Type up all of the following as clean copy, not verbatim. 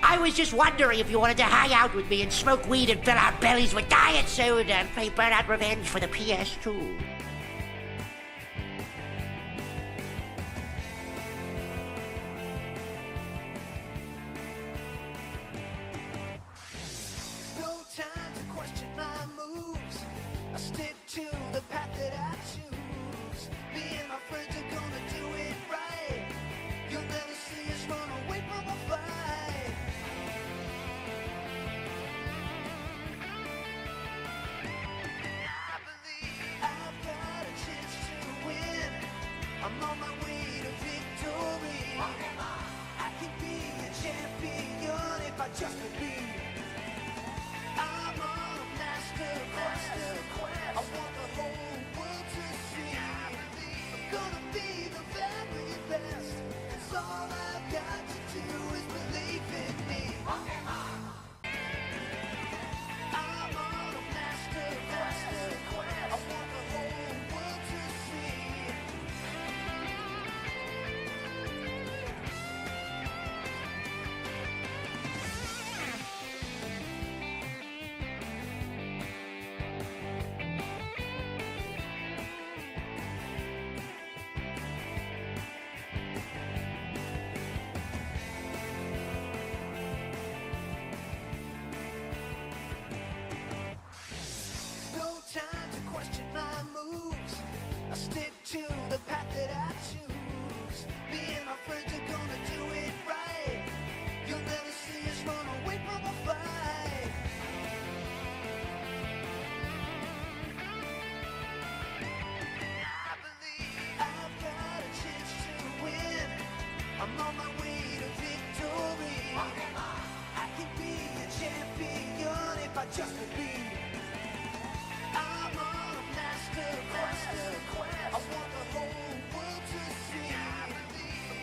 I was just wondering if you wanted to hang out with me and smoke weed and fill our bellies with diet soda and play Burnout Revenge for the PS2. No time to question my moves. I stick to the path that I choose. Me and my friends are gonna do it right. You'll never see us run away from a fight. I believe I've got a chance to win. I'm on my way to victory. I can be a champion if I just believe. I'm on a master quest. I want the whole world to see. I'm gonna be the very best. 'Cause all I've got to do is believe in me. I'm on a master quest. I want the whole world to see. No time to question my moves. I stick to the path that I choose. Me and my friends are gonna do it right. You'll never see us run away from a fight. I believe I've got a chance to win. I'm on my way to victory. I can be a champion if I just believe. I'm on a master quest. I want the whole world to see. I'm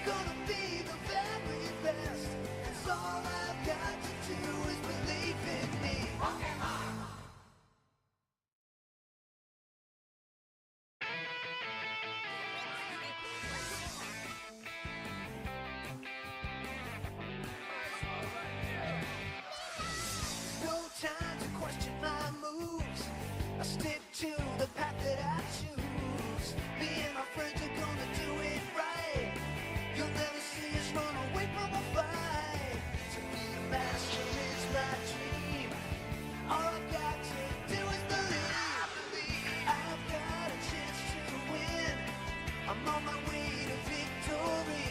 gonna be the very best. 'Cause all I've got to do is believe in me. No time to question my moves. I stick to the path that I choose. Me and my friends are gonna do it right. You'll never see us run away from a fight. To be a master is my dream. All I've got to do is believe. I've got a chance to win. I'm on my way to victory.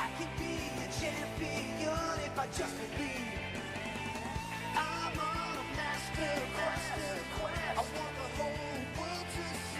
I can be a champion if I just believe. I'm on a master quest. I want the whole world to see.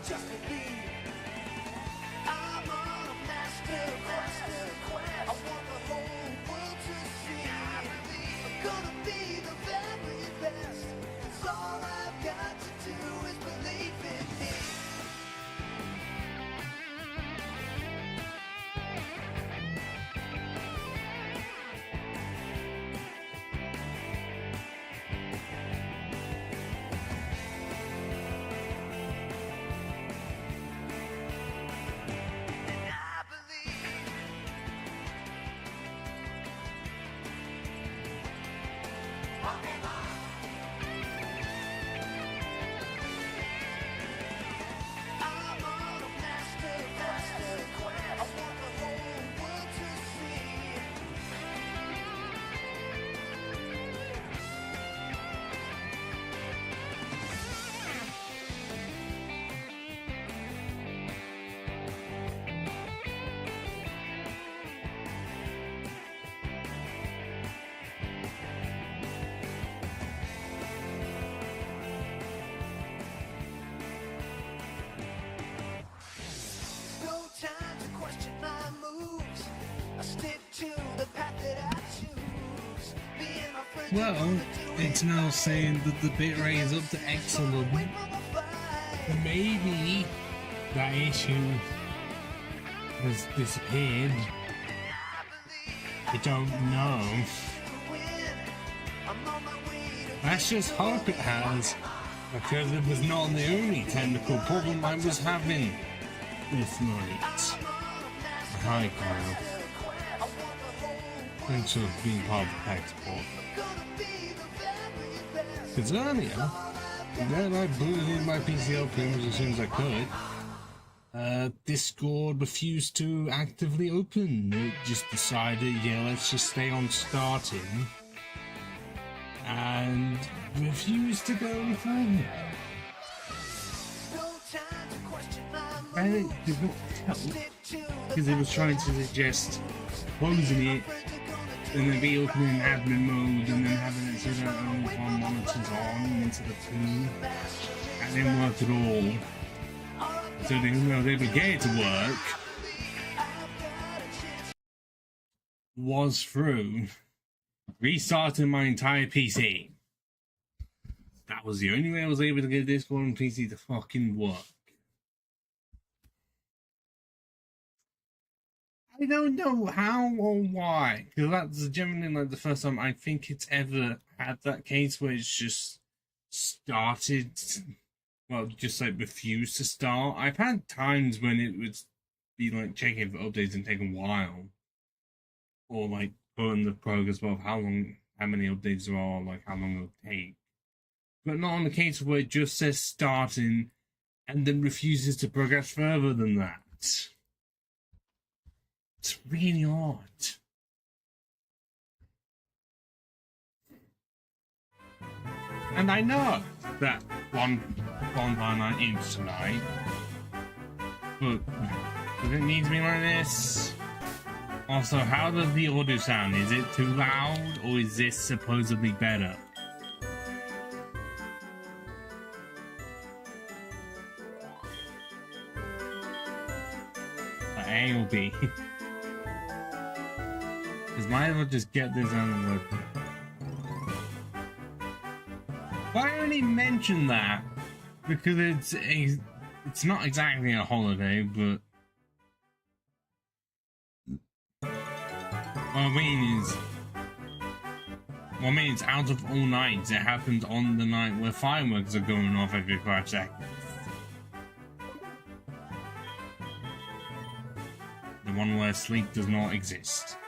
just believe. I'm on a master quest. I want the whole world to see. I'm gonna be the very best. It's all I've got to do is believe in me. And I believe. I'm on a master quest. I want the whole world to see. No time to question my moves. I stick to the path that I choose. Me and my friends are Well, gonna do it's it now right. saying that the bitrate is up to excellent. Wait for my fight. Maybe that issue has disappeared. I don't know. I'm on my way to Let's just hope it has, because it was not the only technical problem I was having this night. Hi, Kyle. Thanks for being part of the tech support. Because earlier, when I booted in my PCL pins as soon as I could, Discord refused to actively open. It just decided, yeah, let's just stay on starting, and refused to go any further. And it did not help, because it was trying to suggest closing it and then reopening admin mode and then having it so that only one monitor's on instead of two. That didn't work at all. So they would get it to work was through restarting my entire PC. That was the only way I was able to get Discord and PC to fucking work. I don't know how or why, because that's generally like the first time I think it's ever had that case where it's just started, well, just like refused to start. I've had times when it would be like checking for updates and take a while, or like putting the progress of how many updates there are, like how long it'll take. But not on the case where it just says starting and then refuses to progress further than that. It's really odd. And I know that one bonfire night is tonight, but does it need to be like this? Also, how does the audio sound? Is it too loud, or is this supposedly better? A or B? Because might as well just get this out of the way. Well, I only mention that because it's not exactly a holiday, but what I mean is out of all nights, it happens on the night where fireworks are going off every 5 seconds. The one where sleep does not exist.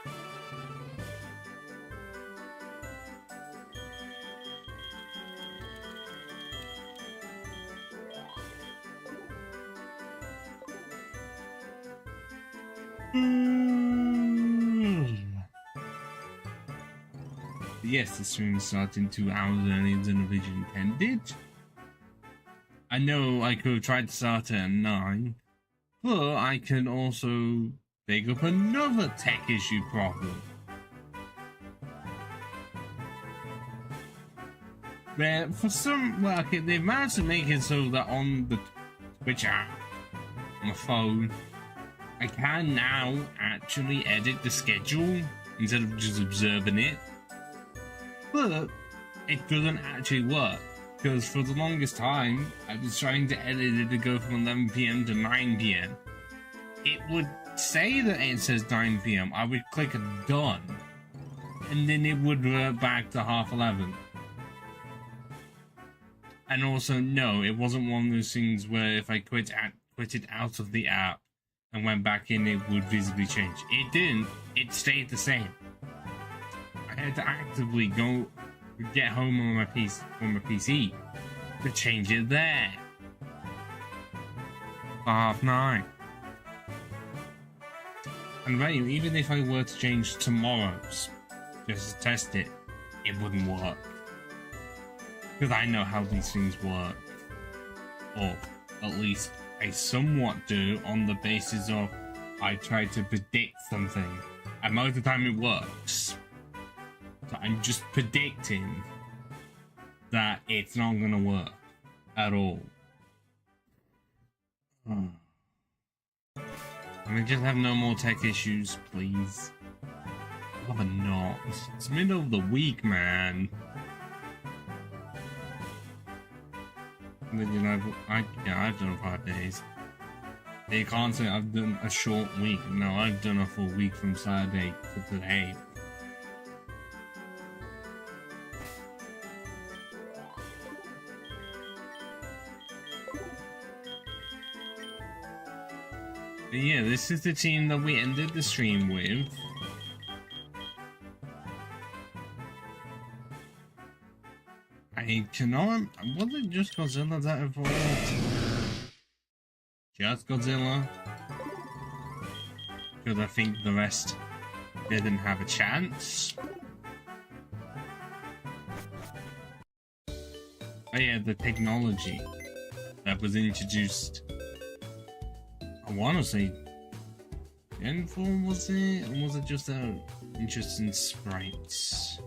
Yes, the stream started in 2 hours earlier than originally intended. I know I could have tried to start at 9, but I can also pick up another tech issue problem. Where for some, well, okay, they've managed to make it so that on the which on my phone, I can now actually edit the schedule instead of just observing it. But it doesn't actually work, because for the longest time, I was trying to edit it to go from 11 PM to 9 PM. It would say that it says 9 PM, I would click done, and then it would revert back to 11:30. And also, no, it wasn't one of those things where if I quitted out of the app and went back in, it would visibly change. It didn't. It stayed the same. I had to actively go get home on my PC to change it there. 9:30. And right, even if I were to change tomorrow's just to test it, it wouldn't work. Because I know how these things work. Or at least I somewhat do, on the basis of I try to predict something. And most of the time it works. So I'm just predicting that it's not going to work at all. Can we just have no more tech issues, please? Rather not. It's middle of the week, man. You know, I've done 5 days. You can't say I've done a short week. No, I've done a full week from Saturday to today. But yeah, this is the team that we ended the stream with. I cannot. Was it just Godzilla that evolved? Just Godzilla? Because I think the rest didn't have a chance. Oh yeah, the technology that was introduced. I want to say Gen 4, was it? Or was it just interesting sprites?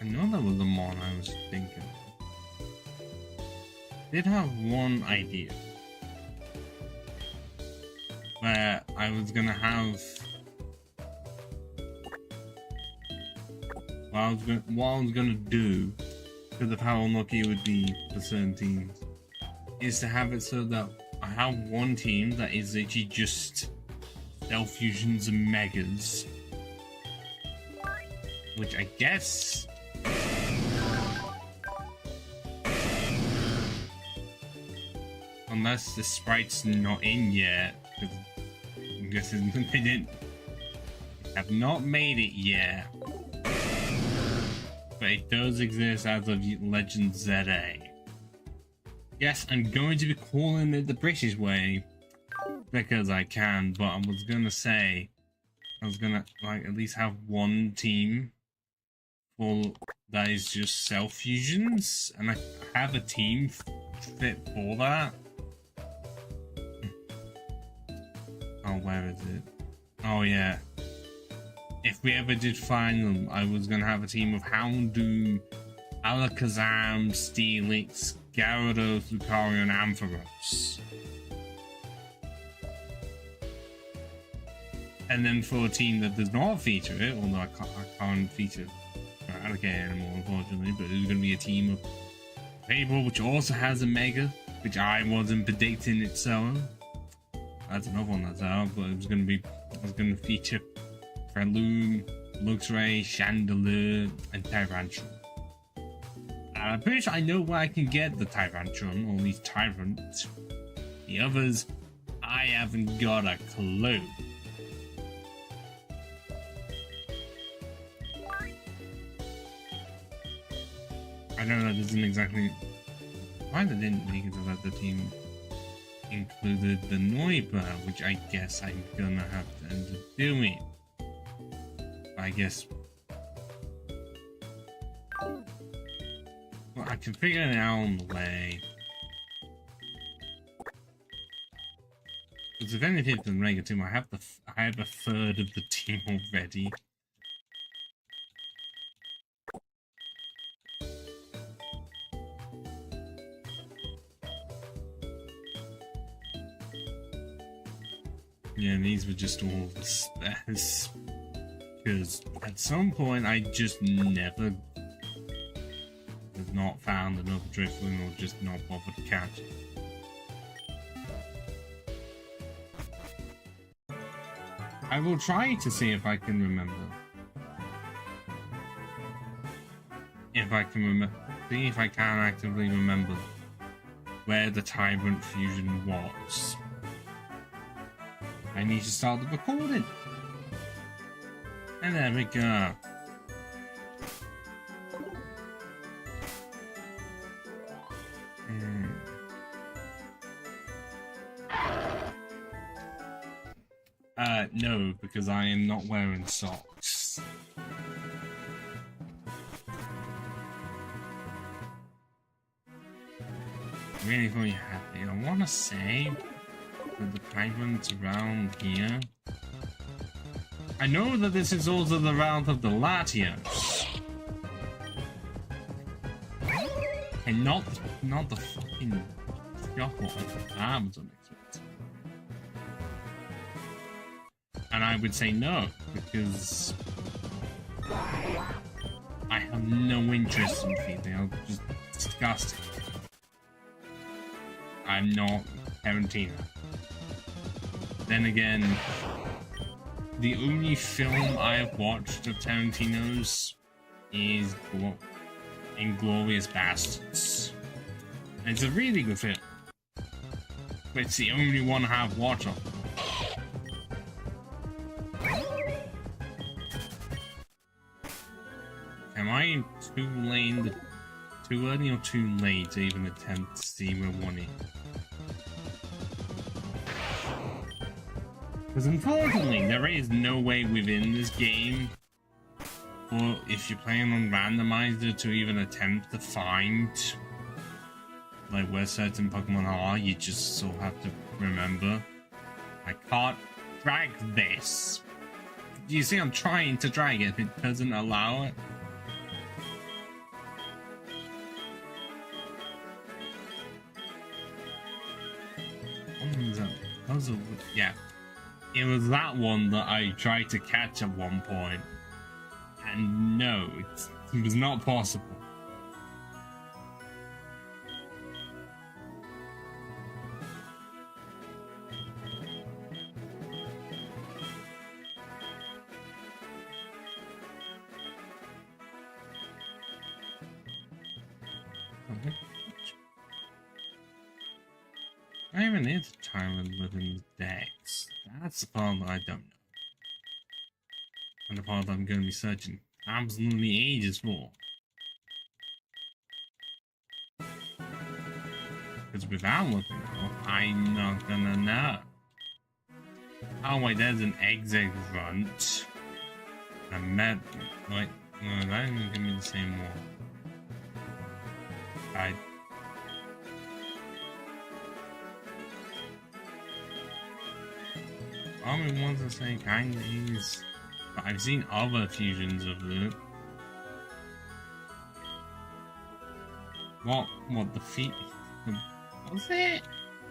I know that was the mon I was thinking. Did have one idea where I was gonna have what I was gonna do, because of how unlucky it would be for certain teams, is to have it so that I have one team that is literally just Stealth Fusions and Megas, which I guess unless the sprite's not in yet, because I'm guessing they have not made it yet. But it does exist as of Legend ZA. Yes, I'm going to be calling it the British way because I can, but I was gonna say I was gonna like at least have one team for that is just Self Fusions, and I have a team fit for that. Oh, where is it? Oh yeah. If we ever did find them, I was gonna have a team of Houndoom, Alakazam, Steelix, Gyarados, Lucario, and Ampharos. And then for a team that does not feature it, although I can't feature Alligator anymore, unfortunately, but it's gonna be a team of Fable, which also has a Mega, which I wasn't predicting it selling. That's another one that's out, but it was gonna feature Prelude, Luxray, Chandelure, and Tyrantrum. I'm pretty sure I know where I can get the Tyrantrum, or at least Tyrant. The others, I haven't got a clue. I know that doesn't exactly. Why they didn't make it so that the team included the Noiba, which I guess I'm gonna have to end up doing. I guess. Well, I can figure it out on the way. Because if anything than Mega Team, I have a third of the team already. Yeah, these were just all the spares. Because at some point I just never have not found another Driftwing or just not bothered to catch it. I will try to see if I can remember. See if I can actively remember where the Tyrant Fusion was. I need to start the recording. And there we go. No, because I am not wearing socks. Really, really happy. I want to say that the Tyrant's around here. I know that this is also the route of the Latios. And not the fucking shuffle of the Amazon exit. And I would say no, because I have no interest in feeding. I'm just disgusting. I'm not Tarantino. Then again, the only film I have watched of Tarantino's is Inglourious Basterds. And it's a really good film. But it's the only one I have watched of. Am I too early or too late to even attempt to see where one is? Because unfortunately, there is no way within this game, or if you're playing on randomizer, to even attempt to find like where certain Pokemon are. You just sort of have to remember. I can't drag this. You see, I'm trying to drag it. It doesn't allow it. Yeah. It was that one that I tried to catch at one point, and no, it was not possible. I even need to Tyrant within the decks. That's the part that I don't know. And the part that I'm going to be searching absolutely ages for. Because without looking up, I'm not gonna know. Oh wait, there's an exit grunt. A med, like, no, that didn't give me the same one. Only ones that say kind of is, but I've seen other fusions of it. What the feet? Was it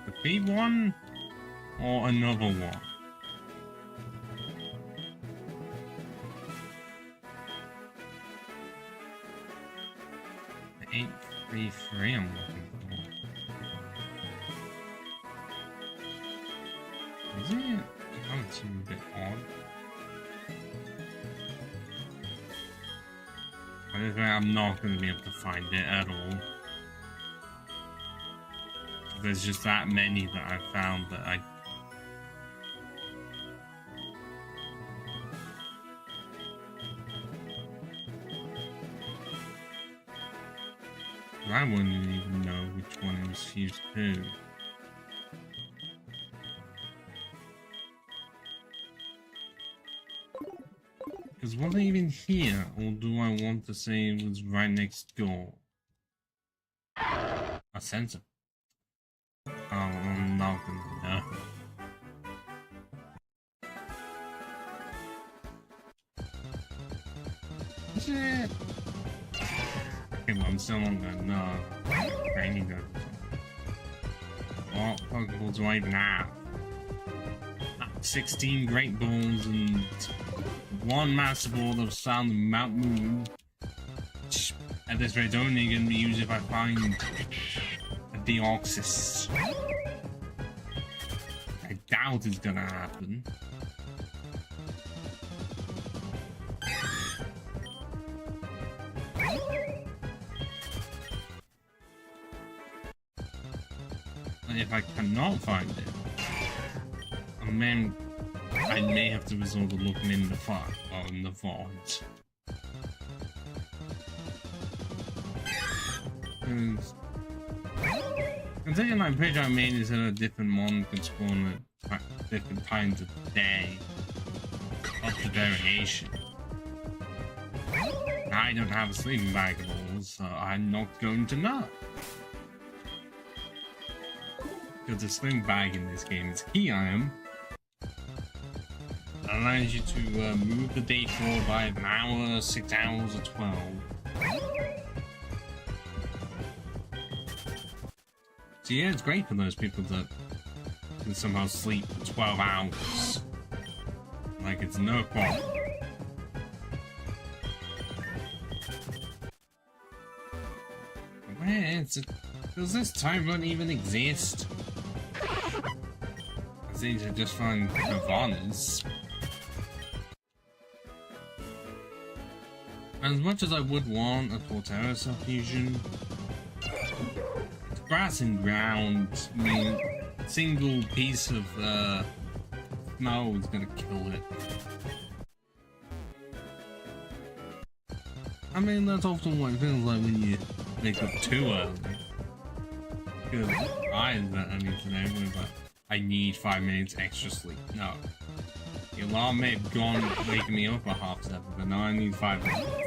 the feet one or another one? The 833 I'm looking for. Is it? That seems a bit odd. I'm not going to be able to find it at all. There's just that many that I've found that I wouldn't even know which one it was fused to. Because was it even here, or do I want to say it was right next door? A sensor. Oh, I'm not gonna know. shit. Okay, well, I'm still on the training gun. What Pokeballs do I even have? 16 Great Balls and 1 Master Ball of Sound Mount Moon. Which, at this rate, only going to be used if I find a Deoxys. I doubt it's gonna happen. And if I cannot find it, then I may have to resort to looking in the fire or in the vault. Considering I'm pretty sure I made this in a different mod can spawn at different times of the day. Up to variation. I don't have a sleeping bag at all, so I'm not going to know. Because the sleeping bag in this game is key item. It allows you to move the day forward by an hour, 6 hours, or 12. So yeah, it's great for those people that can somehow sleep for 12 hours. Like it's no problem. Does this time run even exist? These are just fun Nirvanas. As much as I would want a Torterra fusion, it's grass and ground. I mean, a single piece of snow is gonna kill it. I mean, that's often what it feels like when you wake up too early. Because I need today, but I need 5 minutes extra sleep. No. The alarm may have gone waking me up at 7:30, but now I need 5 minutes.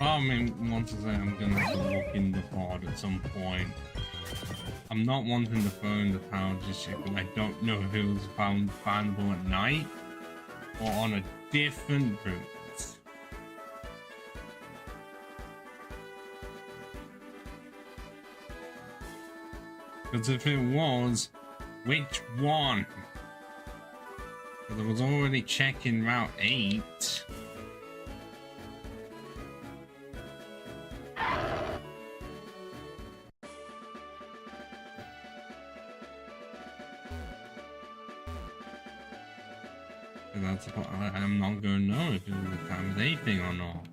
I mean, once I say I'm gonna have to look in the pod at some point. I'm not wanting to phone the power just yet, but I don't know if it was findable at night or on a different route. Because if it was, which one? Because I was already checking Route 8. I'm not going to know if it was a time of day thing or not.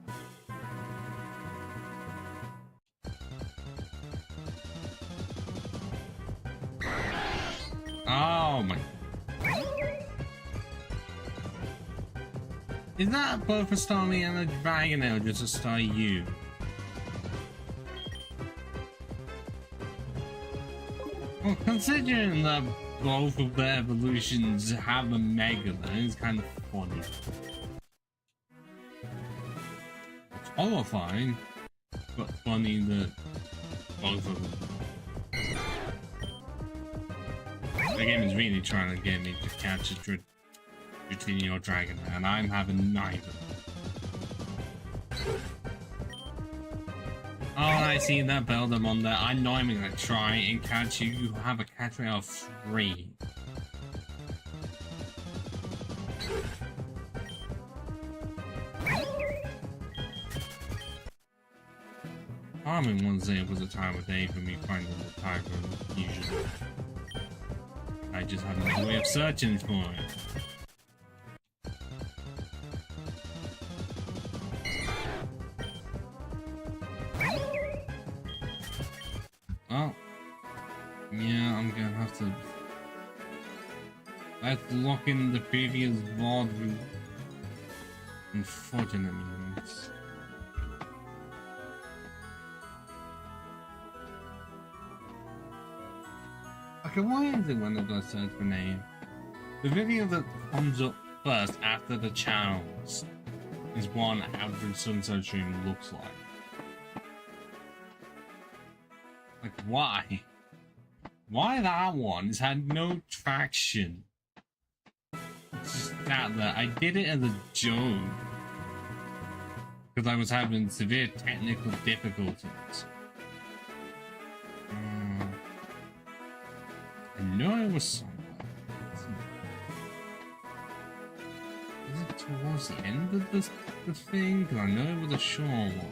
Oh my. Is that both a Starmie and a Dragonite or just a Star U? Well, considering that both of the evolutions have a Mega, that is kind of funny. It's horrifying, but funny that both of them. The game is really trying to get me to catch a Dratini or Dragonite, and I'm having neither. Oh, I see that Beldamon there. I know I'm gonna try and catch you. You have a catch rate of 3. I mean, one day was a time of day for me finding the tiger, usually. I just have no way of searching for it. Oh. Yeah, I'm gonna have to... Let's lock in the previous VOD route. Unfortunately, means. Okay, why is it when I go search for name? The video that comes up first after the channels is one average sunset stream looks like. Like, why? Why that one? It's had no traction. It's just that I did it as a joke. Because I was having severe technical difficulties. I know it was somewhere. Was it towards the end of the thing? Because I know it was a short one.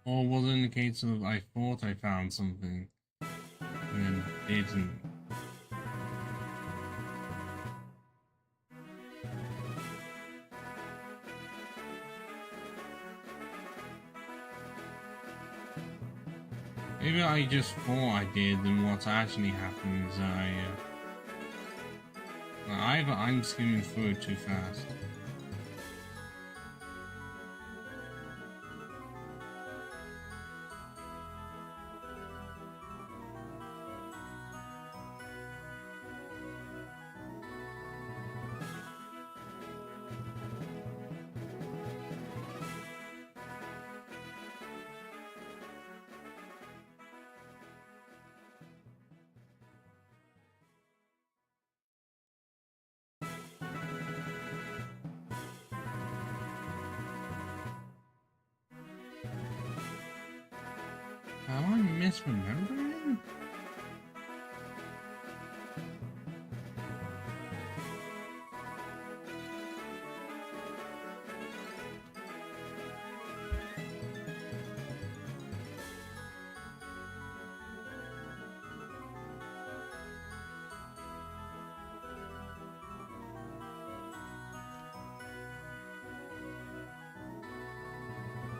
Or was it in the case of I thought I found something and then didn't? Maybe I just thought I did, and what's actually happened is either I'm skimming through it too fast. Am I misremembering?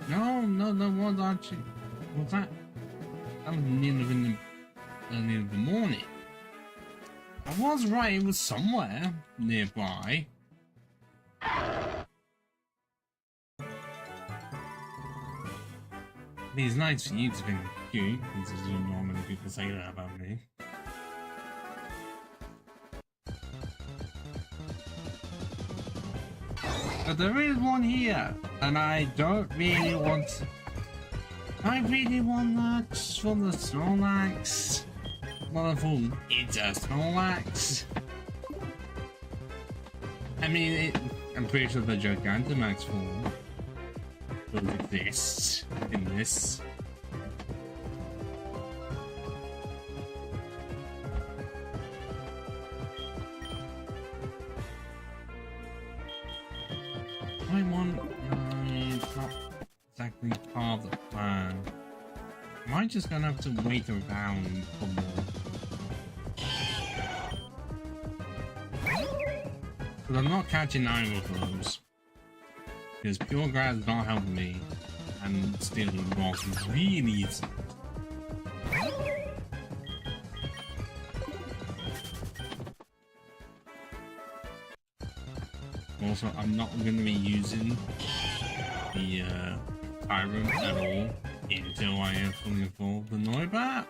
No, that was actually... Was that? That was near in the morning. I was right, it was somewhere nearby. It's nice for you to think cute, considering normally people say that about me. But there is one here, and I don't really want... I really want that from the Snorlax. Wonderful, it's a Snorlax. I mean, I'm pretty sure the Gigantamax form will exist in this. It's not exactly part of the plan. Am I just gonna have to wait around for more? Because I'm not catching either of those. Because Pure Grass is not helping me, and stealing the rock is really easy. Also, I'm not going to be using the Tyrant at all until I have fully evolved the Noibat.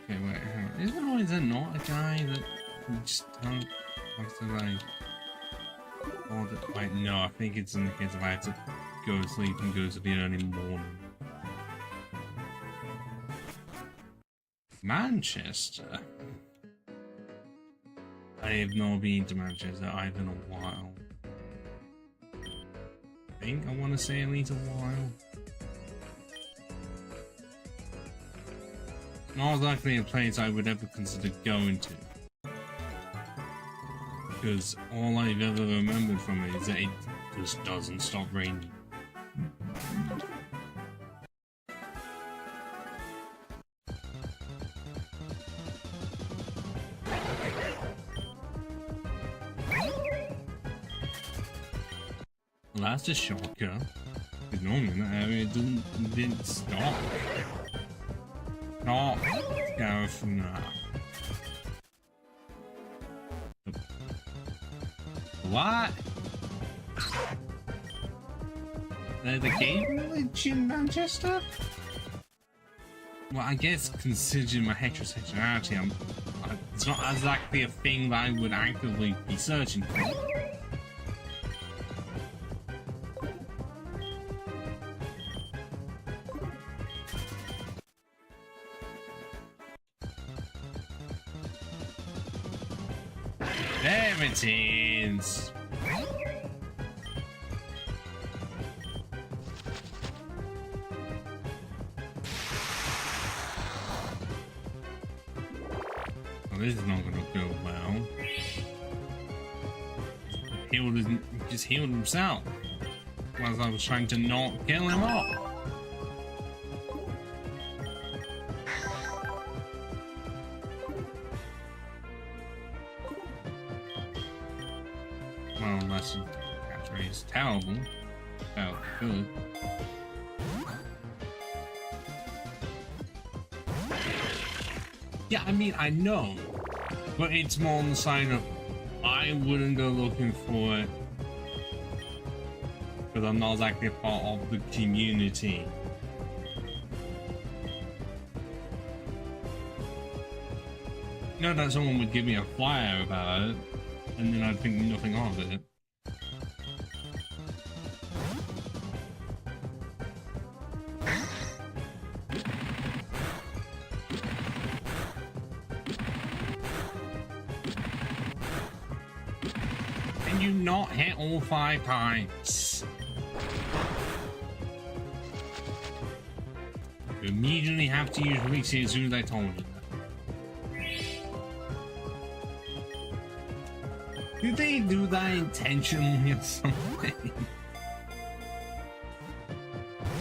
Okay, wait, hang on. Is there not a guy that we just don't... What's the like... Or the, like, no, I think it's in the case of I have to go to sleep and go to the early morning. Manchester? I have not been to Manchester either in a while. I think I want to say at least a while. Not likely a place I would ever consider going to. Because all I've ever remembered from it is that it just doesn't stop raining. Well, that's a shocker. Because normally that area didn't stop. Stop, Gareth, now. What? There's a gay village in Manchester? Well, I guess considering my heterosexuality, it's not exactly a thing that I would actively be searching for. There it is. This is not gonna go well. Just healed himself whilst I was trying to not kill him off. Well, unless catch rate is terrible. Felt good. Yeah, I mean, I know, but it's more on the side of I wouldn't go looking for it because I'm not exactly a part of the community. No, that someone would give me a flyer about it, and then I'd think nothing of it. You not hit all 5 times. You immediately have to use Reese as soon as I told you that. Did they do that intentionally or something?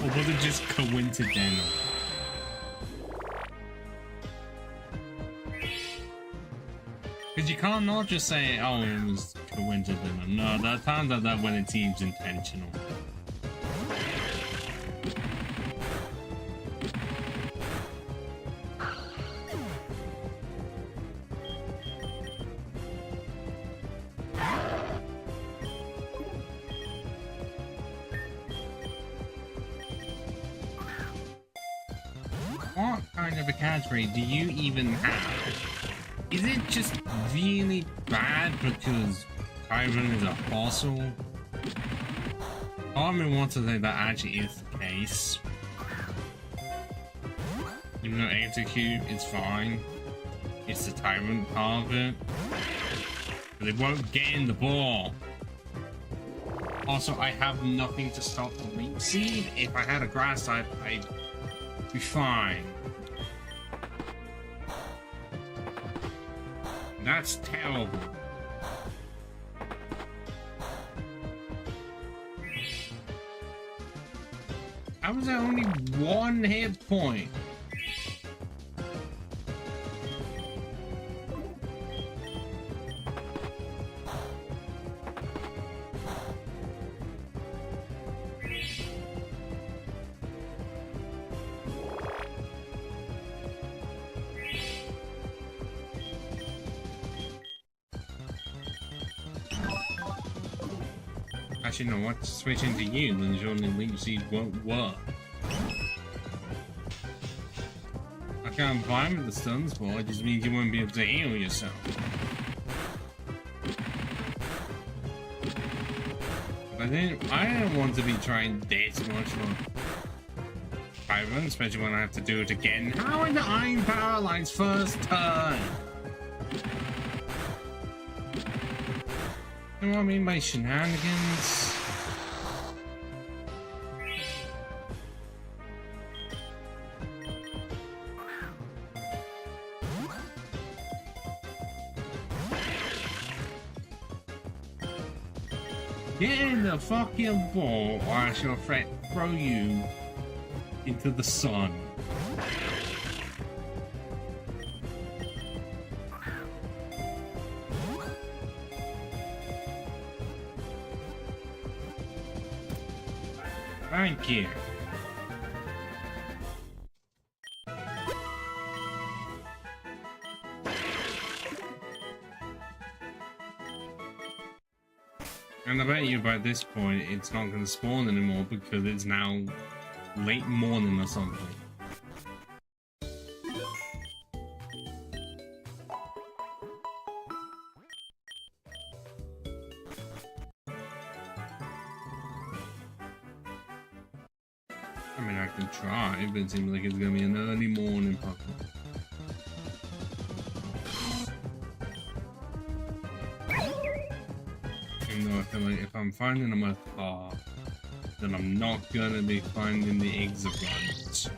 Or was it just coincidental? Because you can't not just say, oh, it was coincidental. No, there are times like that when it seems intentional. What kind of a catchphrase do you even have? Is it just really bad because Tyron is a fossil? Part of me wants to say that actually is the case. Even though execute is fine, it's the Tyrant part of it. But they won't get in the ball. Also, I have nothing to stop the leaf seed. If I had a grass type, I'd be fine. That's terrible. How was there only 1 hit point? Actually, no, what? Switching to you, then surely leaf seed won't work. Okay, I'm fine with the stuns for it, just means you won't be able to heal yourself. But I didn't want to be trying this much for Tyrant, especially when I have to do it again. How is I'm paralyzed first turn? You know what I mean by shenanigans? Get in the fucking ball or I shall throw you into the sun. Thank you. And I bet you by this point it's not going to spawn anymore because it's now late morning or something. I mean, I can try, but it seems like it's going to be an early morning Pokemon. Even though I feel like if I'm finding them far, then I'm not going to be finding the Exagrons.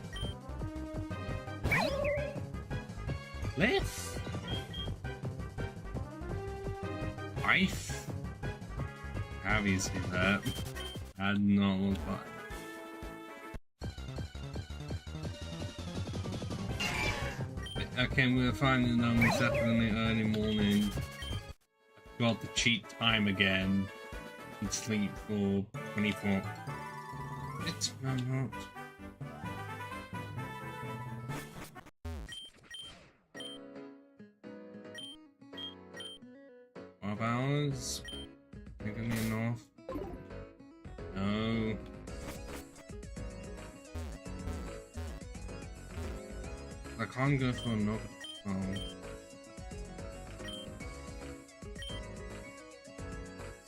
Cliff? Life? Have you seen that? I did not look fine. Okay, we're finding them definitely early morning. I've got the cheat time again. And sleep for 24. It's not. 12 hours? Ain't gonna be enough. No. I can't go for another. Oh.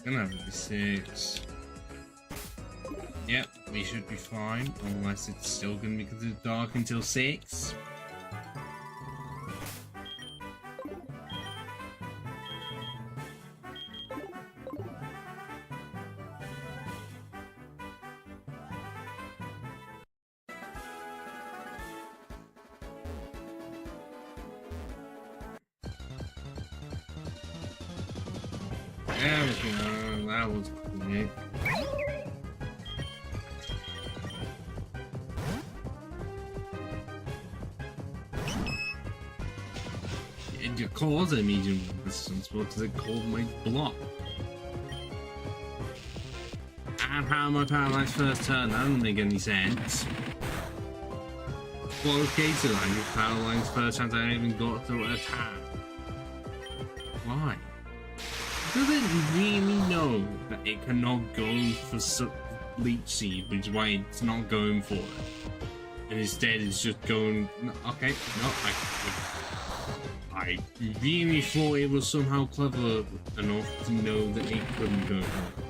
Gonna have to be 6. Yep, we should be fine, unless it's still gonna be considered dark until 6. There we go, that was quick. It caused a medium resistance because it called my block. And how my Paralyzed first turn, that doesn't make any sense. Well, okay, so I get Paralyzed first chance I even got to attack. Why? Does it really know that it cannot go for Leech Seed, which is why it's not going for it? And instead it's just going... Okay, no, I really thought it was somehow clever enough to know that it couldn't go for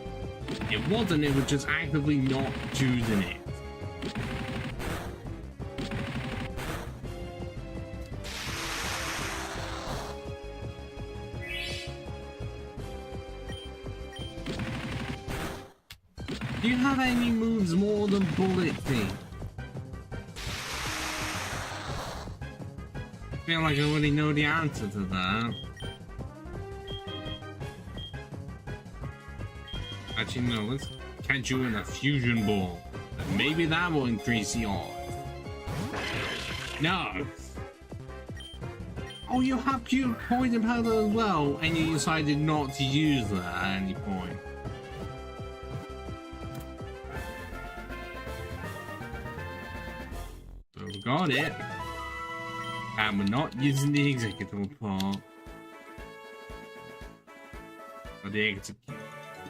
it. It wasn't, it was just actively not choosing it. Do you have any moves more than Bullet Thing? I feel like I already know the answer to that. Actually, no, let's catch you in a fusion ball. And maybe that will increase the odds. No! Oh, you have pure poison powder as well, and you decided not to use that at any point. So we got it. And we're not using the executive part. Or the execute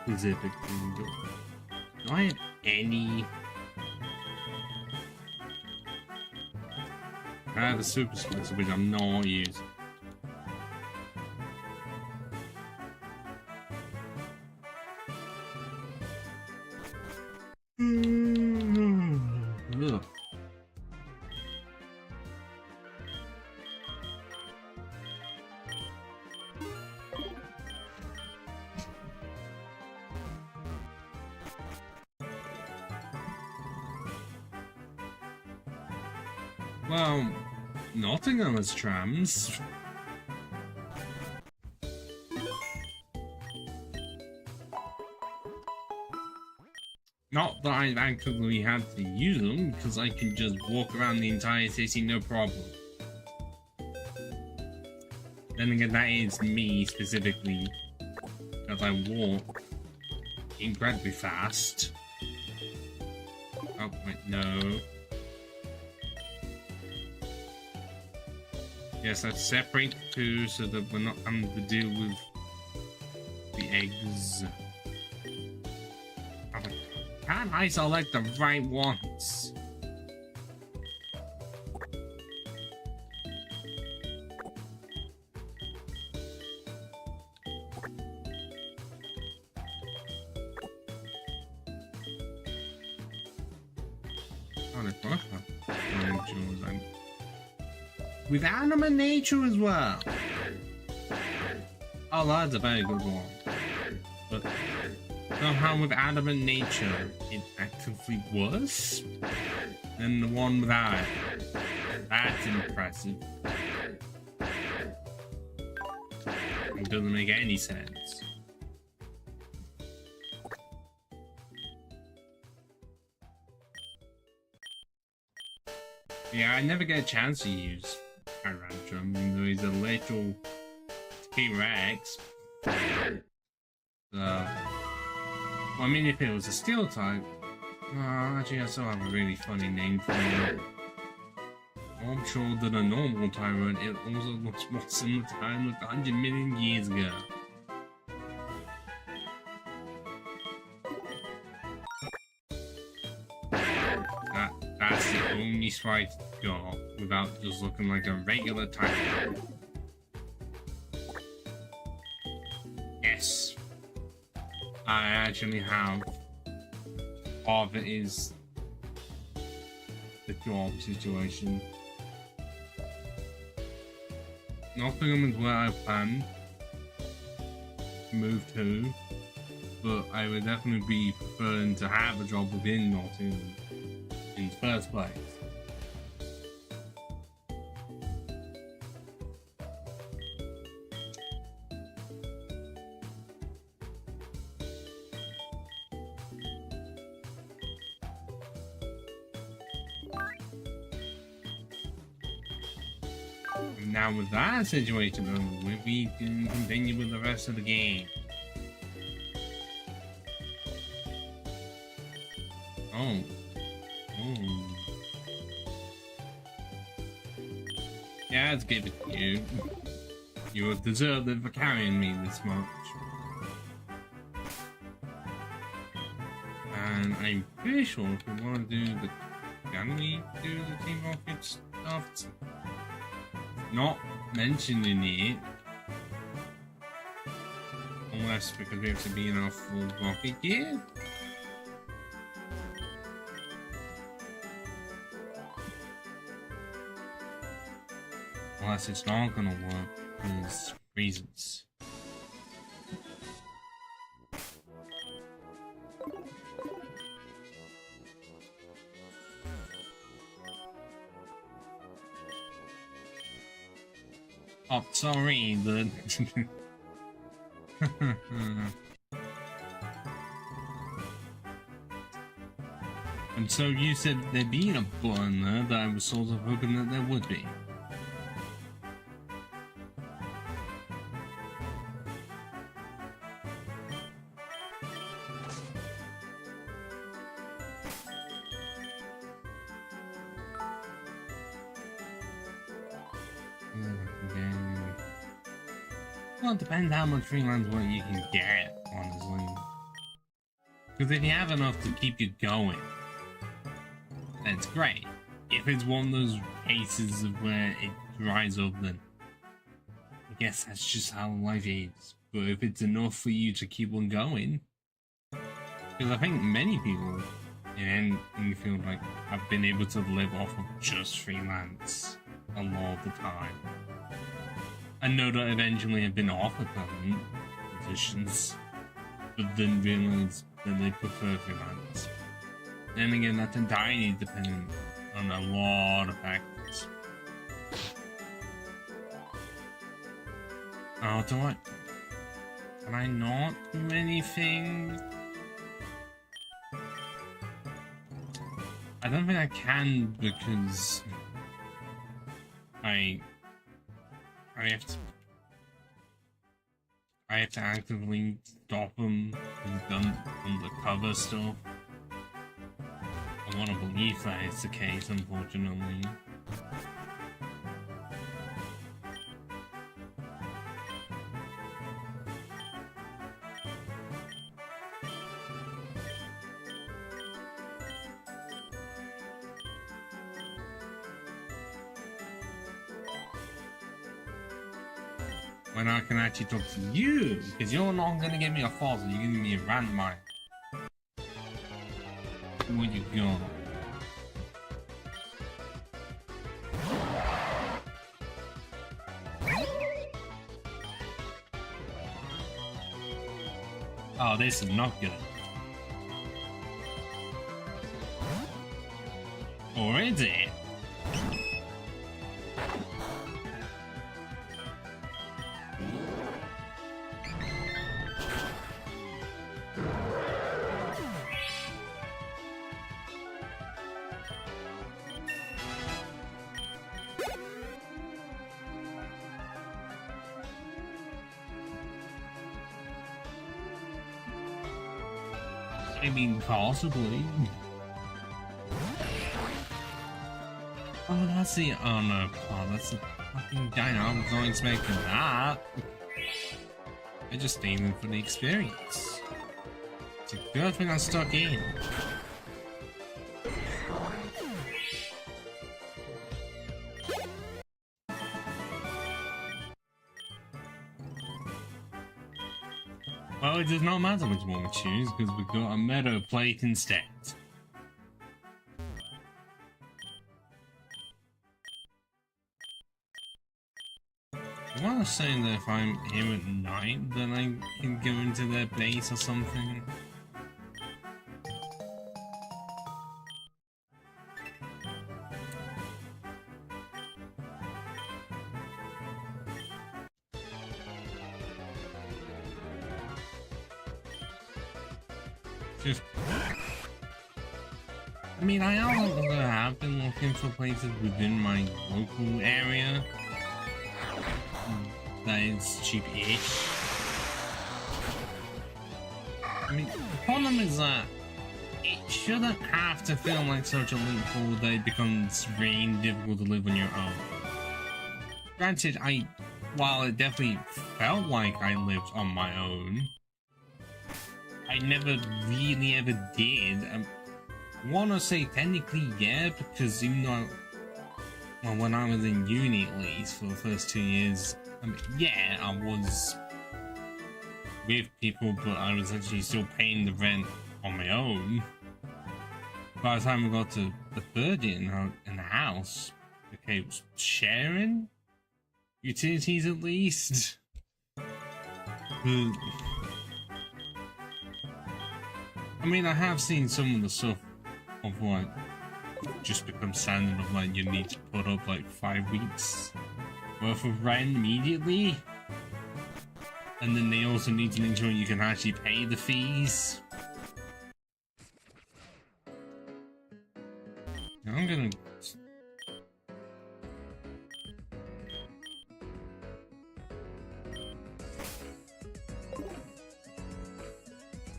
specifically. Do I have any? I have a super slicer which I'm not using. Ugh. Well, Nottingham has trams. Not that I actively had to use them, because I can just walk around the entire city no problem. Then again, that is me specifically, because I walk incredibly fast. Oh, wait, no. Yes, let's separate the two so that we're not having to deal with the eggs. Oh, can't I select the right ones? With animate nature as well. Oh, that's a very good one. But somehow with animate nature, it actively worse than the one without it. That's impressive. It doesn't make any sense. Yeah, I never get a chance to use Tyrantrum, even though he's a little T-Rex. Well, I mean, if it was a steel type, actually, I still have a really funny name for it. I'm sure that a normal Tyrant, it also looks more similar to Tyrant looked 100 million years ago. That's the only sprite got without just looking like a regular Tyrant. Yes, I actually have. Part of it is the job situation. Nottingham is where I plan to move to, but I would definitely be preferring to have a job within Nottingham in the first place. And now with that situation over with, we can continue with the rest of the game. Oh. Yeah, let's give it to you. You have deserved it for carrying me this much. And I'm pretty sure if we want to do the... Can we do the Team Rocket stuff? Not mentioning it. Unless because we have to be in our full rocket gear. Unless it's not gonna work because reasons. Oh, sorry, but and so you said there'd be a button there that I was sort of hoping that there would be. Well, it depends how much freelance work you can get, honestly. Because if you have enough to keep you going, that's great. If it's one of those cases of where it dries up, then I guess that's just how life is. But if it's enough for you to keep on going, because I think many people in the field like have been able to live off of just freelance a lot of the time. I know that eventually have been offered permanent positions, but then realized that they prefer freelance. Then again, that's entirely dependent on a lot of factors. Oh, can I not do anything? I don't think I can because I have to actively stop them and done undercover stuff. I want to believe that is the case, unfortunately. When I can actually talk to you, because you're not gonna give me a fossil, you're giving me a random mine. Where you going? Oh, this is not good. Or is it? I mean, possibly. Oh, that's the. Oh no. Oh, that's the fucking dino. I was not expecting that. I just stayed in for the experience. It's a good thing I stuck in. Well, it does not matter which one we choose because we've got a meadow plate instead. I want to say that if I'm here at night, then I can go into their base or something. Just, I mean, I have been looking for places within my local area that is cheap-ish. I mean, the problem is that it shouldn't have to feel like such a loophole that it becomes really difficult to live on your own. Granted, while it definitely felt like I lived on my own, I never really ever did. I want to say technically yeah, because even though, well, when I was in uni at least for the first 2 years, yeah, I was with people, but I was actually still paying the rent on my own. By the time I got to the third year in the house, okay, it was sharing utilities at least. I mean, I have seen some of the stuff of like just become standard of like you need to put up like 5 weeks worth of rent immediately, and then they also need to make sure you can actually pay the fees. I'm gonna.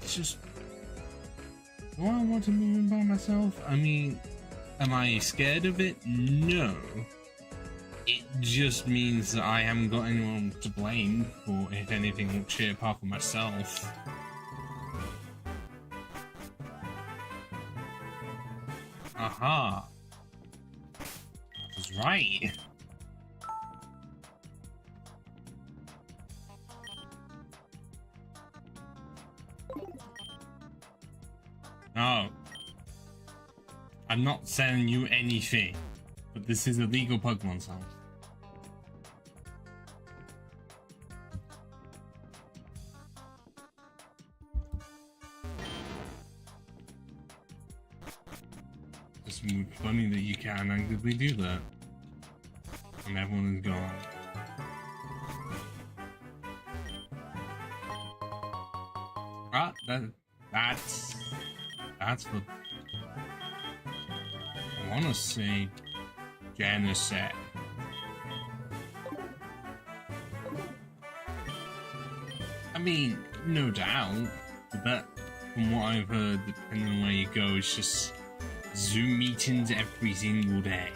It's just. Do I want to move in by myself? I mean, am I scared of it? No. It just means that I haven't got anyone to blame for if anything looks shit apart from myself. Aha. That was right. No. I'm not selling you anything, but this is a legal Pokemon song. It's funny that you can actively do that. And everyone is gone. Ah, that's what I want to say. Genocide. I mean, no doubt, but from what I've heard, depending on where you go, it's Zoom meetings every single day.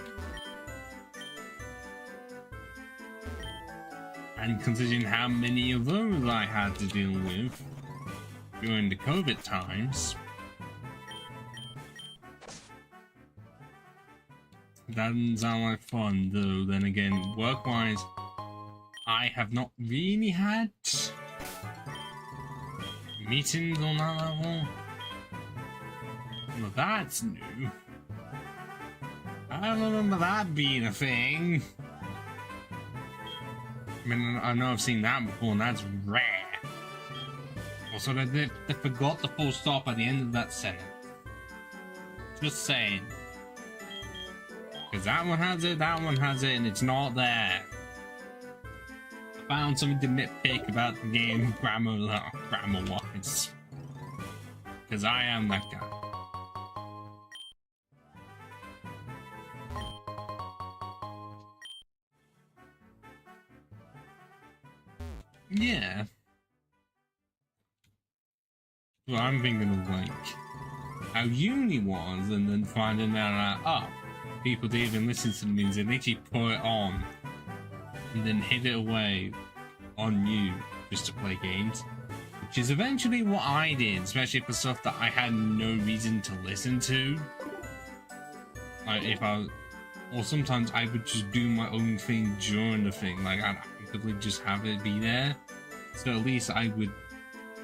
And considering how many of those I had to deal with during the COVID times, that doesn't sound like fun, though. Then again, work-wise, I have not really had meetings on that level. Well, that's new. I don't remember that being a thing. I mean, I know I've seen that before, and that's rare. Also, they forgot the full stop at the end of that sentence. Just saying. Because that one has it, and it's not there. I found something to nitpick about the game grammar-wise. Because I am that guy. Yeah. Well, I'm thinking of like how uni was, and then finding out that, oh, people didn't even listen to the means they literally put it on and then hid it away on you just to play games. Which is eventually what I did, especially for stuff that I had no reason to listen to. Like or sometimes I would just do my own thing during the thing, like I'd actively just have it be there. So at least I would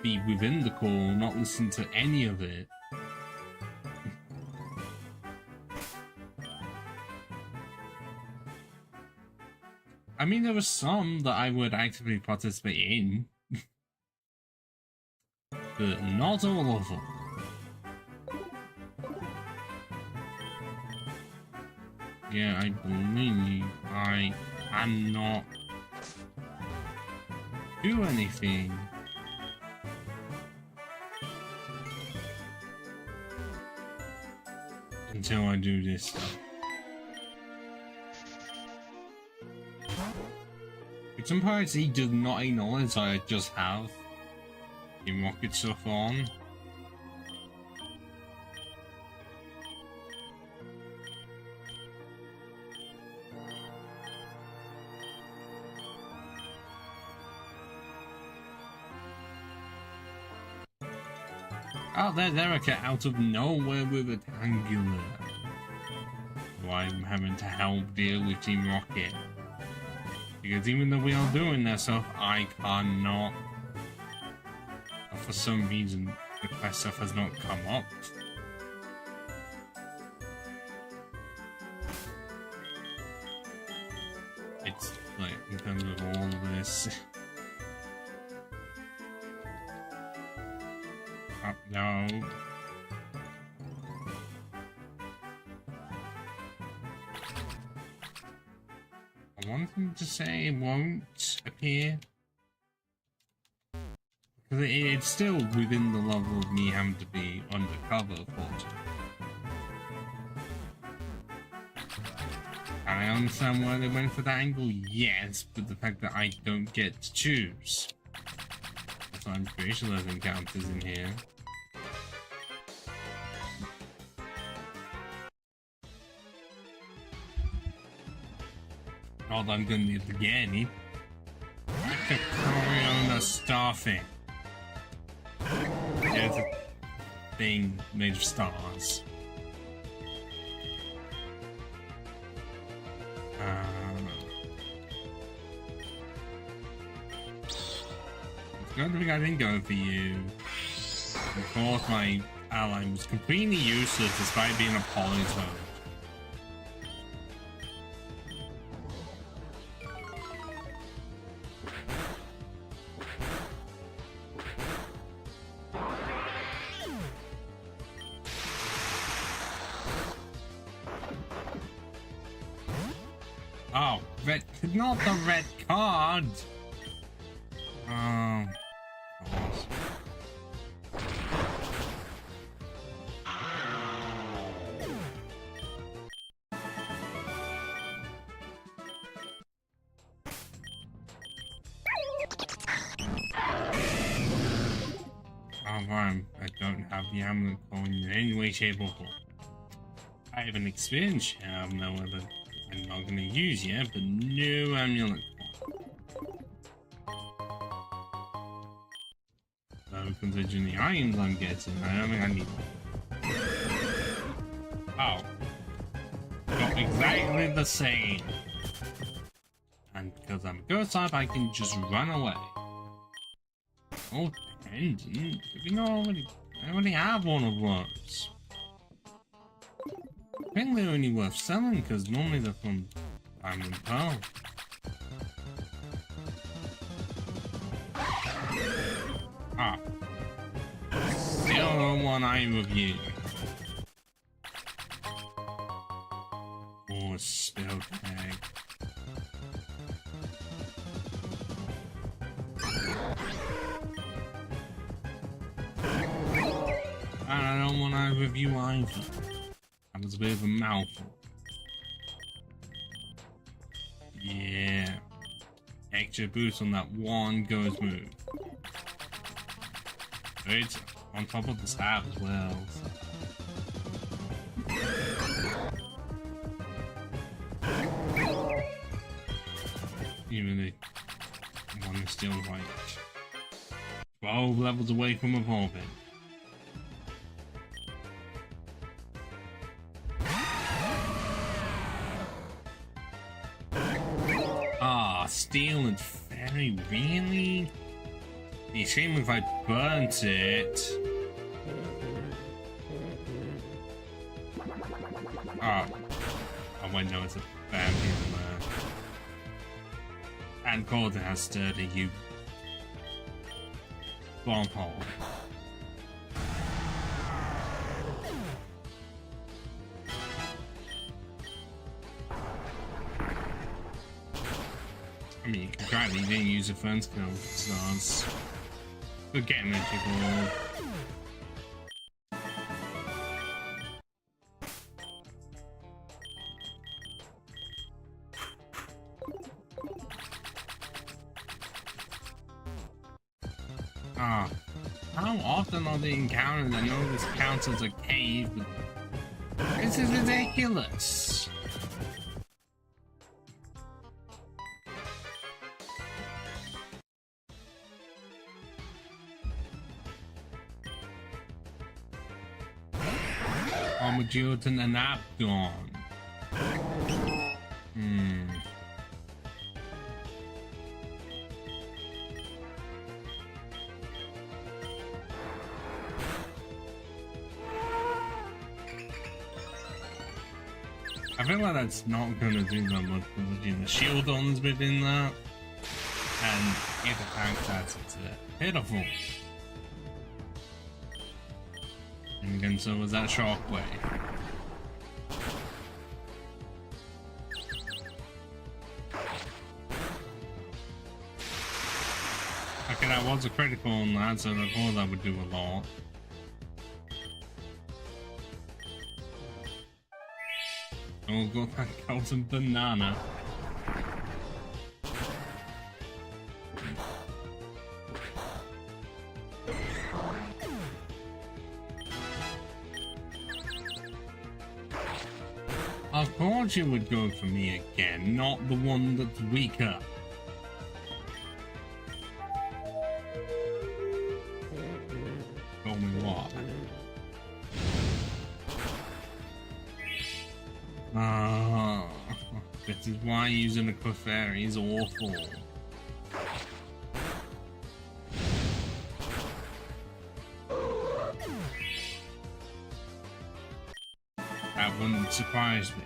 be within the call, not listen to any of it. I mean, there were some that I would actively participate in, but not all of them. Yeah, I believe I cannot do anything until I do this stuff. But some parts he does not acknowledge I just have the rocket stuff on. Oh, there's Erica out of nowhere with a Tangular. So I'm having to help deal with Team Rocket. Because even though we are doing that stuff, I cannot. For some reason, the quest stuff has not come up. It's like, in terms of all of this. Oh, no. I want him to say it won't appear. Because it's still within the level of me having to be undercover for it. And I understand why they went for that angle, yes, but the fact that I don't get to choose. So I'm pretty sure there's encounters in here. Not that I'm gonna need to get any. To carry on the starfing. There's a thing made of stars. I don't think I didn't go for you. Of course, my ally was completely useless despite being a polytoad. Oh, red, not the red card. Oh. I don't have the amulet coin in any way, shape, or form. I have an experience share. I don't know whether I'm not going to use yet, but no amulet. So considering the items I'm getting, I don't think I need. Oh, got exactly the same. And because I'm a ghost type, I can just run away. Oh, pendant. I already have one of those. I think they're only worth selling because normally they're from Diamond Pearl. Ah. Still don't want item of you. Oh, spilled egg. And I don't want to review either. That was a bit of a mouthful. Yeah. Extra boost on that one ghost move. It's on top of the stab as well. So. Even the one is still like 12 levels away from evolving. Steel and fairy, really? The shame if I burnt it. Oh, wait, no, it's a vampire there. And Gordon has sturdy, you bomb hole. I mean, you can try it, you didn't use a fern skill, so it's good getting magical. Ah, how often are they encountered? I know this counts as a cave, but this is ridiculous. Armageddon and Abdon. I feel like that's not gonna do that much because the shield on's within that. And if it acts, it's pitiful. And again, so was that shockwave. Okay, that was a critical on that, so I thought that would do a lot. Oh, got that golden banana. Of course you would go for me again, not the one that's weaker. Told me what? Ah, this is why using a Clefairy is awful. That wouldn't surprise me.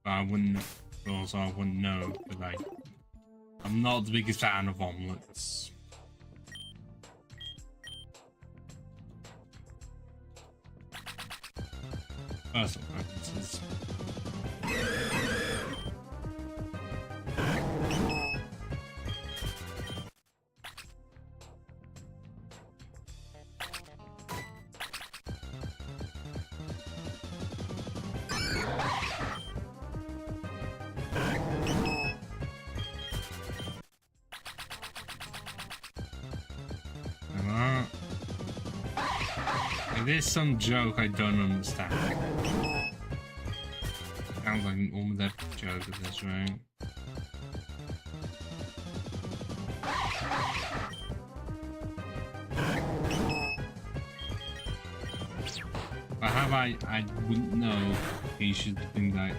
But I wouldn't, also I wouldn't know, because I'm not the biggest fan of omelets. Personal preferences. There's some joke I don't understand. Sounds like almost every joke at this rate. But how I wouldn't know these are the things I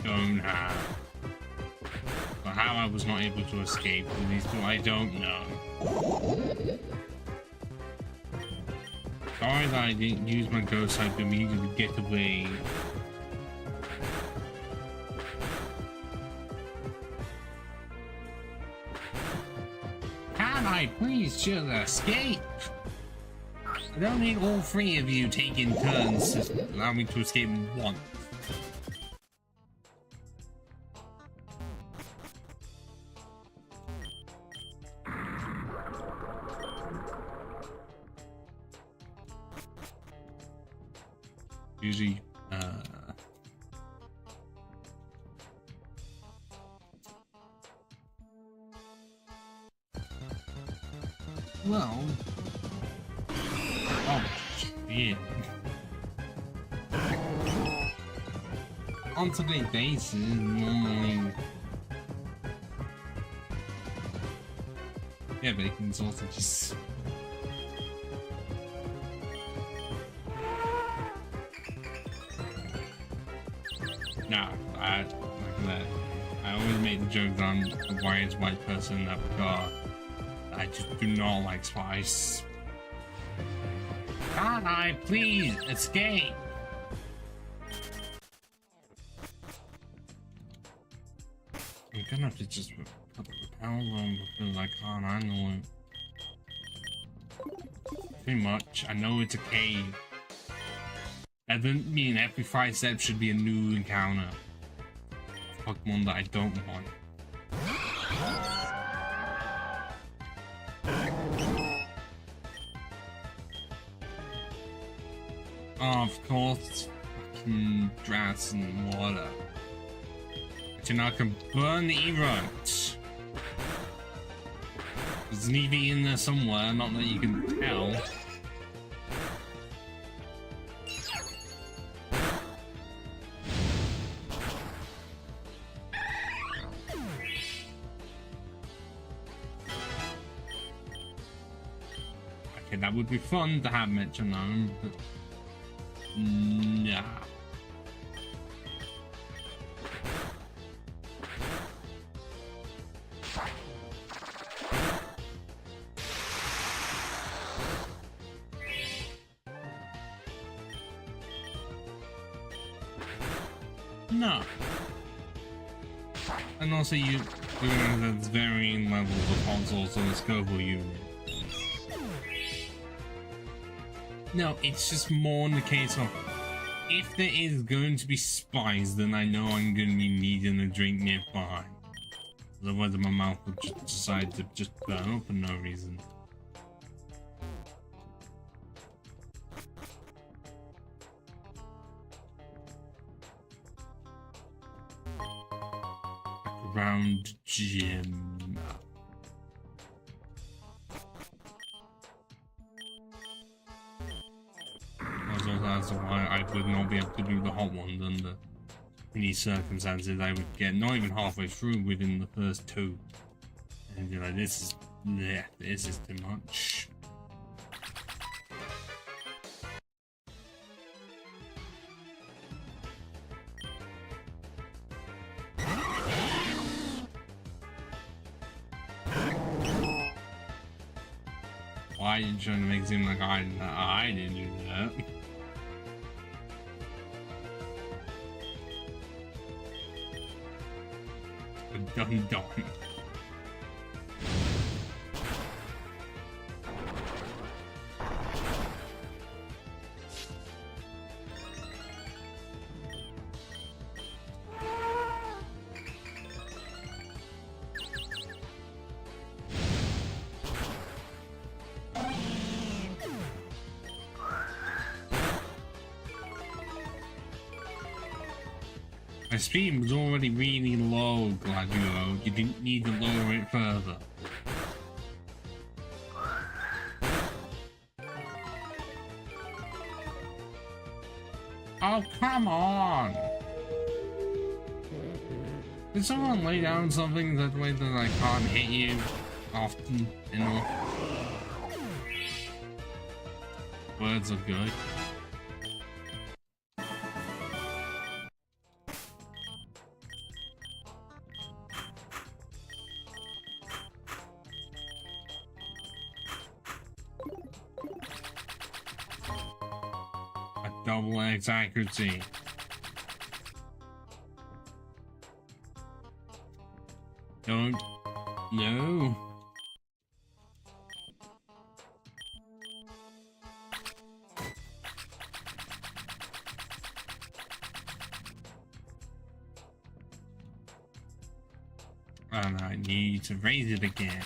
don't have. But how I was not able to escape with these two, I don't know. Sorry that I didn't use my ghost type to immediately get away. Can I please just escape? I don't need all three of you taking turns to allow me to escape once. Usually, well, oh shit. On today's basis, normally, yeah, but it can also just. Nah, like that. I always make the joke that I'm the whitest white person in that regard. I just do not like spice. Can I please escape? I'm gonna have to just put the repel on because I can't handle it. Pretty much. I know it's a cave. That doesn't mean every 5 steps should be a new encounter. Pokemon that I don't want. Oh, of course, fucking drafts and water. But you know, I can burn the erupts. There's an EV in there somewhere, not that you can tell. That would be fun to have metronome, but nah. No. And also you remember there's varying levels of consoles on the Scoville unit. No, it's just more in the case of if there is going to be spies, then I know I'm going to be needing a drink nearby. Otherwise, my mouth would just decide to just burn up for no reason. Round gym. That's why I would not be able to do the hot ones under any circumstances. I would get not even halfway through within the first 2. And you're like, this is too much. Why are you trying to make it seem like I didn't do that? Dun dun. My speed was already really low, Gladio. You didn't need to lower it further. Oh, come on! Did someone lay down something that way that I can't hit you often enough? Words are good. A double X accuracy. Don't. No. And I need to raise it again.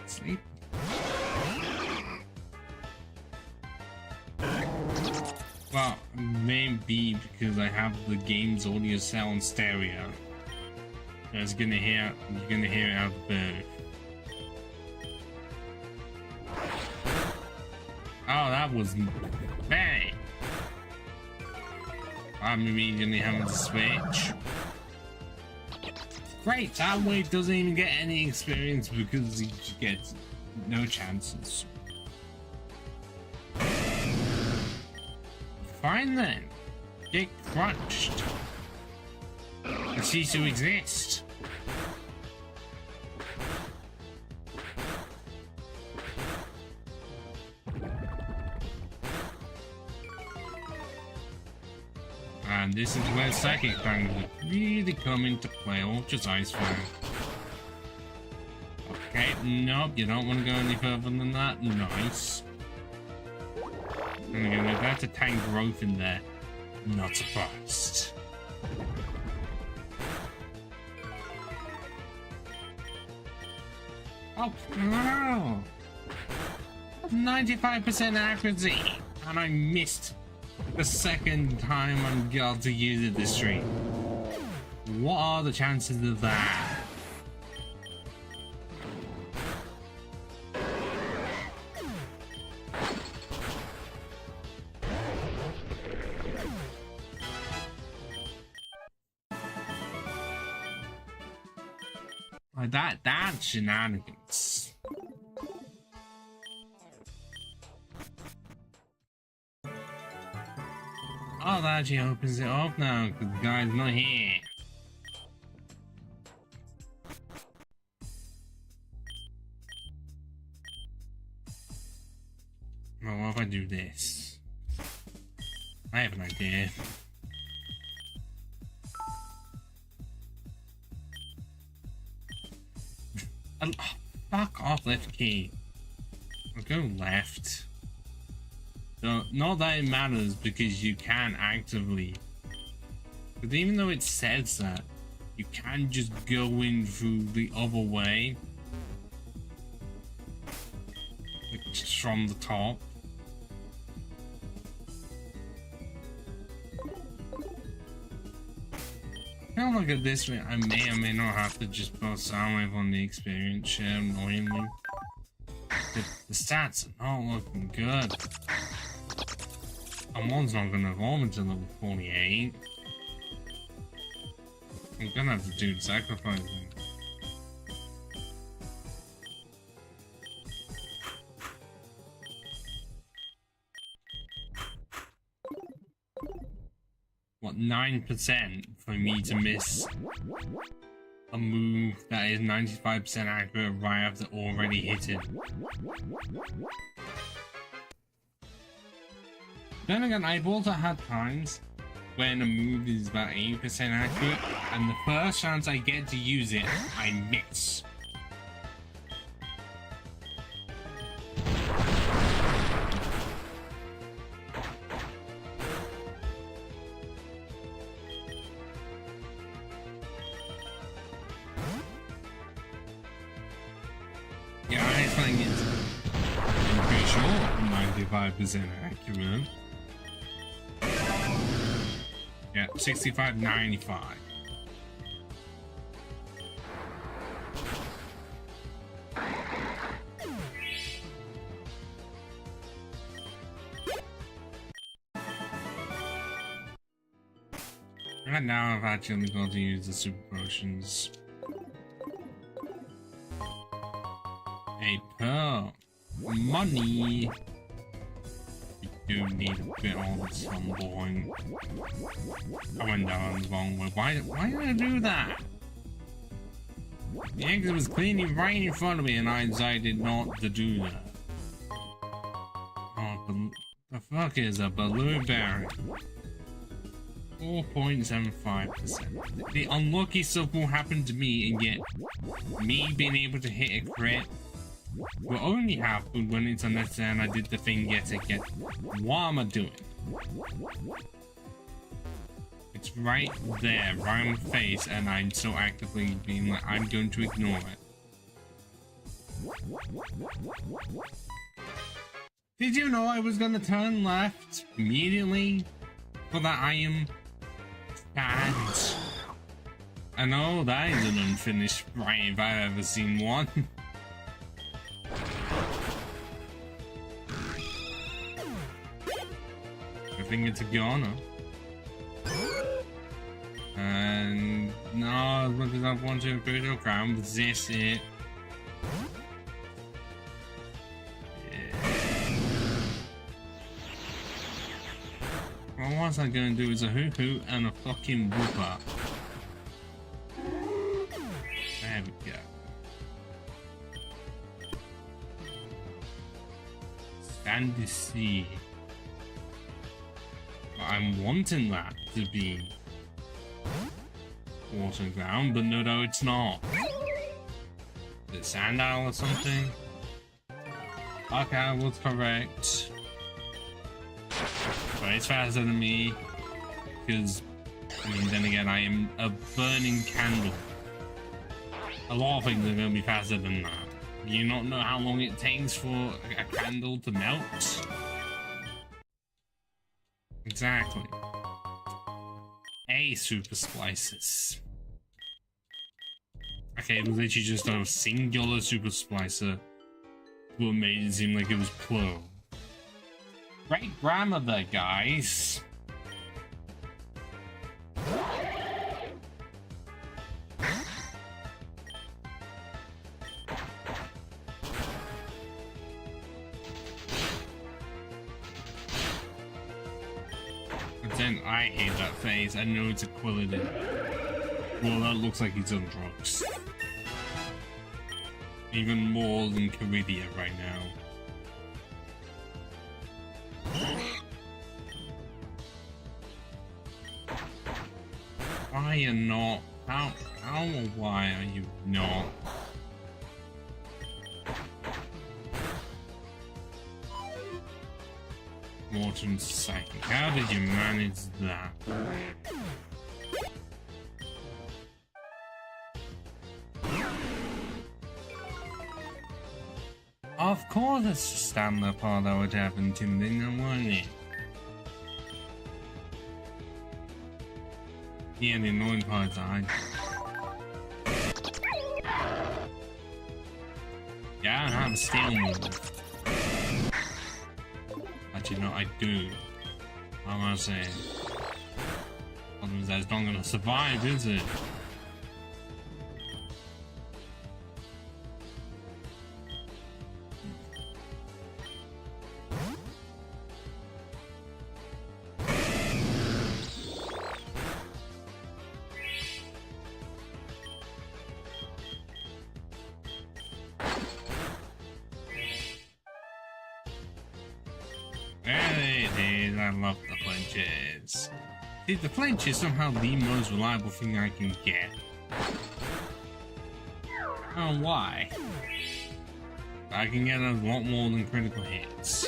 Sleep. Well, maybe because I have the game's audio sound stereo. You're gonna hear it out of both. Oh, that was bang. I'm immediately having to switch. Great, that way doesn't even get any experience because he gets no chances. Fine then, get crunched. And cease to exist. And this is where Psychic Fang would really come into play, or just Ice Fang. Okay, nope, you don't want to go any further than that. Nice. And again, we're about to tank growth in there. Not surprised. Oh, no! 95% accuracy! And I missed the second time I'm got to use it this stream. What are the chances of that? Like that's shenanigans. Oh, that actually opens it up now because the guy's not here. Well, what if I do this? I have an idea. Oh, fuck off, left key. I'll go left. So, not that it matters because you can actively. But even though it says that, you can just go in through the other way. Like just from the top. Now look at this way, I may or may not have to just put Soundwave on the experience share annoyingly. The stats are not looking good. And one's not going to evolve until level 48. I'm gonna have to do the sacrificing. What, 9% for me to miss a move that is 95% accurate right after already hitting? Then again, I've also had times when a move is about 80% accurate, and the first chance I get to use it, I miss. thing is, I'm pretty sure 95% accurate. Yeah, 65.95. Right now, I've actually got to use the super potions. A pearl. Money. We do need a bit of some point. I went down the wrong way. Why did I do that? The exit was clearly right in front of me and I decided not to do that. Oh, the fuck is a blueberry? 4.75%. The unlucky stuff will happen to me, and yet me being able to hit a crit will only happen when it's unnecessary and I did the thing yet again. What am I doing? It's right there, right on my face, and I'm so actively being like, I'm going to ignore it. Did you know I was gonna turn left immediately for that item? And I know that is an unfinished sprite if I've ever seen one. I think it's a goner. And no, as much as I want to improve your crown, but this it. Well, what I'm gonna do is a hoo-hoo and a fucking whooper. There we go. Sandy Sea. I'm wanting that to be water ground, but no, it's not. Is it sand owl or something? Okay, I was correct. But it's faster than me, because, I mean, then again, I am a burning candle. A lot of things are going to be faster than that. You not know how long it takes for a candle to melt? Exactly. A super splices. Okay, it was literally just a singular super splicer, but made it seem like it was plural. Great grammar there, guys. And then I hate that phase. I know it's a quality. Well, that looks like he's on drugs. Even more than Caridia right now. Why are you not? How or why are you not? Morton's psychic. How did you manage that? Of course it's the stamina part that would happen to me, wasn't it? Yeah, the annoying part is yeah, I don't have a steel move. Actually, no, I do. What am I saying? Otherwise, that's not gonna survive, is it? I love the flinches. See, the flinch is somehow the most reliable thing I can get. Oh, why? I can get a lot more than critical hits.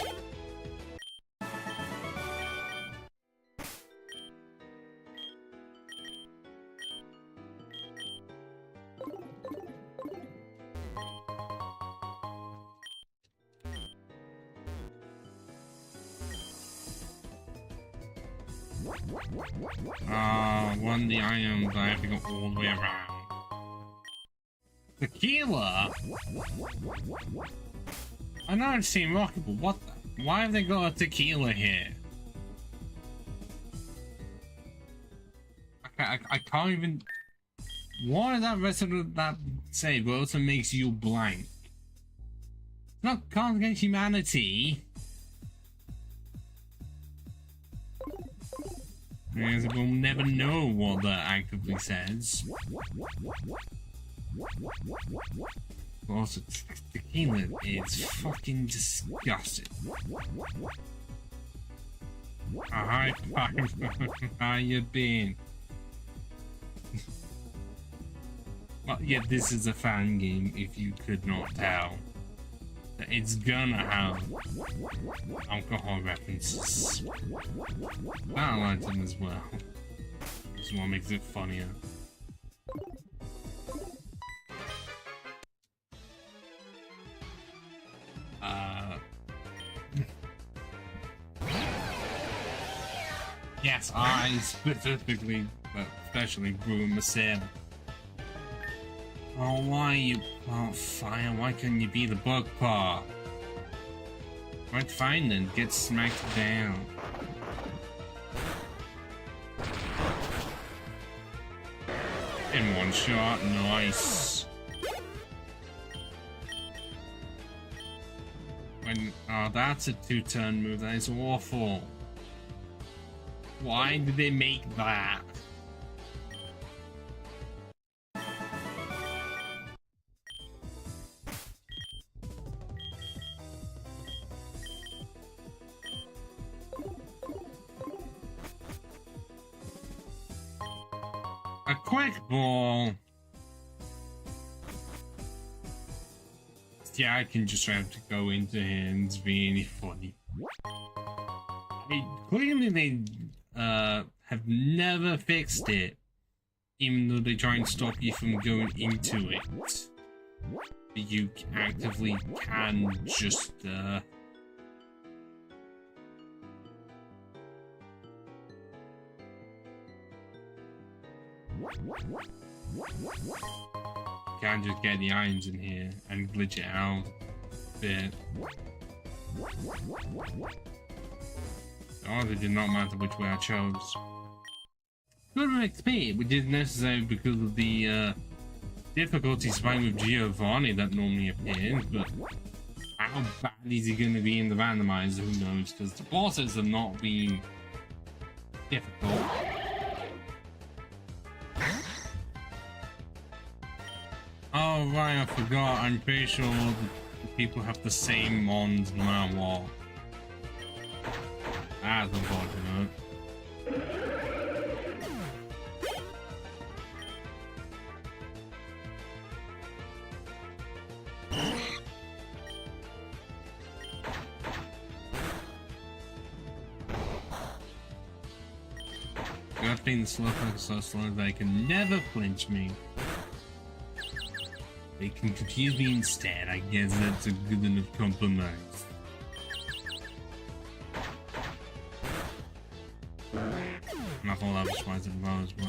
One of the items I have to go all the way around. Tequila? I know it's Team Rocket, but what the? Why have they got a tequila here? I can't even... What does that rest of that say? But also makes you blank. It's not Cards Against Humanity. Because we'll never know what that actively says. Also, tequila is fucking disgusting. Hi, how you been? Well, yeah, this is a fan game, if you could not tell. It's gonna have alcohol references. I like them as well. This one makes it funnier. Yes, I specifically, but especially ruin the sin. Oh, why you on fire? Why couldn't you be the bug paw? Right, fine then. Get smacked down. In one shot, nice. Oh, that's a 2-turn move. That is awful. Why did they make that? A quick ball. Yeah, I can just have to go into him. It's really funny. Clearly they have never fixed it, even though they try and stop you from going into it. You actively can just can't just get the irons in here and glitch it out a bit. Oh, it did not matter which way I chose. Good with XP, which is necessary because of the difficulty spike with Giovanni that normally appears, but how bad is he going to be in the randomizer? Who knows? Because the bosses have not been difficult. Oh right, I forgot. I'm pretty sure the people have the same mons no matter what. That's unfortunate. Good thing the slowpoke is so slow they can never flinch me. They can confuse me instead. I guess that's a good enough compromise. And I thought that was twice in a row as well.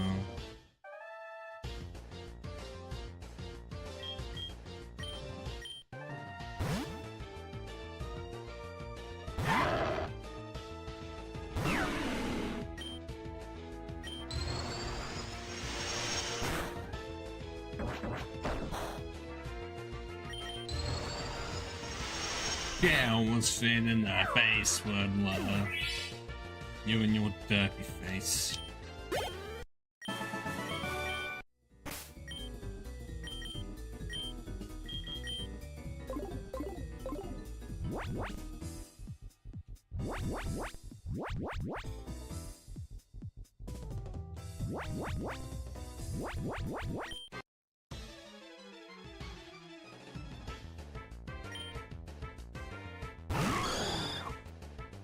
Yeah, almost fit in that face, Wordler. You and your dirty face.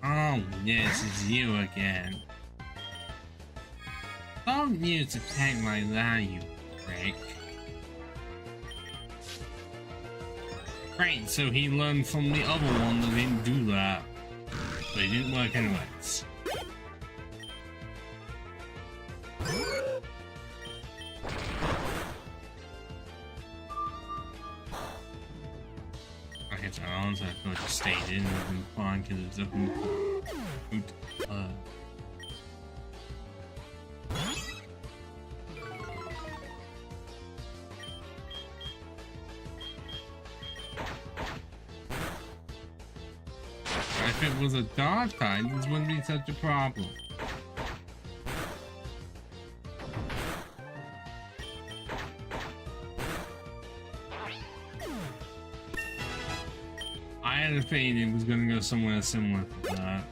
Oh, yes, it's you again. Don't use a tank like that, you prick. Great, so he learned from the other one that didn't do that. But it didn't work anyways. faded and been fine because it's open. If it was a dark tide, this wouldn't be such a problem. I had a feeling it was going to go somewhere similar to that.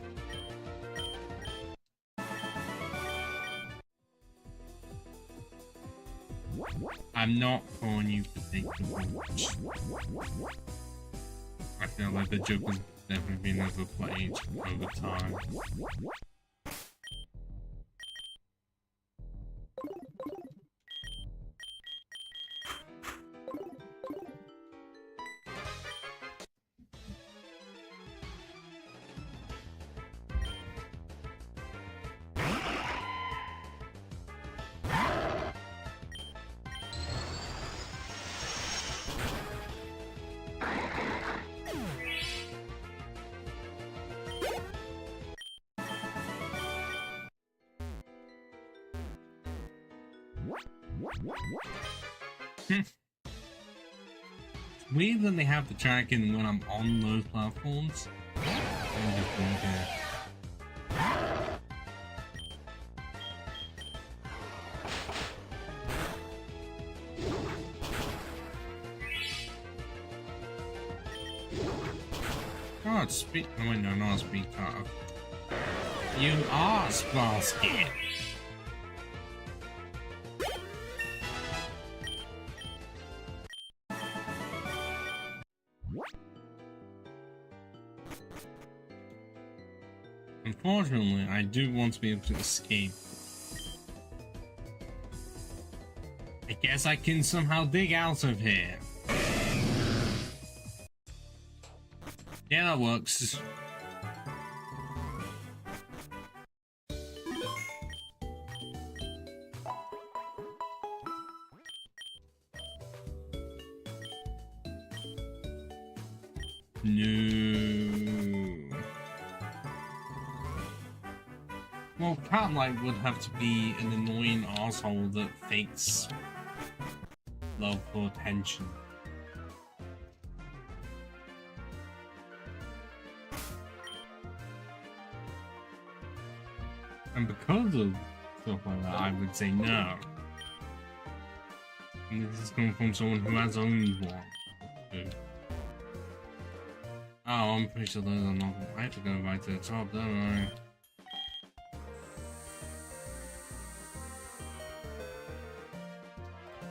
I'm not calling you for taking the watch. I feel like the joke has definitely been overplayed over time. It's weird that they have the tracking when I'm on those platforms. I just don't care. Oh, it's speed. Oh, wait, no, not a speed car. You are Sparsky. Unfortunately, I do want to be able to escape. I guess I can somehow dig out of here. Yeah, that works. No. Well, Catlight would have to be an annoying asshole that fakes love for attention. And because of stuff like that, I would say no. And this is coming from someone who has owned one. So. Oh, I'm pretty sure those are not. I have to go right to the top, don't I?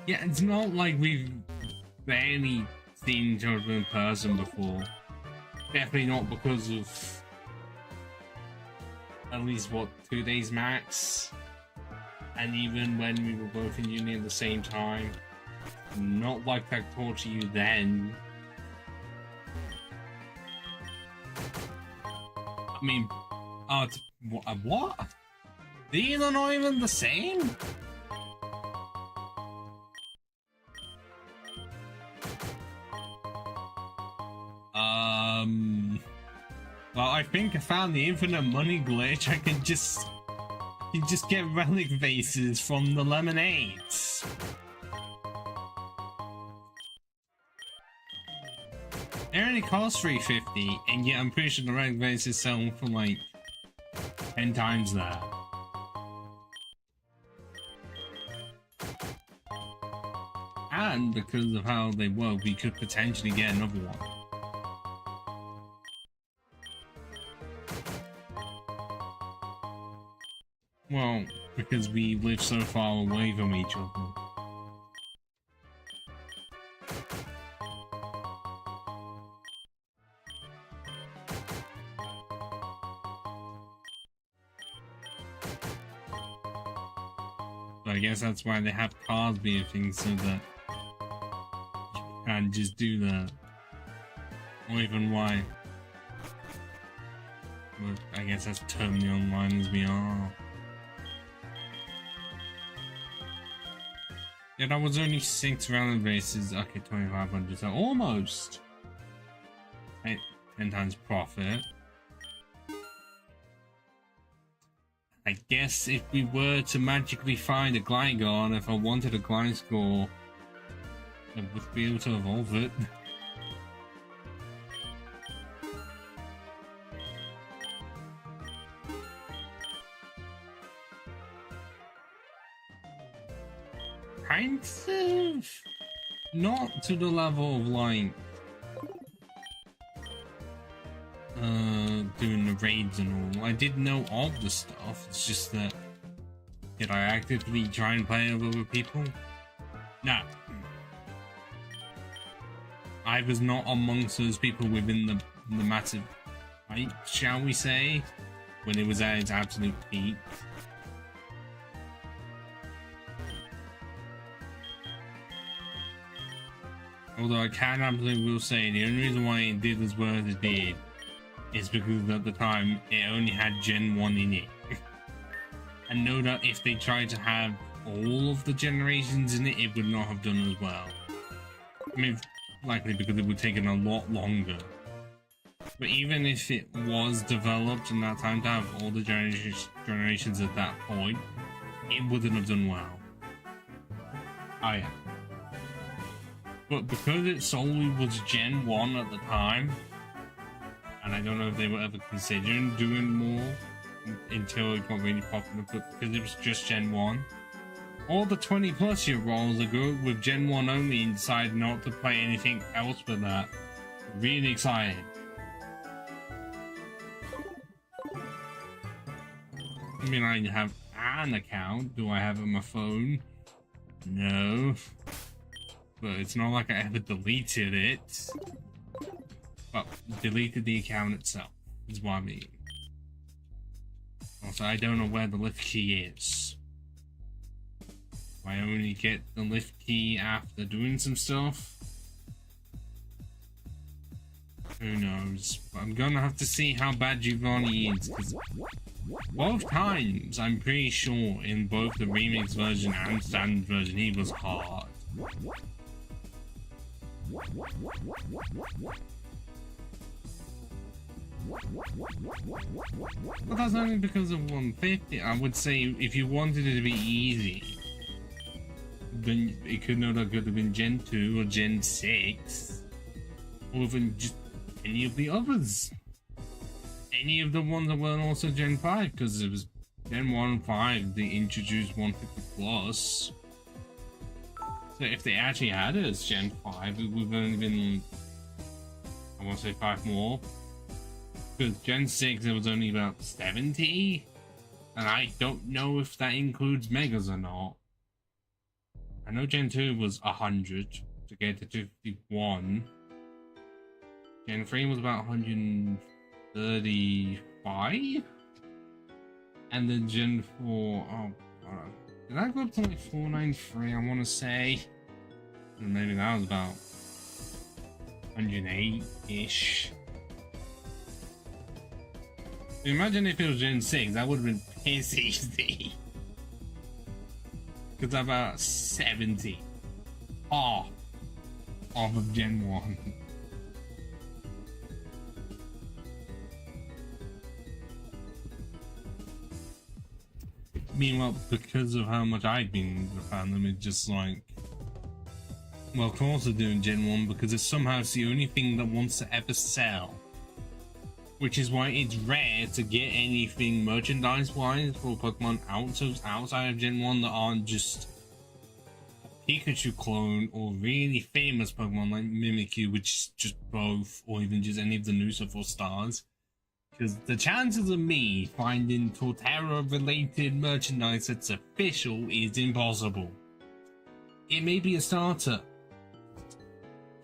Yeah, it's not like we've barely seen each other in person before. Definitely not because of at least, what, 2 days max? And even when we were both in uni at the same time. Not like I talked to you then. I mean, what? These are not even the same? Well, I think I found the infinite money glitch. I can just get relic vases from the lemonades. They only cost $3.50, and yet I'm pretty sure the relic vases sell for like 10 times that. And because of how they work, we could potentially get another one. Well, because we live so far away from each other. So I guess that's why they have cars being things, so that you can just do that. Or even why. But I guess that's totally online as we are. Yeah, that was only 6 random races. Okay, 2,500. So almost. 10 times profit. I guess if we were to magically find a Gligar, if I wanted a Gliscor, I would be able to evolve it. Kind of not to the level of like doing the raids and all. I did know of the stuff, it's just that did I actively try and play with other people? No. I was not amongst those people within the massive hype, shall we say, when it was at its absolute peak. Although I can absolutely will say the only reason why it did as well as it did is because at the time it only had Gen 1 in it. I know that if they tried to have all of the generations in it, it would not have done as well. I mean, likely because it would take it a lot longer. But even if it was developed in that time to have all the generations at that point, it wouldn't have done well. Oh yeah. But because it solely was Gen 1 at the time, and I don't know if they were ever considering doing more until it got really popular, but because it was just Gen 1, all the 20+ year rolls are good with Gen 1 only and decide not to play anything else but that. Really exciting. I mean, I have an account. Do I have it on my phone? No. But it's not like I ever deleted it. Well, deleted the account itself, is what I mean. Also, I don't know where the lift key is. I only get the lift key after doing some stuff. Who knows? But I'm gonna have to see how bad Giovanni is, because both times, I'm pretty sure, in both the remix version and standard version, he was hard. But that's only because of 150. I would say if you wanted it to be easy, then it could have been Gen 2 or Gen 6, or even just any of the others. Any of the ones that weren't also Gen 5, because it was Gen 1 and 5, they introduced 150+. So if they actually had it as Gen 5, it would have only been, I want to say 5 more. Because Gen 6, it was only about 70. And I don't know if that includes Megas or not. I know Gen 2 was 100 to get to 251. Gen 3 was about 135. And then Gen 4, oh, did I go up to like 493, I want to say? And maybe that was about 108-ish. Imagine if it was Gen 6, that would have been piss easy. Because I'm about 70. Off of Gen 1. Meanwhile, because of how much I've been the fandom, it's just like, well, of course they're doing Gen 1 because it's somehow it's the only thing that wants to ever sell. Which is why it's rare to get anything merchandise-wise for Pokemon outside of Gen 1 that aren't just a Pikachu clone or really famous Pokemon like Mimikyu, which is just both, or even just any of the new stuff or stars. Because the chances of me finding Torterra-related merchandise that's official is impossible. It may be a starter,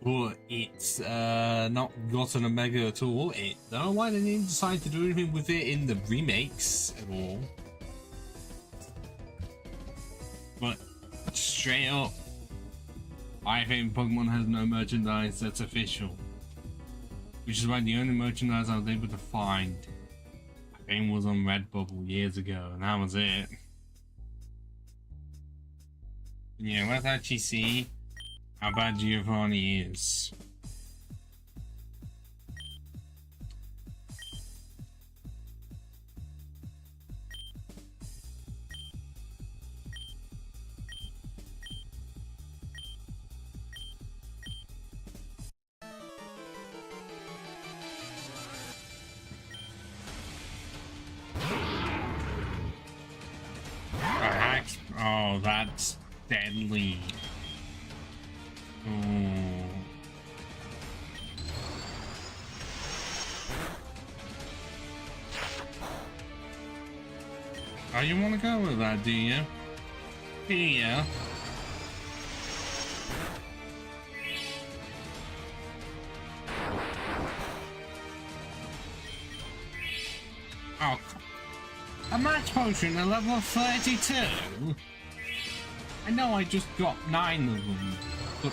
but it's not gotten a mega at all. I don't know why they didn't decide to do anything with it in the remakes at all. But straight up, I think Pokemon has no merchandise that's official. Which is why the only merchandise I was able to find, I think, was on Redbubble years ago, and that was it. Yeah, let's actually see how bad Giovanni is. deadly. Oh. Oh, you want to go with that, do you? Yeah. Oh, a match potion at level 32? I know I just got 9 of them, but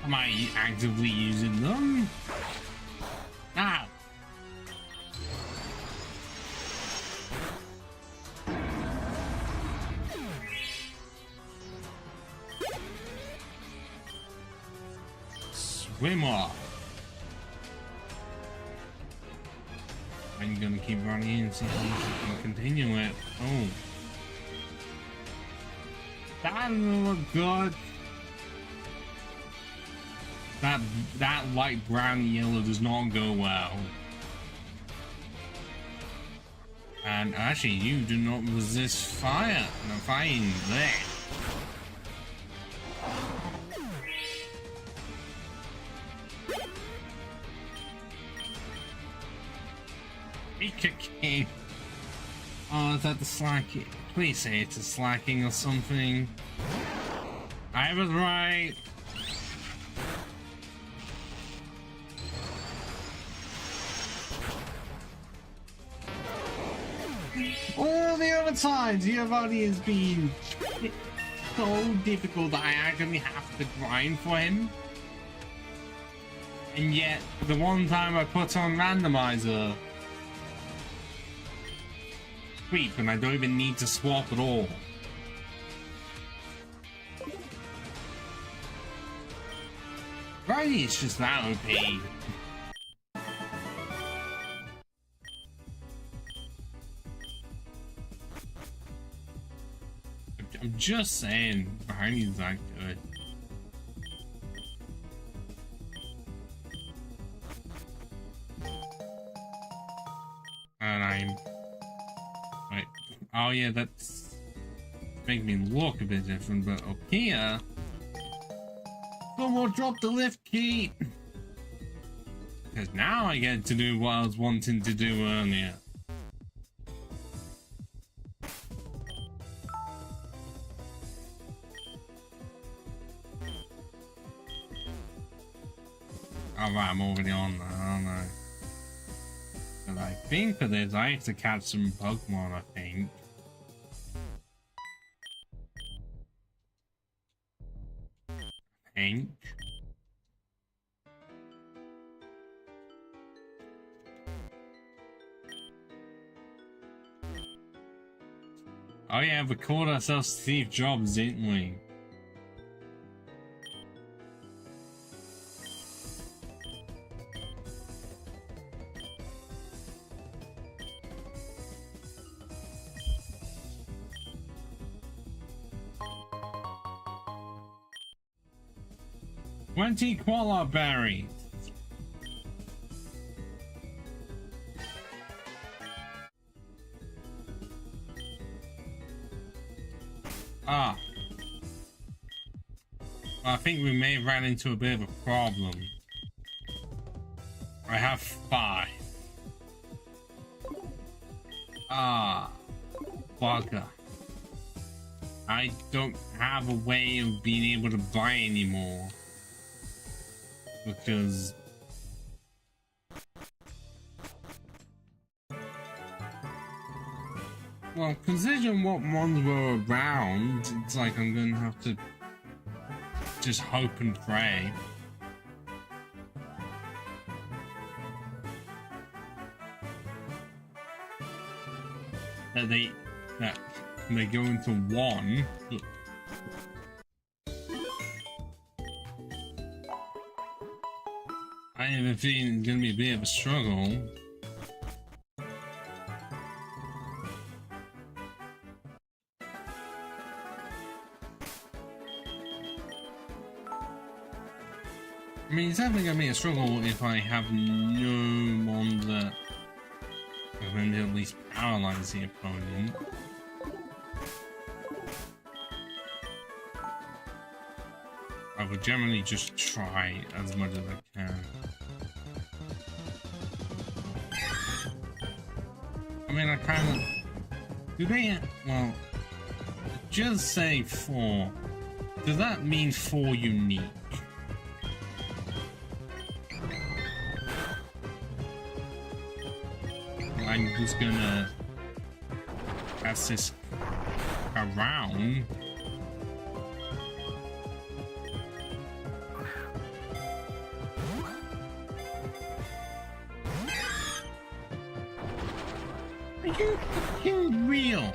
am I actively using them? Now. Swim off. I'm gonna keep running in and see if I can continue it. Oh. That doesn't look good. That light brown yellow does not go well. And actually you do not resist fire. And I'm fighting there. Kicking. Oh, is that the slacking? Please say it's a slacking or something. I was right. All the other times, Giovanni has been so difficult that I actually have to grind for him. And yet, the one time I put on randomizer, and I don't even need to swap at all. Right, it's just that OP. I'm just saying, Barney's that good. And I'm... Wait. Oh yeah, that's making me look a bit different, but up here... Someone drop the lift key! Because now I get to do what I was wanting to do earlier. Alright, I'm already on that, aren't I? But I think for this, I have to catch some Pokemon, I think. Oh yeah, we called ourselves Steve Jobs, didn't we? Koala berries. Ah. I think we may have ran into a bit of a problem. I have 5. Ah. Bugger. I don't have a way of being able to buy anymore. Because well, considering what ones were around, it's like I'm gonna have to just hope and pray. That they go into one. I have a feeling it's gonna be a bit of a struggle. I mean, it's definitely gonna be a struggle if I have no one that I'm going to at least paralyze the opponent. I would generally just try as much as I can. I mean, I kind of... Do they... Well... Just say 4. Does that mean 4 unique? I'm just gonna pass this around. Are you fucking real?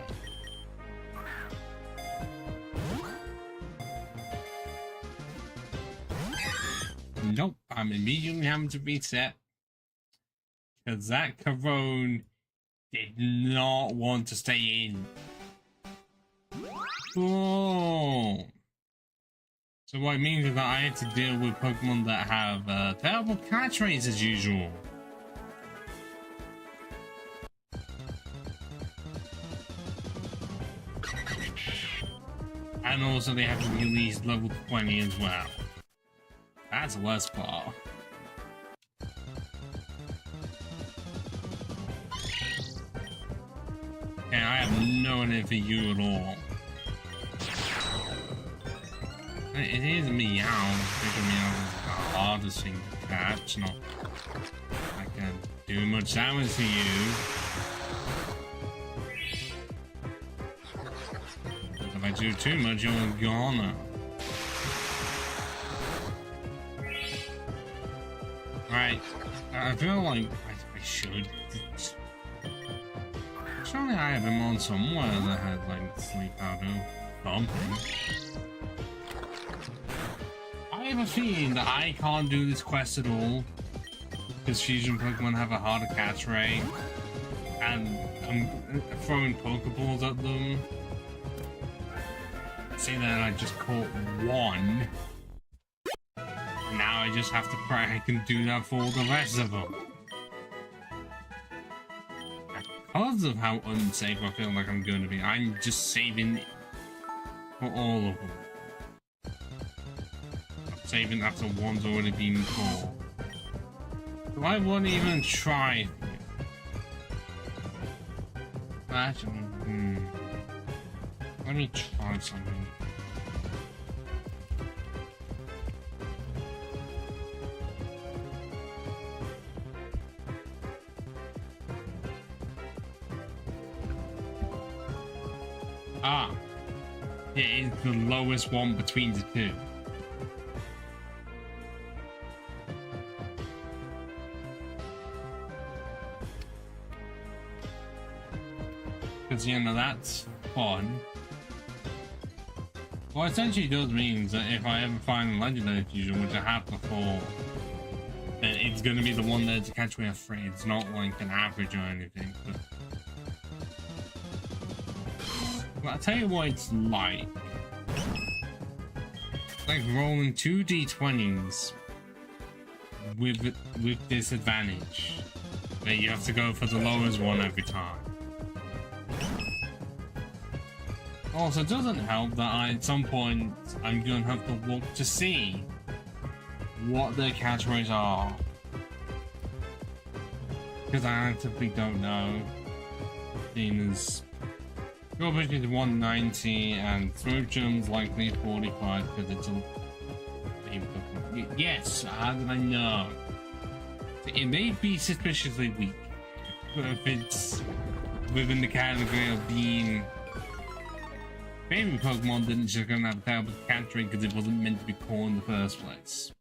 Nope, I'm immediately having to reset. Because that Corone did not want to stay in. Oh. So what it means is that I had to deal with Pokemon that have terrible catch rates as usual. And also they have to be at least level 20 as well. That's the worst part. Okay, I have no idea for you at all. It is Meow. Because Meow is the hardest thing to catch. Not I can do much damage to you. But if I do too much, you're gone. Right. I feel like I should. Surely I have him on somewhere that had like sleep powder something. I have a feeling that I can't do this quest at all because fusion Pokemon have a harder catch rate and I'm throwing Pokeballs at them. See that I just caught 1. Now I just have to pray I can do that for the rest of them. Because of how unsafe I feel like I'm going to be, I'm just saving for all of them. I'm saving after one's already been caught. So I won't even try. Actually, let me try something. Ah, it is the lowest one between the two. Because, you know, that's fun. What essentially does mean that if I ever find a legendary fusion, which I have before, then it's going to be the one there to catch me afraid. It's not like an average or anything. But I'll tell you what it's like. It's like rolling 2 d20s with disadvantage. That you have to go for the lowest one every time. Also, it doesn't help that at some point I'm going to have to look to see what their catch rates are. Because I actively don't know. Seeing as Garbage is 190 and Throat Germ's likely 45 because it's a... Yes, how did I know? It may be suspiciously weak, but if it's within the category of being baby Pokemon, then it's just gonna have a terrible catch rate because it wasn't meant to be caught in the first place.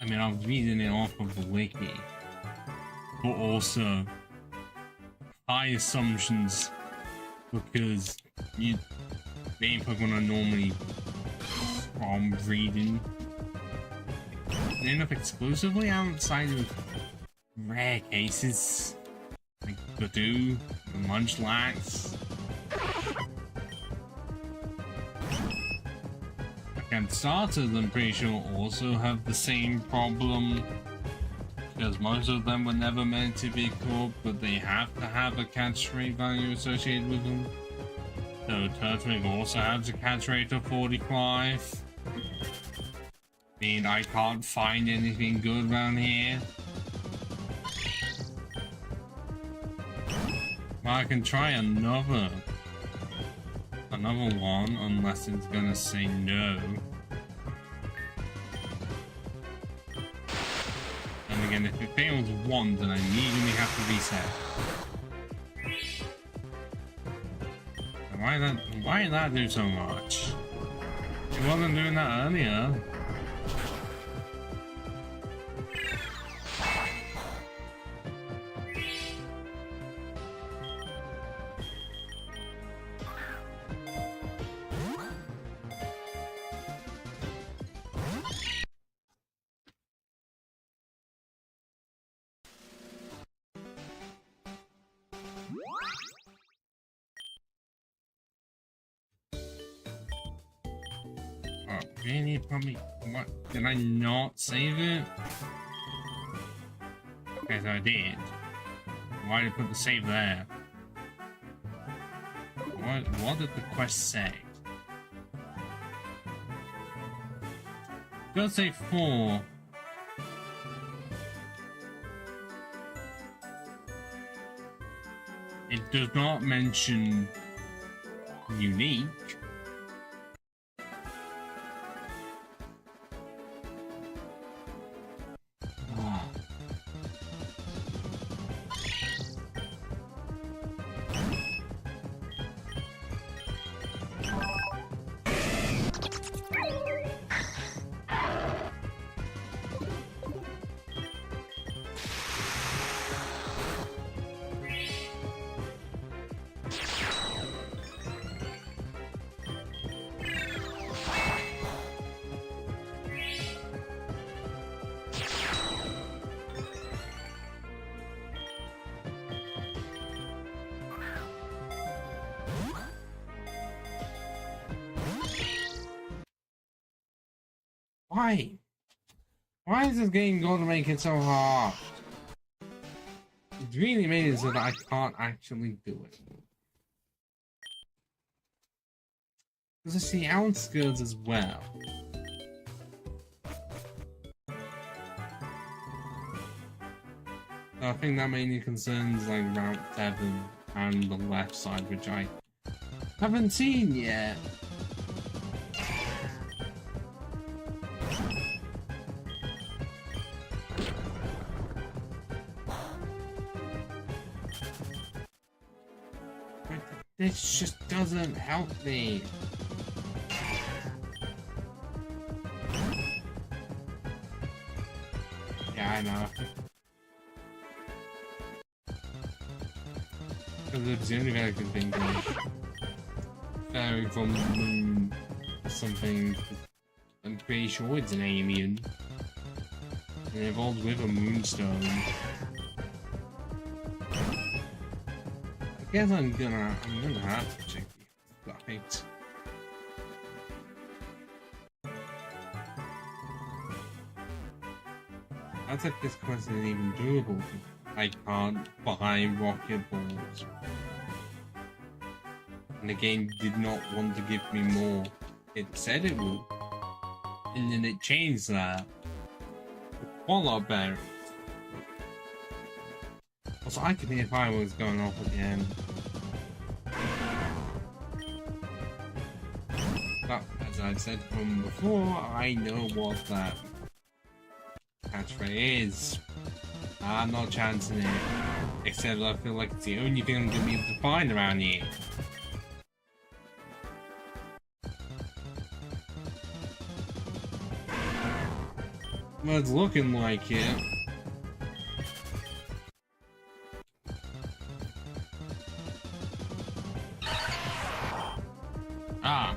I mean, I was reading it off of the wiki, but also high assumptions because baby Pokemon are normally from breeding. They end up exclusively outside of rare cases like Badoo, Munchlax. And starters, I'm pretty sure, also have the same problem. because most of them were never meant to be caught, but they have to have a catch rate value associated with them. So Turtwig also has a catch rate of 45. I can't find anything good around here. Well, I can try another one, unless it's gonna say no. And again, if it fails once, then I immediately have to reset. Why did that do so much? It wasn't doing that earlier. Really? Probably. What? Did I not save it? Okay, so I did. Why did I put the save there? What did the quest say? It does say 4. It does not mention unique. Why? Why is this game going to make it so hard? It's really made it so that I can't actually do it. Because I see outskirts as well. So I think that mainly concerns like Route 7 and the left side, which I haven't seen yet. This just doesn't help me. Yeah, I know. Because it's the only way I can think of. Fairy from the moon or something. I'm pretty sure it's an alien. And it evolves with a moonstone. I guess I'm gonna have to check the flight. I think this quest isn't even doable. I can't buy rocket balls. And the game did not want to give me more. It said it would. And then it changed that. Polar berries. Also, I could hear fireworks going off again. But, as I said from before, I know what that catchphrase is. I'm not chancing it. Except I feel like it's the only thing I'm gonna be able to find around here. Well, it's looking like it. Ah.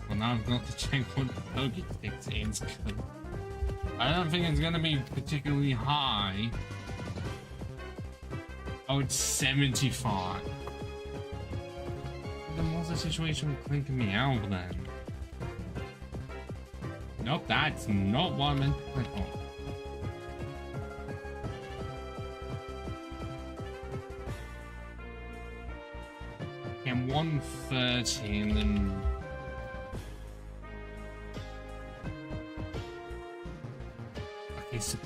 Well, now I've got to check what the Poké Sticks is. I don't think it's gonna be particularly high. Oh, it's 75. Then what's the situation with clinking me out then? Nope, that's not what I meant to click on. 130 and then... Okay, so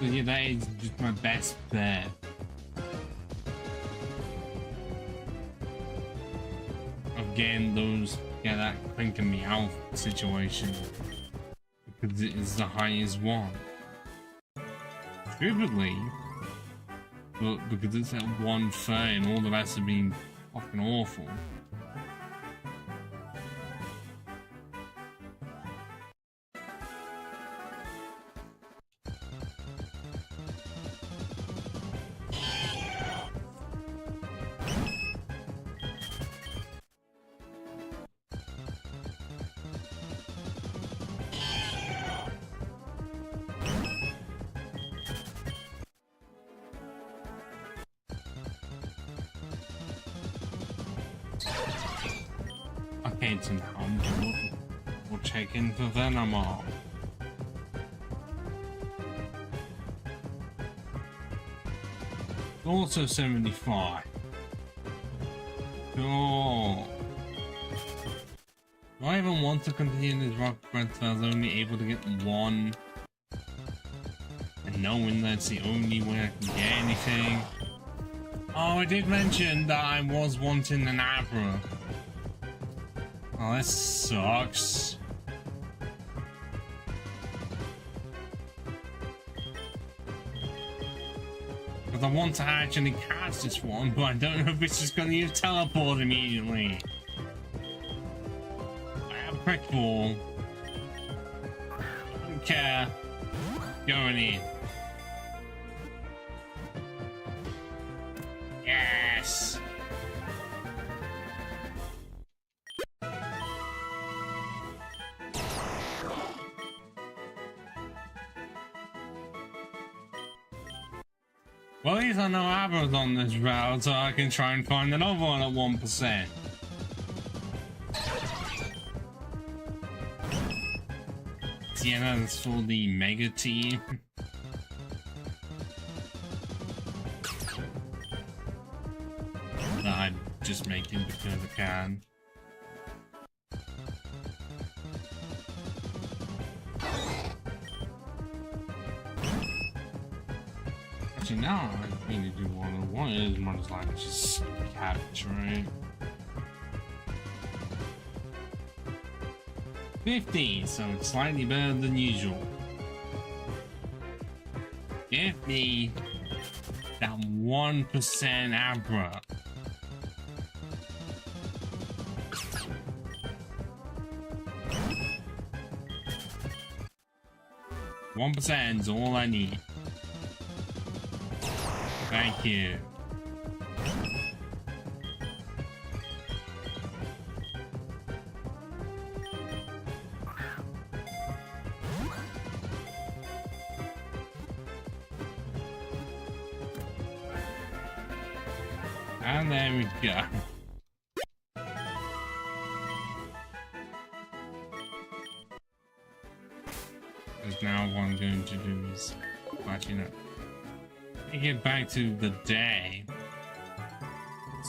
yeah, that is just my best bet. Of getting those, yeah, that clink and meow situation. Because it is the highest one. Stupidly, but because it's at 130 and all the rest have been fucking awful. Okay, so now we'll check in for Venomar. Also 75. Oh. Do I even want to continue this rock quest if I was only able to get one? And knowing that's the only way I can get anything. Oh, I did mention that I was wanting an Abra. Oh, that sucks. Because I want to actually catch this one, but I don't know if it's just going to use teleport immediately. I have a quick ball. Don't care. Going in. Yes. Well, at least I know Abra's on this route, so I can try and find another one at 1%. Sienna is for the Mega Team. That I'm just making because I can. Actually, now I need to do one is more like just capture it. 50, so it's slightly better than usual. Give me that 1% Abra. One percent is all I need. Thank you. And there we go. Because now what I'm going to do is, actually no, get back to the day,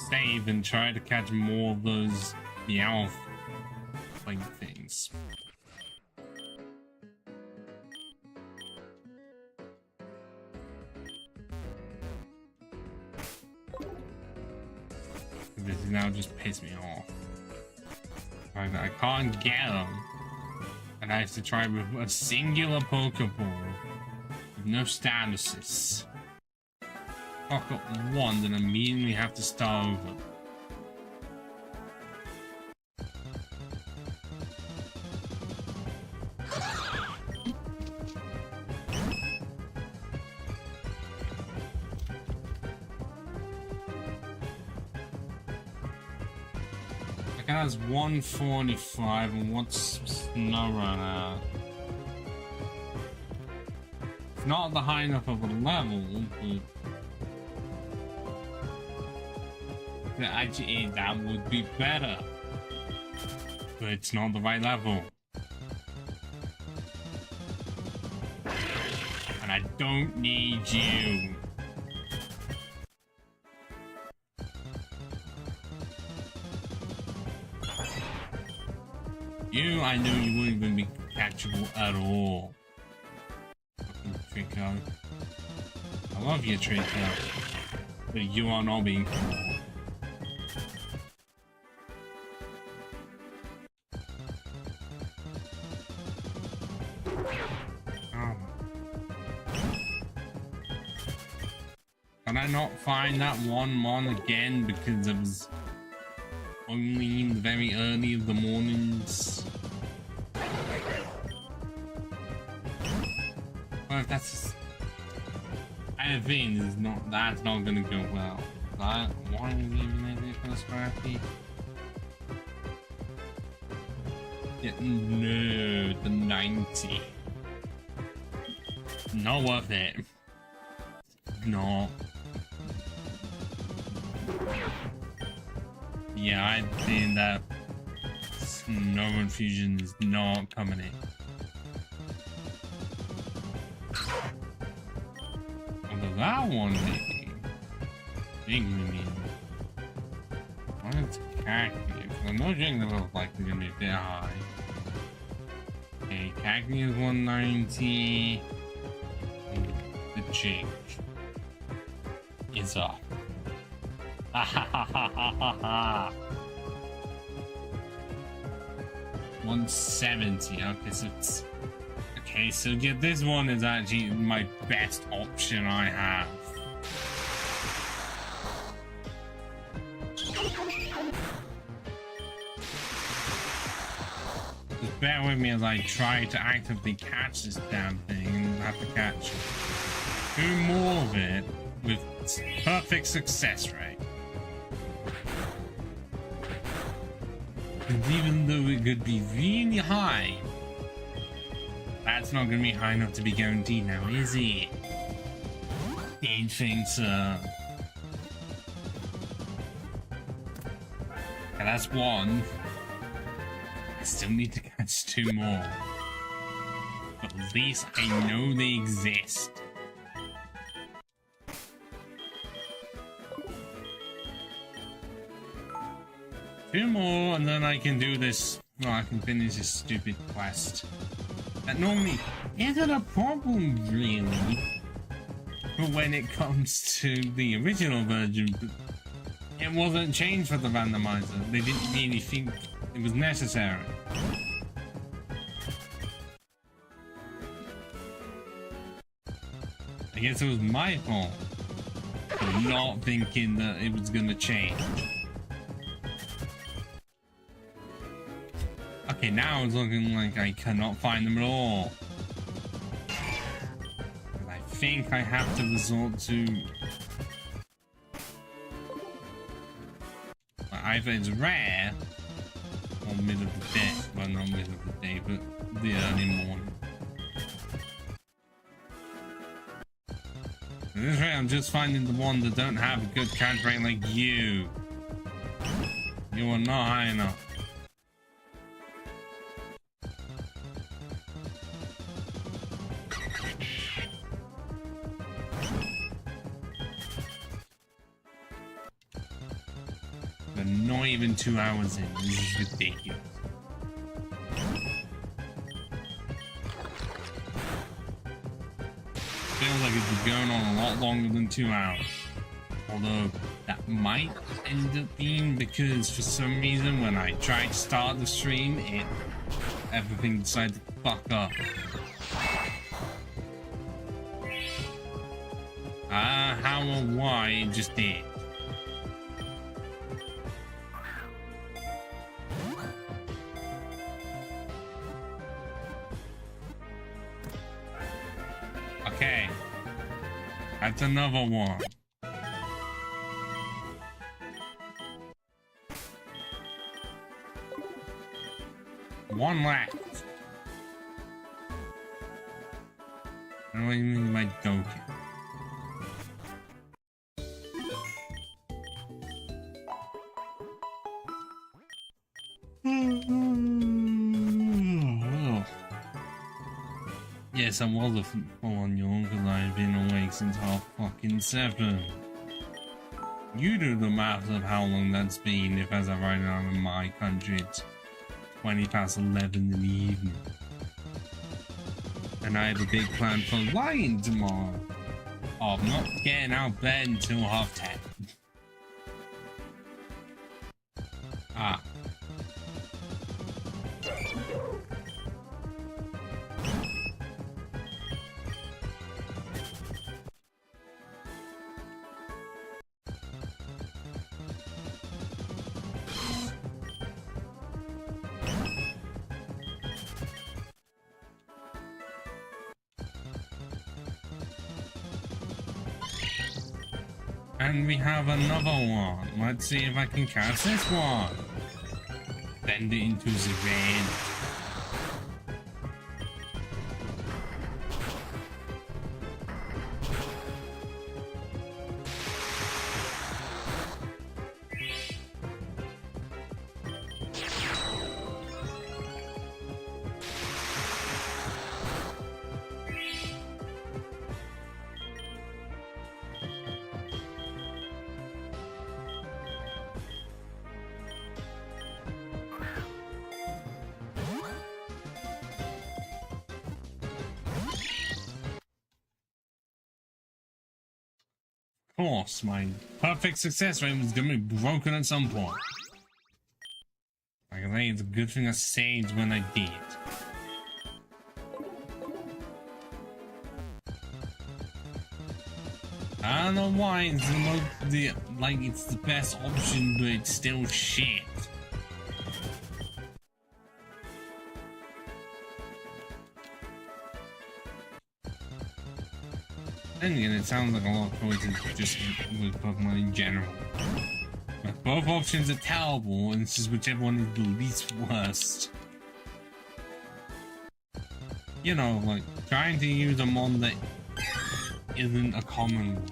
save and try to catch more of those meow like things. This now just pisses me off. I can't get them, and I have to try with a singular Pokeball with no statuses. Fuck up one, then immediately have to start over. Like that has 145, and what's Snowrun at? It's not the high enough of a level, but actually that would be better, but it's not the right level, and I don't need you. You, I know you won't even be catchable at all. Fucking Trico. I love you, Trico. But you are not being caught. Can I not find that one mon again because it was only in the very early of the mornings? Well, if that's I think is not that's not gonna go well. That why is even there for scrappy? Yeah, no, the 90. Not worth it. No. Yeah, I think that no infusion is not coming in. Although that one maybe. Big mean. Why is Cactus? I know Jingle looks like they're gonna be a bit high. Okay, Cactus is 190. The Jig is up. 170. Okay, so it's okay. So yeah, this one is actually my best option I have. Just bear with me as I try to actively catch this damn thing and have to catch 2 more of it with perfect success rate. And even though it could be really high, that's not going to be high enough to be guaranteed now, is it? Don't think so. Okay, that's 1. I still need to catch 2 more. But at least I know they exist. Two more, and then I can do this. Well, I can finish this stupid quest. That normally isn't a problem, really. But when it comes to the original version, it wasn't changed for the randomizer. They didn't really think it was necessary. I guess it was my fault for not thinking that it was gonna change. Okay, now it's looking like I cannot find them at all. But I think I have to resort to either it's rare or middle of the day. Well, not middle of the day, but the early morning. At this rate, I'm just finding the ones that don't have a good catch rate like you. You are not high enough. But not even 2 hours in. This is ridiculous. Feels like it's been going on a lot longer than 2 hours. Although that might end up being because for some reason when I tried to start the stream, everything decided to fuck up. How or why it just did. Okay, that's another one. One left. I don't even my token. Yes, I was a full-on yawn because I've been awake since 7:30. You do the math of how long that's been if as of right now in my country it's 20 past 11 in the evening. And I have a big plan for lying tomorrow. Oh, I'm not getting out of bed until 10:30. Ah. And we have another one. Let's see if I can catch this one. Bend it into the rain. Of course, my perfect success rate was gonna be broken at some point. I think it's a good thing I saved when I did. I don't know why it's it's the best option, but it's still shit. And again, it sounds like a lot of choices just with Pokemon in general. But both options are terrible, and it's just whichever one is the least worst. You know, like trying to use a mon that isn't a common one.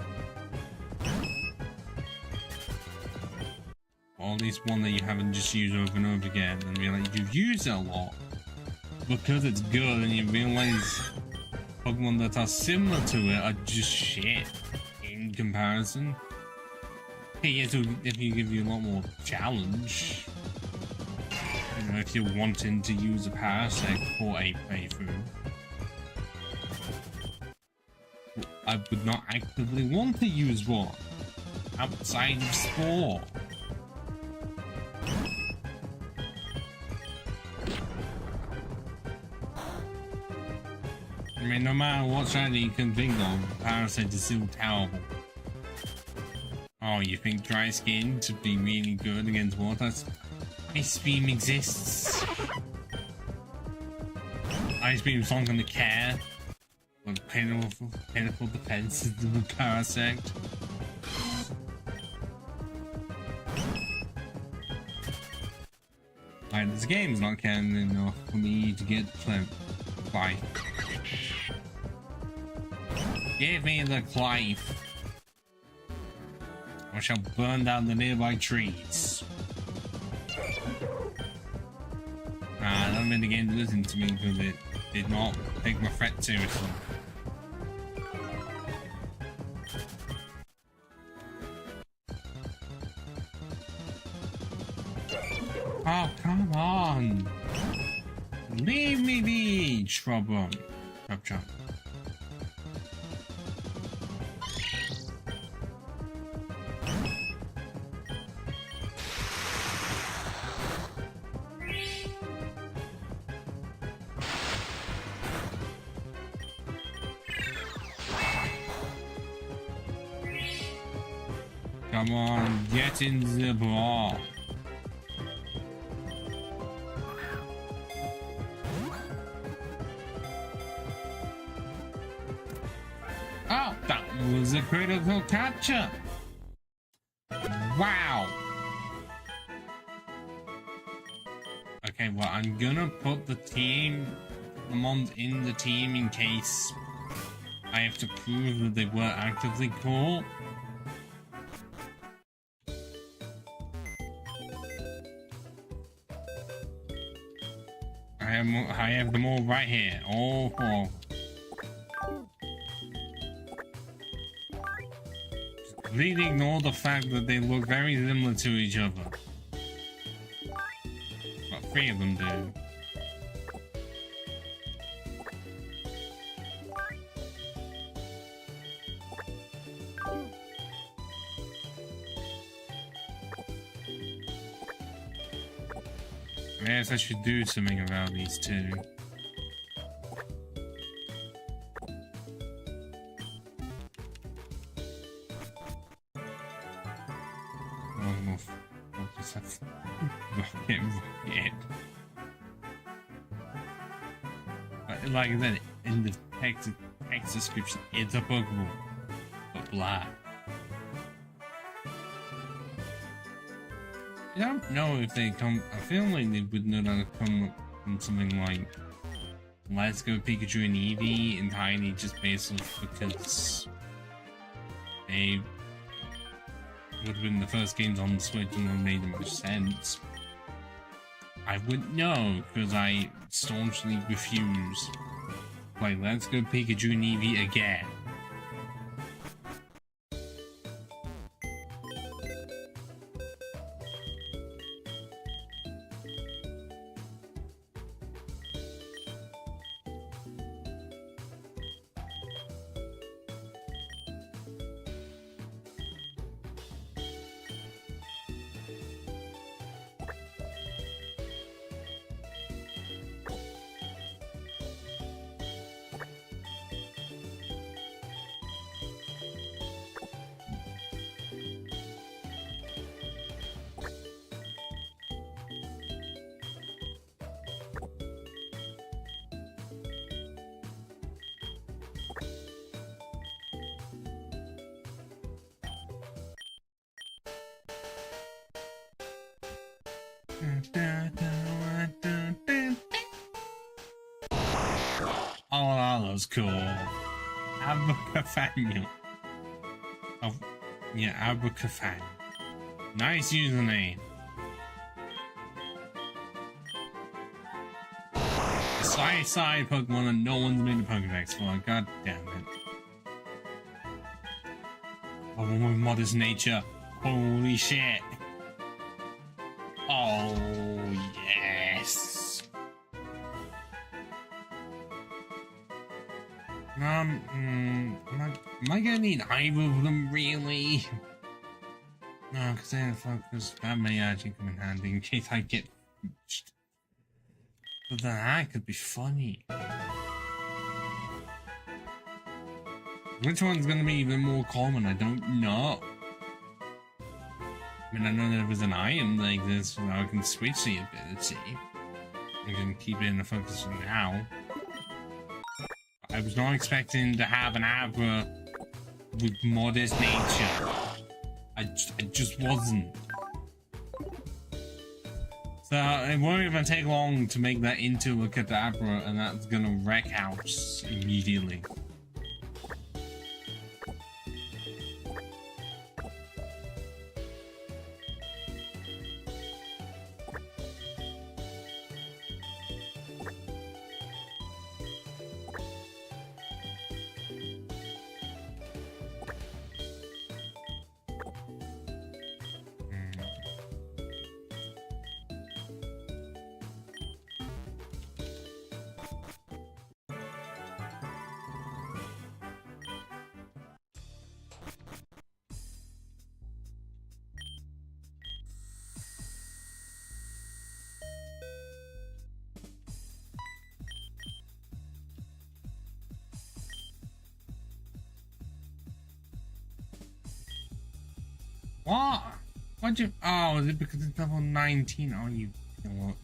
Or at least one that you haven't just used over and over again, and realize you've used it a lot because it's good, and you realize Pokemon that are similar to it are just shit in comparison. Hey, yes, if you give you a lot more challenge. You know, if you're wanting to use a Parasect for a playthrough. I would not actively want to use one outside of sport. I mean, no matter what strategy you can think of, Parasect is still terrible. Oh, you think Dry Skin to be really good against water? Ice Beam exists. Ice Beam's not gonna care. But pitiful defense is the Parasect. Like, this game is not caring enough for me to get Clive. Give me the Clive. I shall burn down the nearby trees. I don't mean the game to listen to me because it did not take my threat seriously. Oh, come on! Leave me be, Shrubrum. Shrub. Come on, get in the ball. Oh, that was a critical capture. Wow. Okay, well, I'm gonna put the mons in the team in case I have to prove that they were actively caught. I have them all right here, all four. Just completely ignore the fact that they look very similar to each other. But 3 of them do. I guess I should do something about these two. Like I said, in the text description, it's a Pokeball, but black. I don't know if they come. I feel like they would know how to come up with something like Let's Go Pikachu and Eevee entirely just based off because they would have been the first games on the Switch and would have made the most sense. I wouldn't know because I staunchly refuse. Like, Let's Go Pikachu and Eevee again. Oh, that was cool. Abracafaniel. Oh, yeah, Abracafaniel. Nice username. A side Pokemon and no one's made a Pokedex for. God damn it. A woman with modest nature. Holy shit. Oh, yes. Am I gonna need either of them, really? No, because then that may actually come in handy in case I get reached. But then that could be funny. Which one's gonna be even more common? I don't know. I mean, I know there was an item like this where I can switch the ability. I'm gonna keep it in the focus for now. I was not expecting to have an Abra with modest nature. I just wasn't. So it won't even take long to make that into a Kadabra, and that's gonna wreck house immediately. What? What'd you? Oh, is it because it's level 19? Oh, you know what?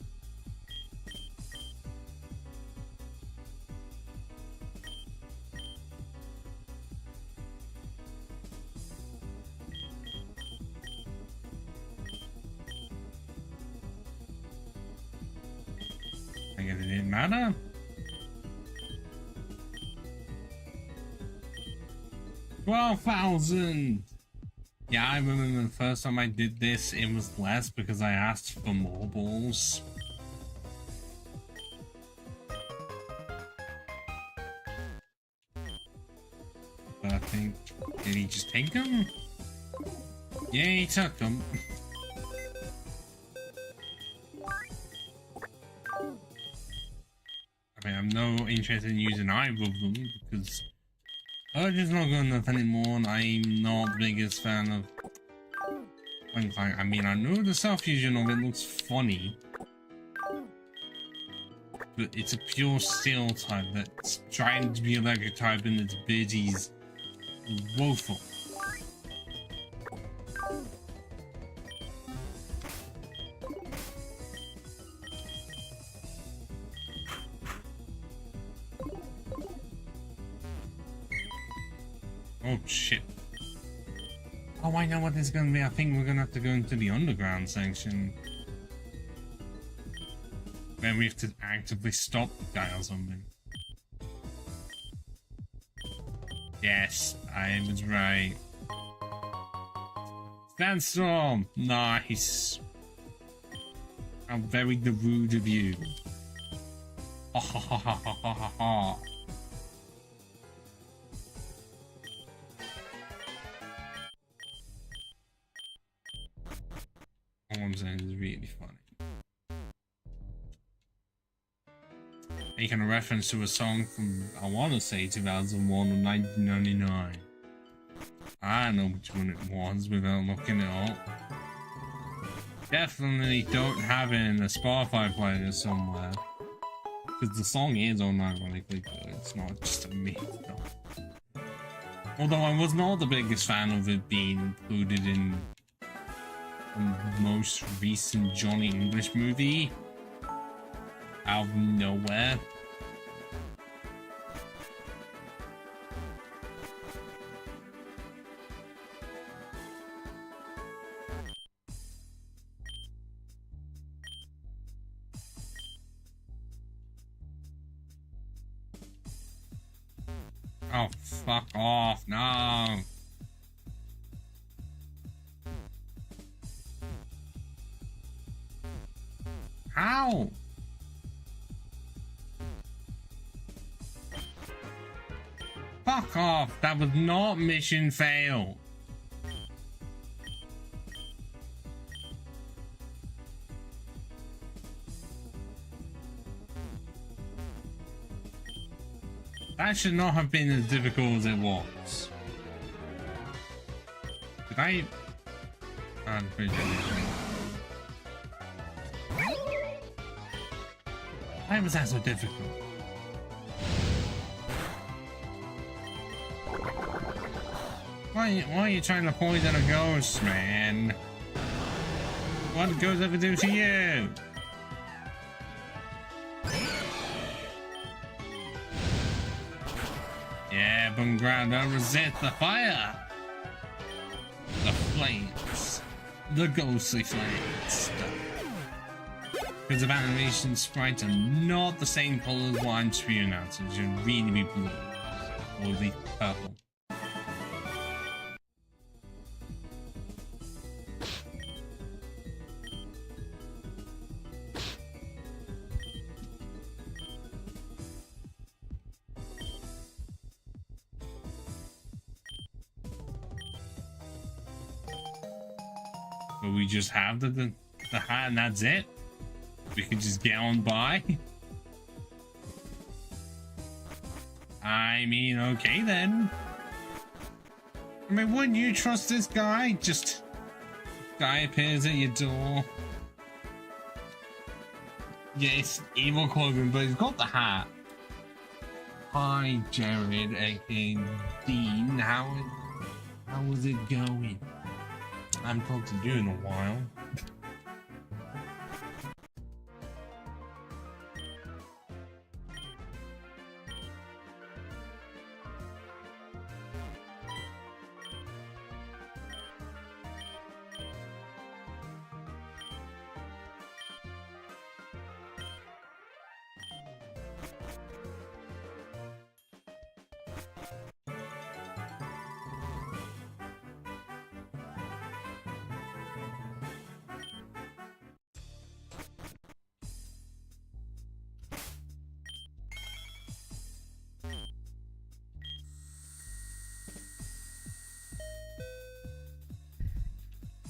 I guess it didn't matter. $12,000. Yeah, I remember the first time I did this, it was less because I asked for more balls. But I think, did he just take them? Yeah, he took them. I'm no interested in using either of them because Urge is not good enough anymore, and I'm not the biggest fan of. I mean, I know the self-fusion of it looks funny, but it's a pure steel type that's trying to be electric type, and its abilities woeful. Oh shit. Oh, I know what this is gonna be. I think we're gonna have to go into the underground section, where we have to actively stop the guy or something. Yes, I was right. Sandstorm! Nice! How very rude of you. Ha ha ha ha ha ha ha ha. All I'm saying is really funny. Making a reference to a song from, I want to say 2001 or 1999. I know which one it was without looking it up. Definitely don't have it in a Spotify playlist somewhere. Because the song is unironically good, it's not just a me though. Although I was not the biggest fan of it being included in the most recent Johnny English movie out of nowhere. Oh, fuck off, no. How? Fuck off, that was not mission fail. That should not have been as difficult as it was. Did I? I'm pretty sure. Why was that so difficult? Why are you trying to poison a ghost, man? What did ghosts ever do to you? Yeah, Bunground, don't resist the fire! The flames. The ghostly flames. Because of animation sprites are not the same color as what I'm spewing out, so it should really be blue. Or at least purple. But we just have the hat and that's it? We can just get on by? I mean, okay then. I mean, wouldn't you trust this guy? Just... guy appears at your door. Yeah, it's evil clothing, but he's got the hat. Hi, Jared, aka Dean. How is it going? I haven't talked to you in a while.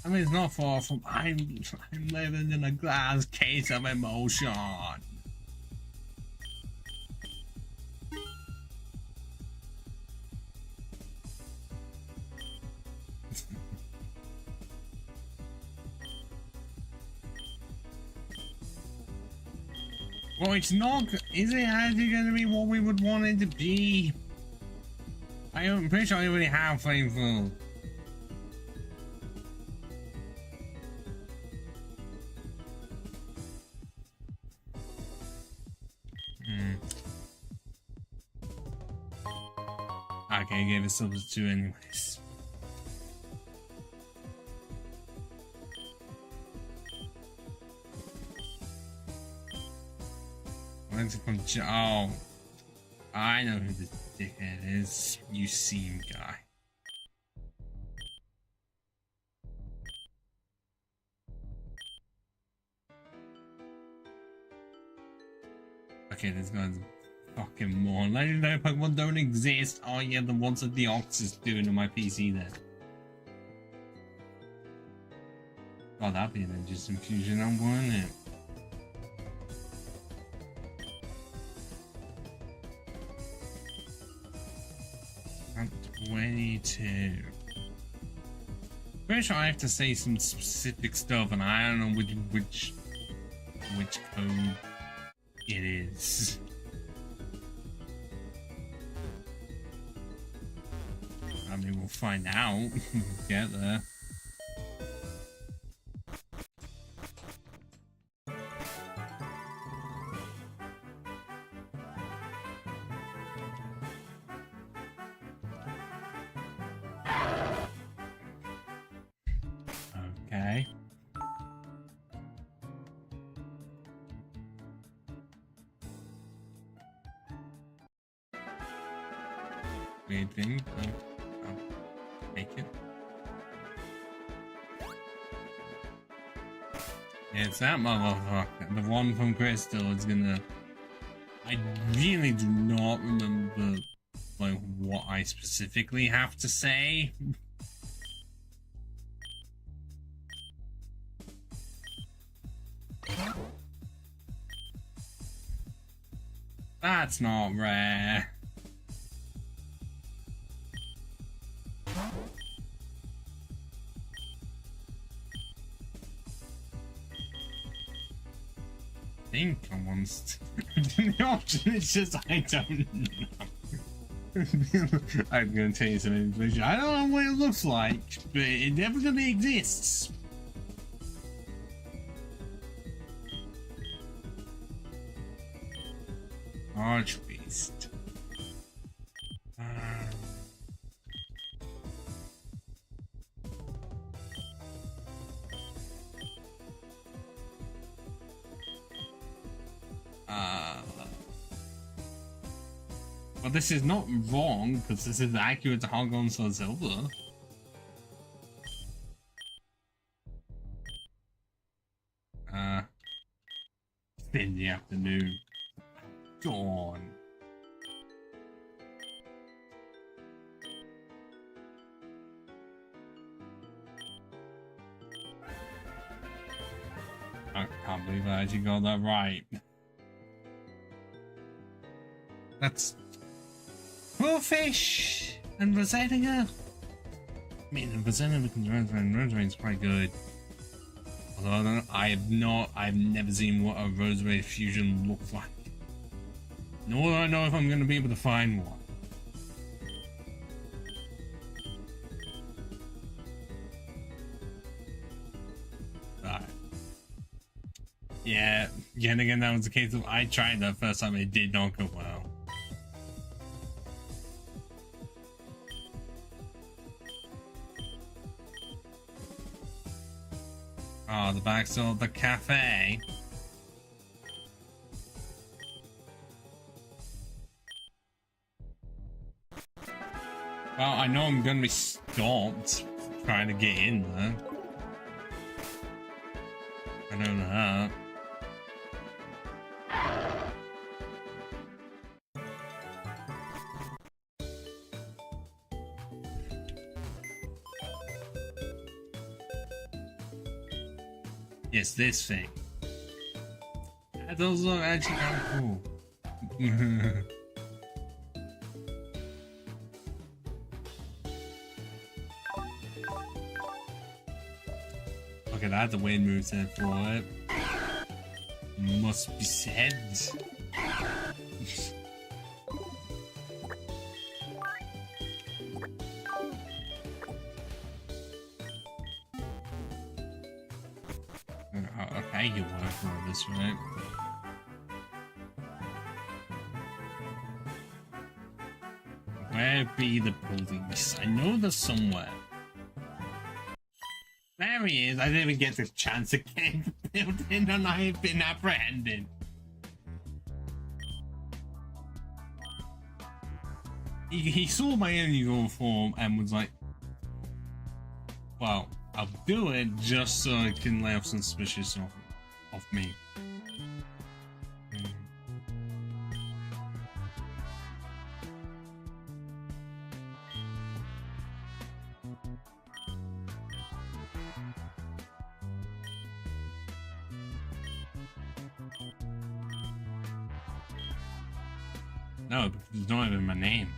I mean, it's not far from. I'm living in a glass case of emotion. Well, it's not. Is it actually going to be what we would want it to be? I'm pretty sure I already have flamethrower. Okay, I gave it substitute anyways. When's it from? Oh, I know who this dickhead is. You seem guy. Okay, this guy's a fucking moron. Legendary Pokemon don't exist. Oh yeah, the ones that the Ox is doing on my PC then. Oh, that'd be an interesting fusion on, wouldn't it? I'm 22. Pretty sure I have to say some specific stuff, and I don't know which code it is. I mean, we'll find out when we get there. Okay. Weird thing. I'll make it. Yeah, it's that motherfucker. The one from Crystal is gonna. I really do not remember like what I specifically have to say. That's not rare. I think I want the option is just I don't know. I'm gonna tell you some information. I don't know what it looks like, but it definitely exists. Archbeast. Well, this is not wrong because this is accurate to Hargon Soul Silver. In the afternoon. Dawn. I can't believe I actually got that right. That's Quillfish and Roselia. I mean, Roselia with Rosemary is quite good. Although I've never seen what a Rosemary fusion looks like. Nor do I know if I'm going to be able to find one. Right. Yeah, yet again, that was the case of I tried that first time, it did not go well. Oh, the back door of the cafe. Well, I know I'm gonna be stopped trying to get in there. I know that. Yes, this thing. Those look actually kind of cool. Okay, that's a weird moveset for it. must be said. Oh, okay, you want for this, right? Where be the police? I know they're somewhere. There he is. I didn't even get the chance to get in the building and I have been apprehended. He saw my uniform and was like, well, I'll do it just so I can lay off some suspicious of me. No, because it's not even my name.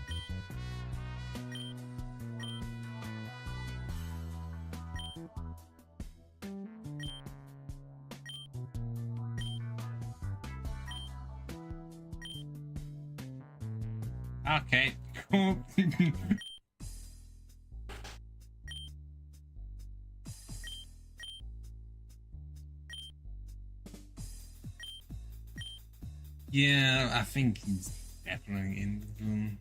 Okay, cool. Yeah, I think he's definitely in the room.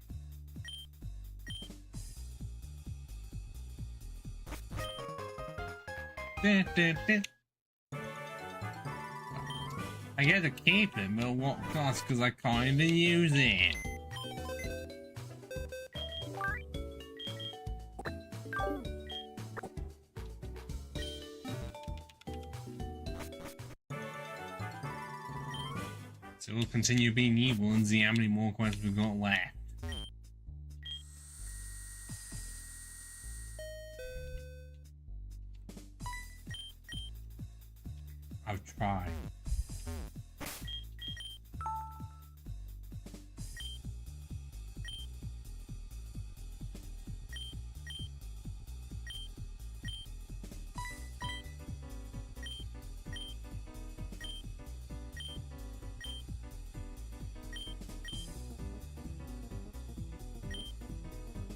I get to keep it, but what cost? Because I can't even use it. So we'll continue being evil and see how many more quests we've got left. I'll try.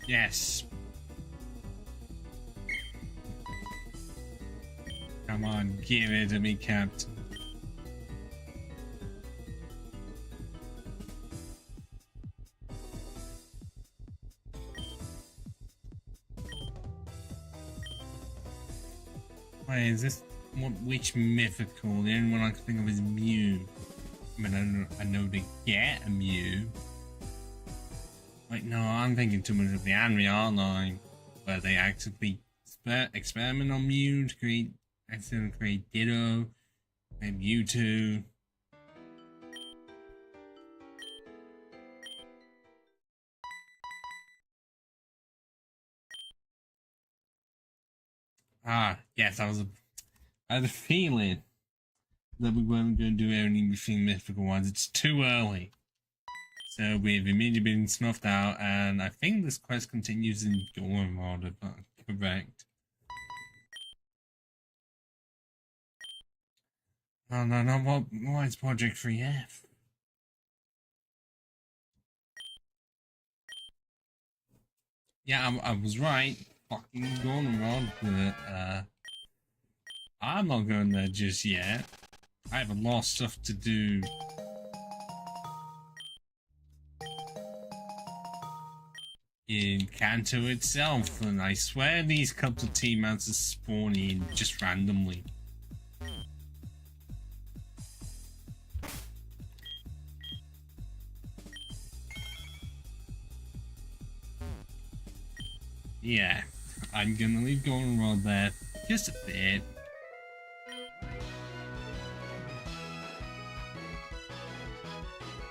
Yes. Come on, give it to me, Captain. Wait, is this which mythical? The only one I can think of is Mew. I mean, I know they get a Mew. Wait, no, I'm thinking too much of the anime, aren't I? Where they actively experiment on Mew to create Ditto and Mewtwo. Ah, yes, I had a feeling that we weren't going to do anything mythical ones. It's too early. So we've immediately been snuffed out, and I think this quest continues in Dorm mode, if I'm correct. Oh no, no, why is Project 3F? Yeah, I was right. Fucking Dorm mode, but I'm not going there just yet. I have a lot of stuff to do. In Kanto itself, and I swear these couple of team mounts are spawning just randomly. Yeah, I'm gonna leave going around there just a bit.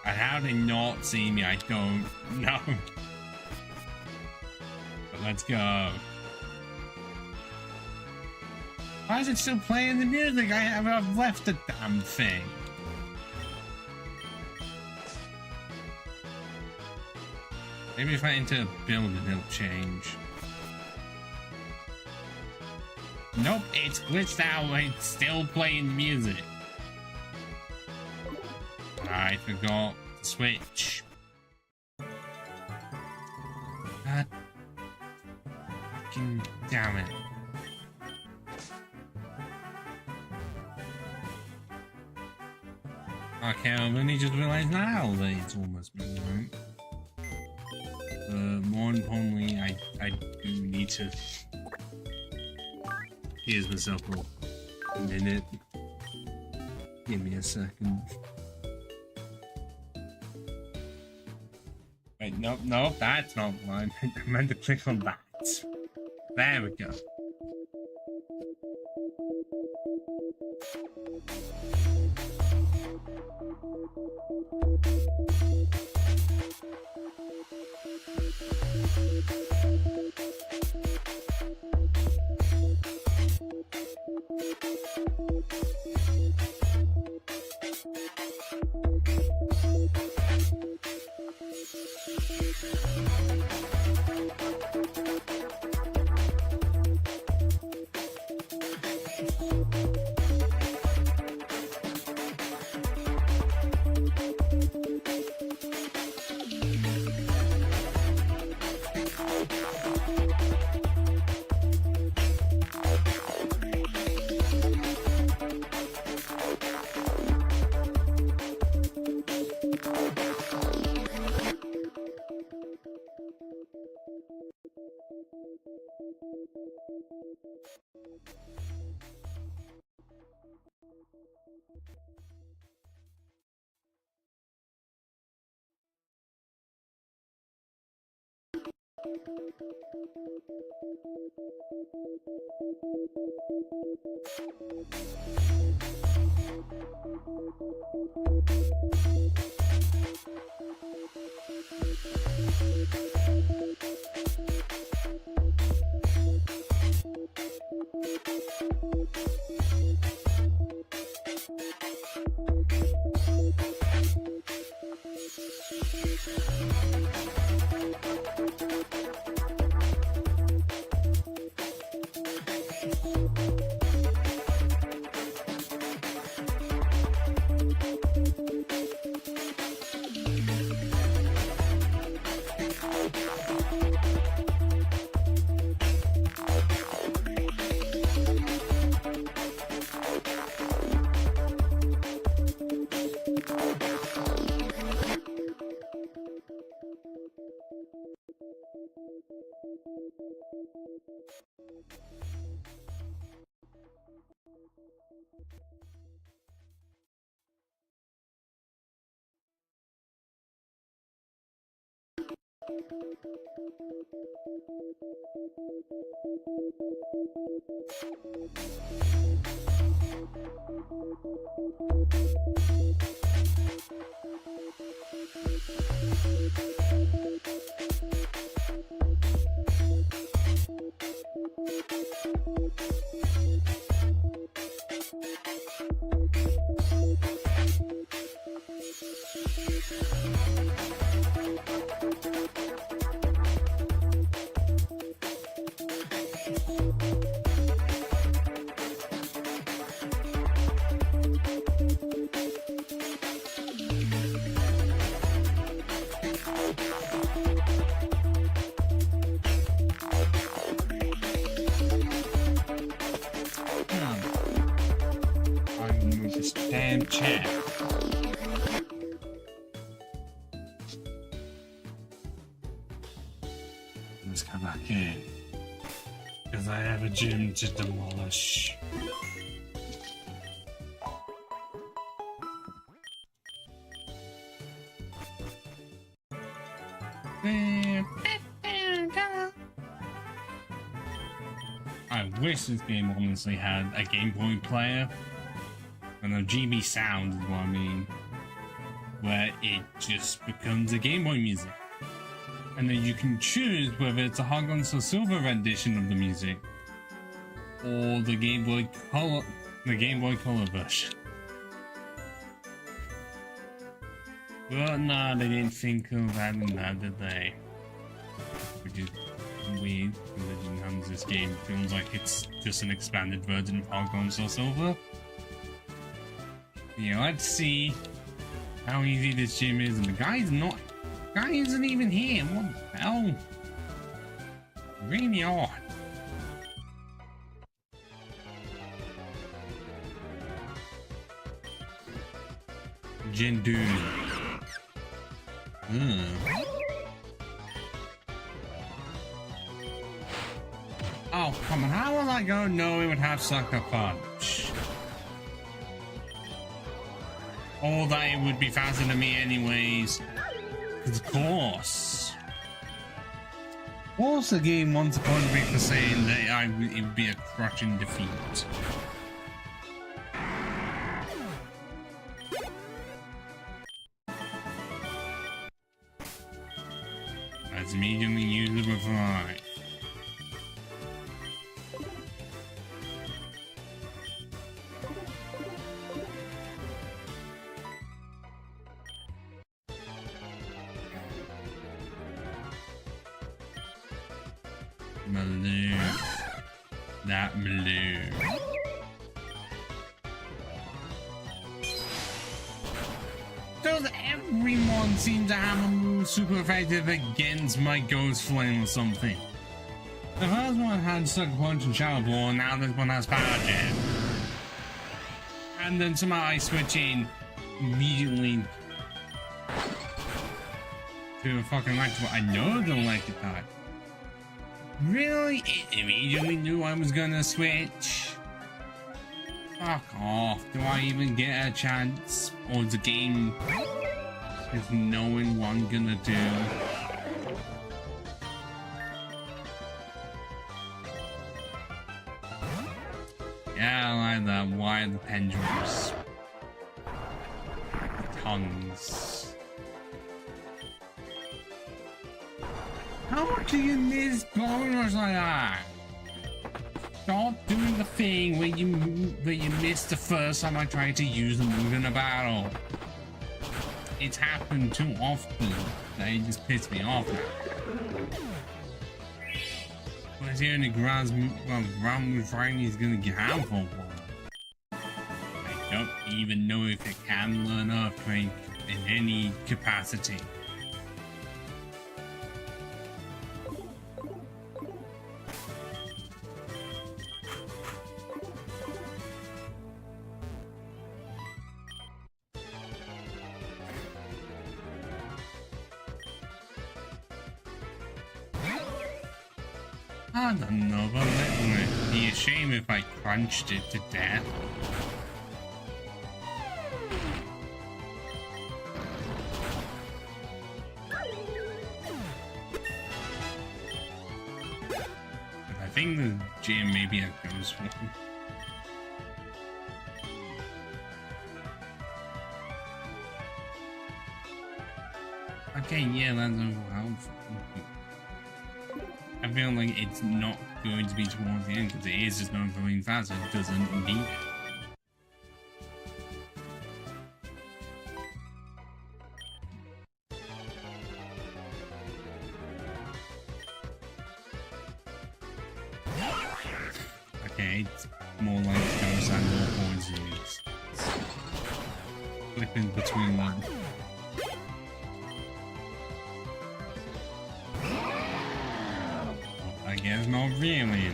And how they not see me, I don't know. Let's go. Why is it still playing the music? I've left the damn thing. Maybe if I enter a building, it'll change. Nope, it's glitched out. It's still playing the music. I forgot to switch. God fucking damn it. Okay, I've only just realised now that it's almost midnight. More importantly, I do need to here's myself for a minute. Give me a second. Wait, no, that's not what I meant to click on that. There we go. Damn chair. Let's come back in. Because I have a gym to demolish. I wish this game honestly had a Game Boy player. And a GB sound is what I mean, where it just becomes a Game Boy music, and then you can choose whether it's a hard or silver rendition of the music, or the Game Boy Color version. But nah, they didn't think of adding that, did they? Which is weird, because Legend Hands this game feels like it's just an expanded version of Hard or Silver. Yeah, let's see how easy this gym is, and the guy isn't even here. What the hell? Really odd. Jindu. Oh, come on. How was I going to know it would have Sucker Punch? Or that it would be faster than me anyways. Of course. What's the game once upon me for saying that it would be a crushing defeat? That's immediately used the reply. Blue. That blue. Does everyone seem to have a move super effective against my Ghost Flame or something? The first one had Sucker Punch and Shadow Ball, and now this one has Power Jam. And then somehow I switch in immediately to a fucking electric. I know the electric type. Really? It immediately knew I was gonna switch? Fuck off. Do I even get a chance? Or the game is knowing what I'm gonna do? Yeah, I like that. Why are the pendulums? The tongues. How much do you miss boners like that? Stop doing the thing where you missed the first time I tried to use the move in a battle. It's happened too often that it just pissed me off now. But it's the only ground move finally is gonna get harmful one. I don't even know if it can learn Earthquake in any capacity. I don't know, but it would be a shame if I crunched it to death. But I think the gym may be a ghost one. Okay, yeah, that's helpful. I feel like it's not going to be towards the end because it is just not going fast. It doesn't need it. Okay, it's more like Ghost and more points. Flipping between them. I guess not really. It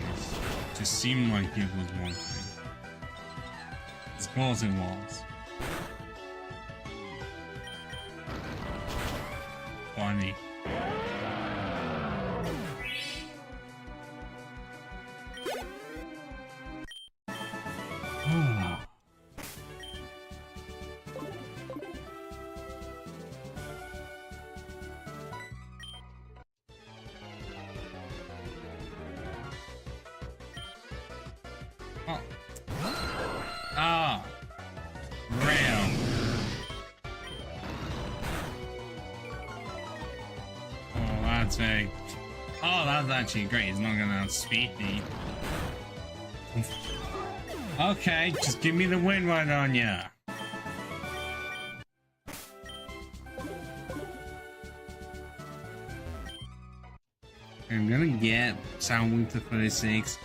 just seemed like it was one thing. Of course it was. Funny. Ah, rail. Oh, that's actually great. It's not gonna outspeed me. Okay, just give me the win right on ya. I'm gonna get Soundwing to 36.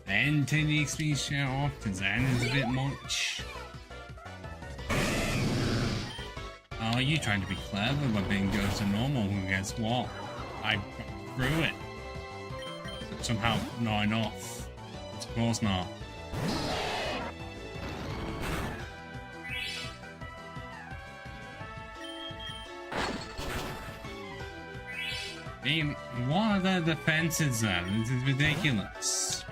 Then take the XP share off, because that is a bit much. you trying to be clever by being Ghost to normal? Well, guess what? I threw it. But somehow not enough. Of course not. I mean, what are the defenses there? This is ridiculous.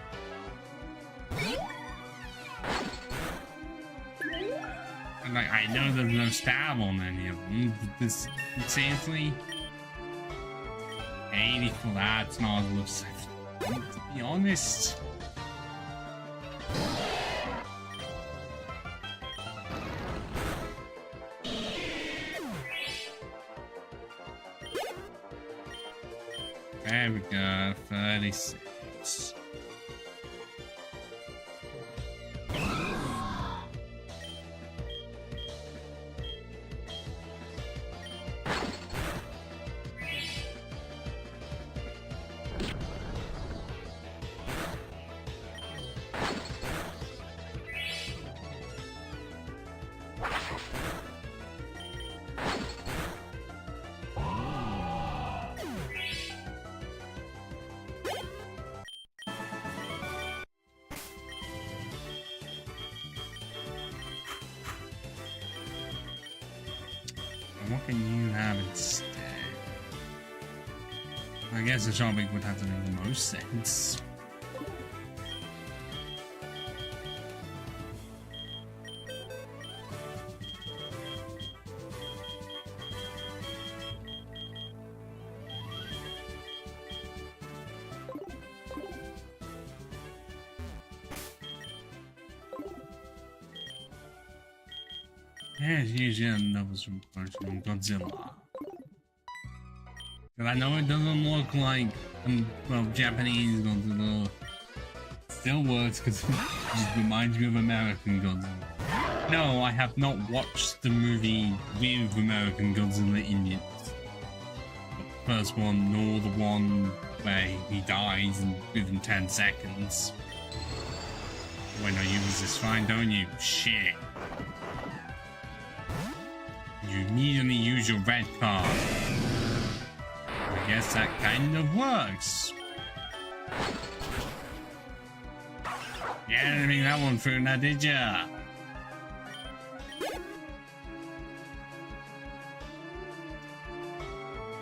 And like, I know there's no stab on any of them. This, seriously? 80 for that's not as looks like. To be honest. There we go, 36. What can you have instead? I guess the shopping would have to make the most sense. Yeah, it's usually another from Godzilla. But I know it doesn't look like well, Japanese Godzilla. Still works because it just reminds me of American Godzilla. No, I have not watched the movie with American Godzilla in it. The first one, nor the one where he dies within 10 seconds. Wait, no, you use this fine, don't you? Shit. You immediately use your red card. I guess that kind of works. Yeah, I didn't think that one through now, did ya?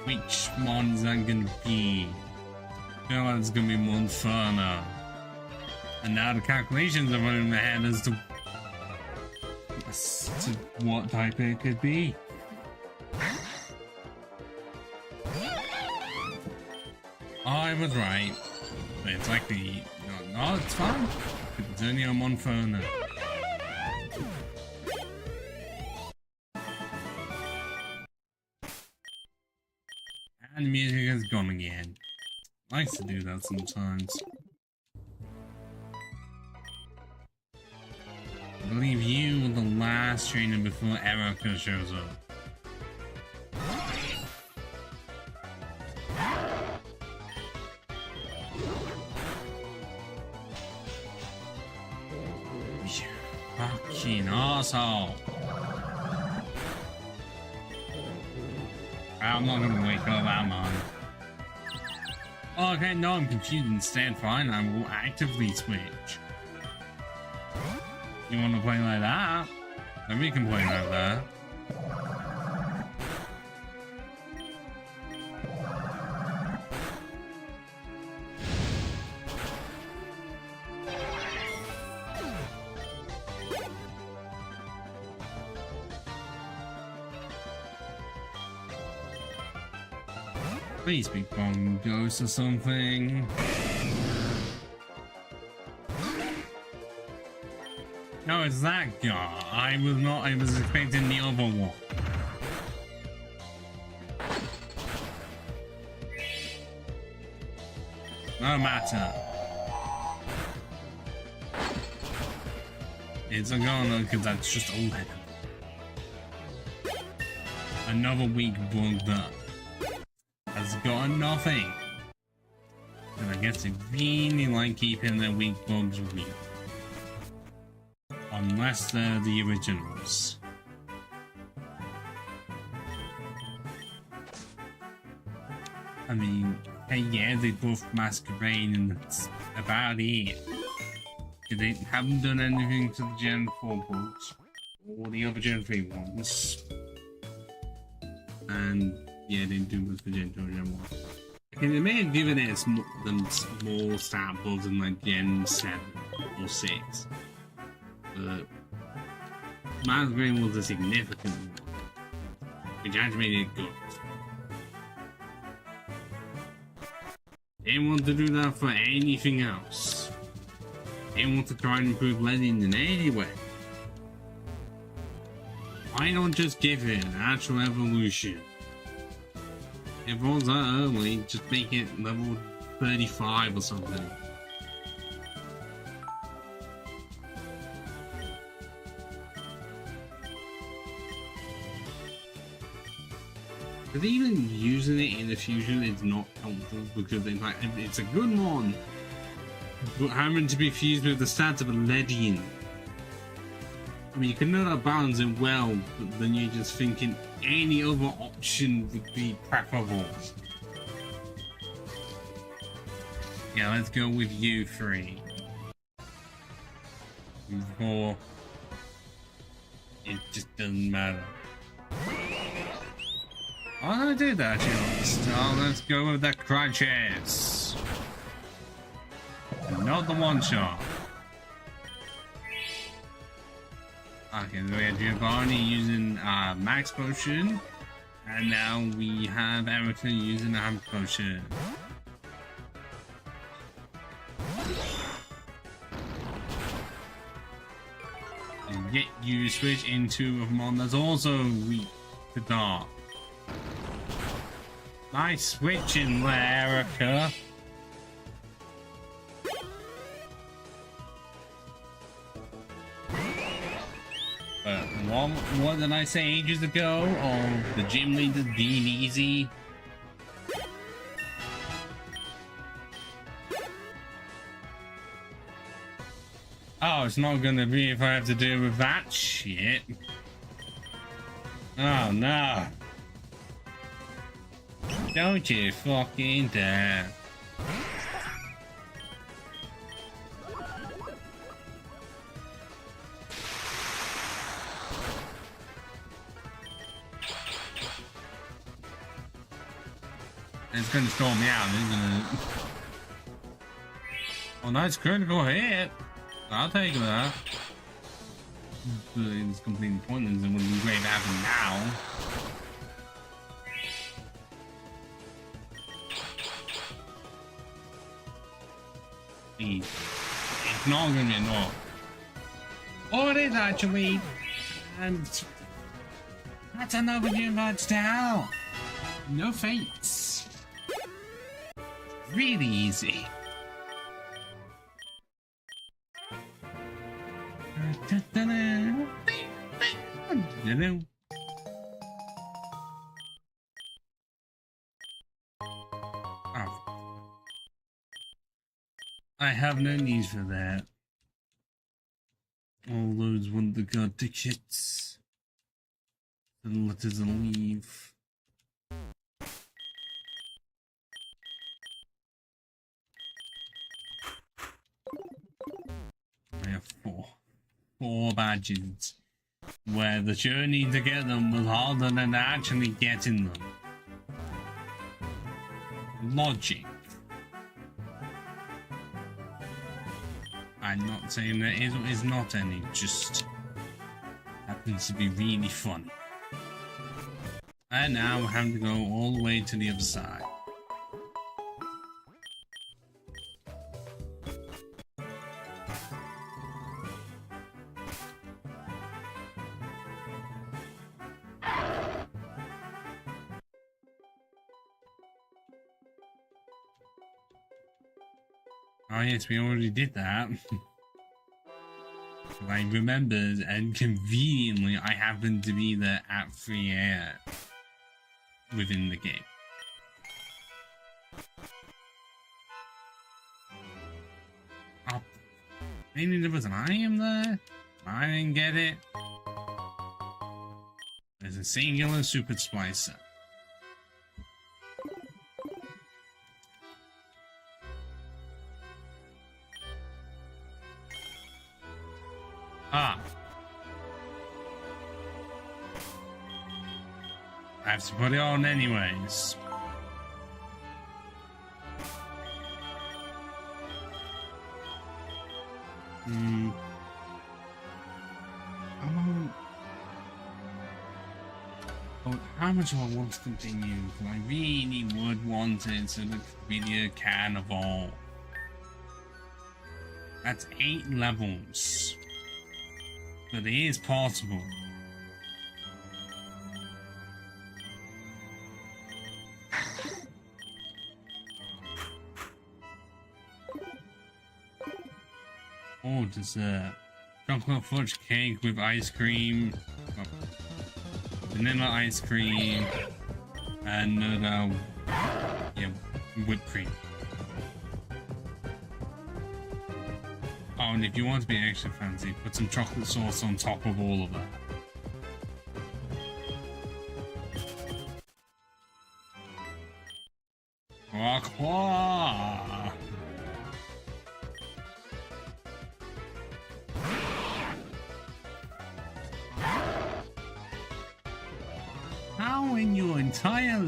Which one's that gonna be? I feel like it's gonna be Monferno. And now the calculations are running in my head as to what type it could be. I was right, but it's likely no, it's fine. It's only a Monferno. And the music is gone again. Likes to do that sometimes. I believe you were the last trainer before Erica shows up. Fucking asshole. I'm not gonna wake up, am I? Oh, okay, no, I'm confused instead. Fine, I will actively switch. You want to play like that? Then we can play like that. Please be Bong Ghost or something. No, it's that guy. I was expecting the other one. No matter. It's a goner because that's just 11. Another weak bug that has got nothing. And I guess they really like keeping their weak bugs weak. Unless they're the originals. I mean, hey, yeah, they both masquerade, and that's about it. They haven't done anything to the Gen 4 books or the other Gen 3 ones. And yeah, they do with the Gen 2 and Gen 1. Okay, they may have given it them small stat bugs in like Gen 7 or 6. But masquerade was a significant one, which actually made it good. They didn't want to do that for anything else. They want to try and improve Legend in any way. Why not just give it an actual evolution? If it was that early, just make it level 35 or something. But even using it in the fusion is not helpful because it's a good one, but having to be fused with the stats of a Ledian. I mean, you can know that balance it well, but then you're just thinking any other option would be preferable. Yeah, let's go with you 3. 4. It just doesn't matter. I'm gonna do that, you know. So let's go with the crunches. Not the one shot. Okay, so we have Giovanni using Max Potion. And now we have Erica using a Hammer Potion. And yet you switch into a Mon that's also weak to Dark. Nice switching there, Erica. What did I say ages ago? Oh, the gym leader being easy. Oh, it's not gonna be if I have to deal with that shit. Oh no. Don't you fucking dare. It's gonna storm me out, isn't it? Oh, nice critical hit. I'll take that. But it's completely pointless. It wouldn't be great to happen now. It's not gonna be enough. Oh, it is actually. And that's another new match down. No fates. Really easy. Oh. I have no need for that. All those Wonder God tickets. The letters and leave. I have four badges, where the journey to get them was harder than actually getting them. Logic. I'm not saying there is or is not any, just happens to be really funny. And now we're having to go all the way to the other side. Oh yes, we already did that. I remembered, and conveniently I happened to be there at 3 AM within the game. Oh, maybe there was an item there? I didn't get it. There's a singular super splicer. I have to put it on anyways. How much do I want to continue? Because I really would want it so the video can evolve. That's 8 levels. But it is possible. Oh, dessert. Chocolate fudge cake with ice cream. Oh, vanilla ice cream. And yeah, whipped cream. Oh, and if you want to be extra fancy, put some chocolate sauce on top of all of that. Quack, quack. How in your entire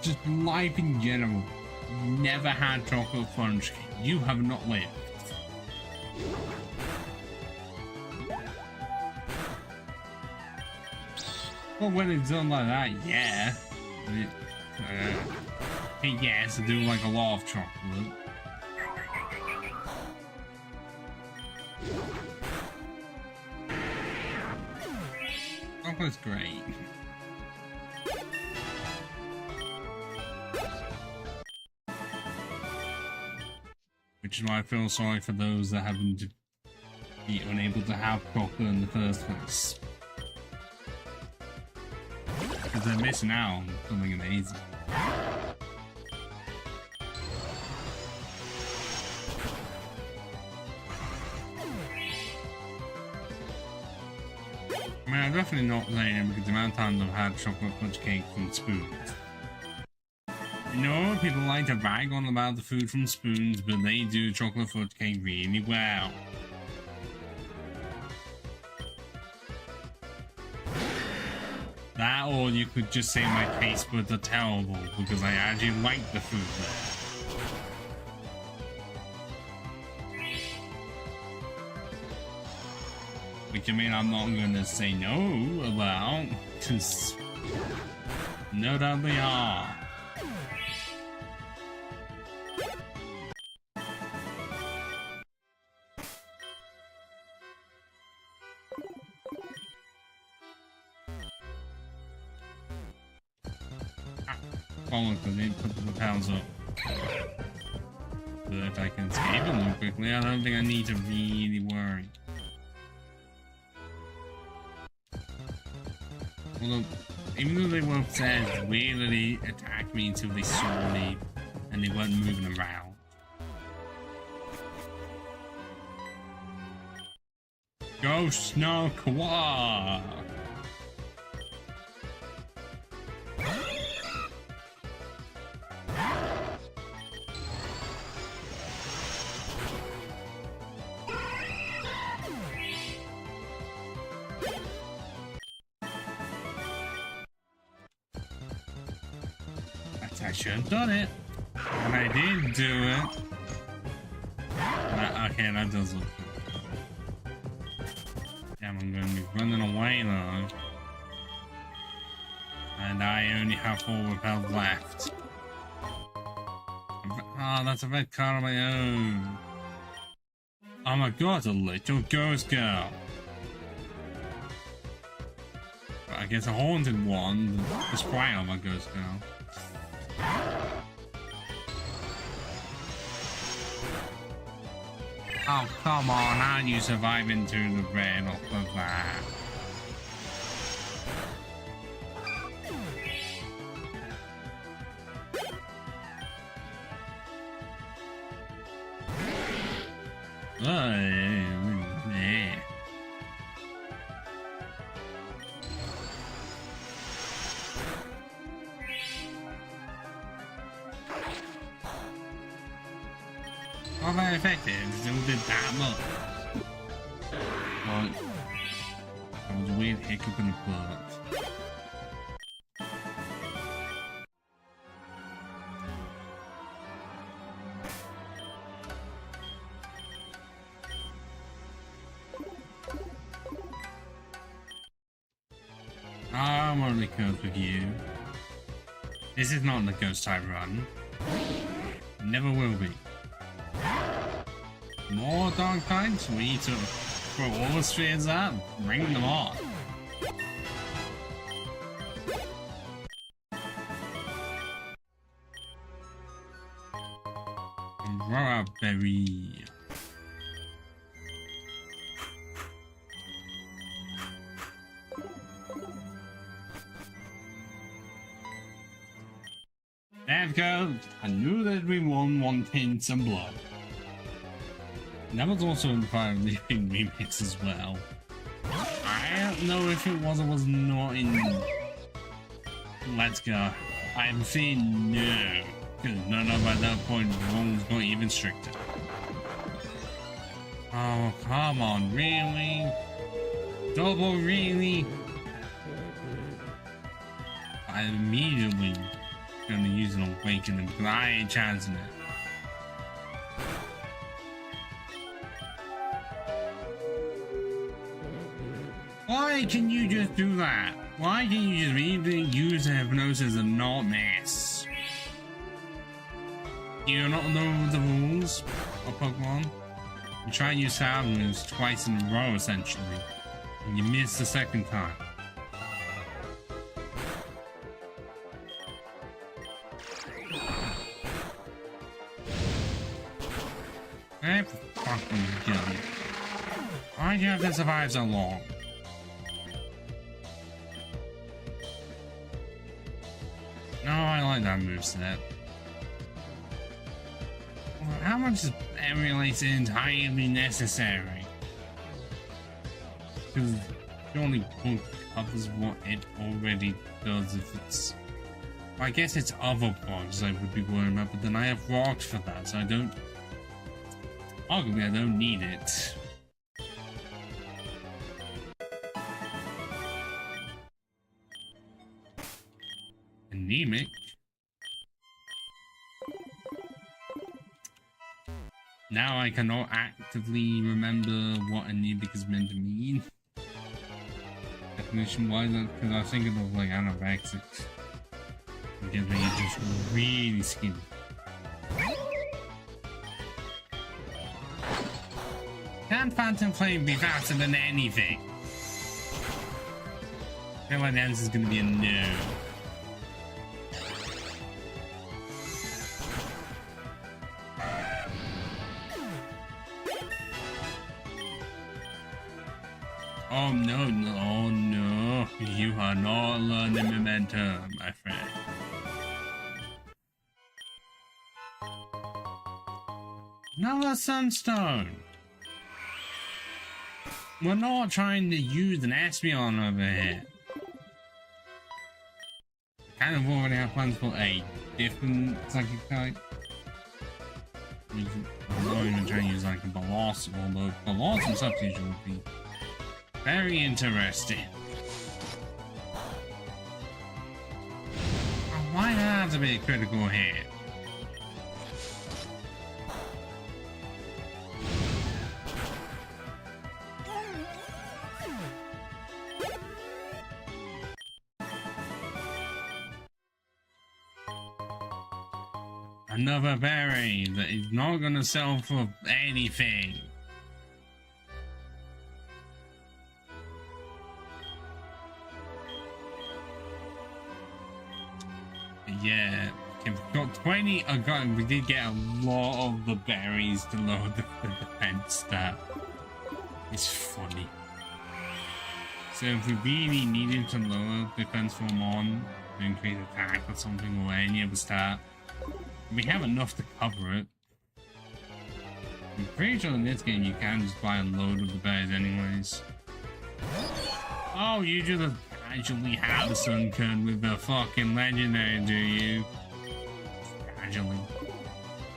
just life in general, you never had chocolate fudge cake? You have not lived. Well, when it's done like that, yeah. Yeah, it's to do like a lot of chocolate. Chocolate's great. Which is why I feel sorry for those that haven't been unable to have chocolate in the first place. Because they're missing out on something amazing. I mean, I'm definitely not saying it because the amount of times I've had chocolate fudge cake from spoons. You know, people like to brag on about the food from spoons, but they do chocolate fudge cake really well. That, or you could just say my taste buds are terrible because I actually like the food there. Which I mean, I'm not gonna say no about, because no doubt they are. Because they put the pounds up. But if I can escape it more quickly, I don't think I need to really worry. Although, even though they were upset, really attacked me until they saw me and they weren't moving around. Ghost no Kawa! I should have done it, and I did do it. Okay, that does look good. Damn, I'm gonna be running away though, and I only have 4 repels left. Oh, that's a red card on my own. Oh my god, a little ghost girl. But I guess a haunted one, the sprite of a ghost girl. Oh, come on, how'd you survive into the red off of that? Yeah. Not very effective, it still did that much. Well, that was a weird hiccup in the butt. roller coaster with you. This is not the ghost type run. Never will be. More dark types? We need to throw all the spheres up, bring them on. Strawberry. There we go. I knew that we won wanting some blood. That was also in the Fire Leaping remix as well. I don't know if it was or was not in Let's Go. I'm saying no. Because none of at that point rules got even stricter. Oh, come on, really? Double, really? I'm immediately gonna use an awakening because I ain't chancing it. Why can you just do that? Why can you just immediately use hypnosis and not miss? Do you not know the rules of Pokemon? You try and use Celadon moves twice in a row essentially, and you miss the second time. Hey, fucking gun. Why do you have to survive so long? No, I like that moveset. How much is emulates entirely necessary? Because the only book covers what it already does if it's... Well, I guess it's other bugs I would be worried about, but then I have rocks for that, so I don't... Arguably, I don't need it. Anemic? Now I cannot actively remember what anemic is meant to mean. Definition wise, because I was thinking of like anorexic. Because when you're just really skinny. Can Phantom Flame be faster than anything? I feel like the answer is going to be a no. Oh no, no, no, you are not learning momentum, my friend. Another sunstone. We're not trying to use an Espeon over here. Kind of already have plans for a different psychic type. I'm not even trying to use like a Blossom, although Blossom substitution would be very interesting. Why have to be a critical hit? Another berry that is not gonna sell for anything. Yeah, we've got 20. We did get a lot of the berries to lower the defense stat. It's funny. So if we really needed to lower defense from on to increase attack or something or any other stat, we have enough to cover it. I'm pretty sure in this game you can just buy a load of the berries anyways. Oh, you just casually have the Sunkern with the fucking legendary, do you? Casually.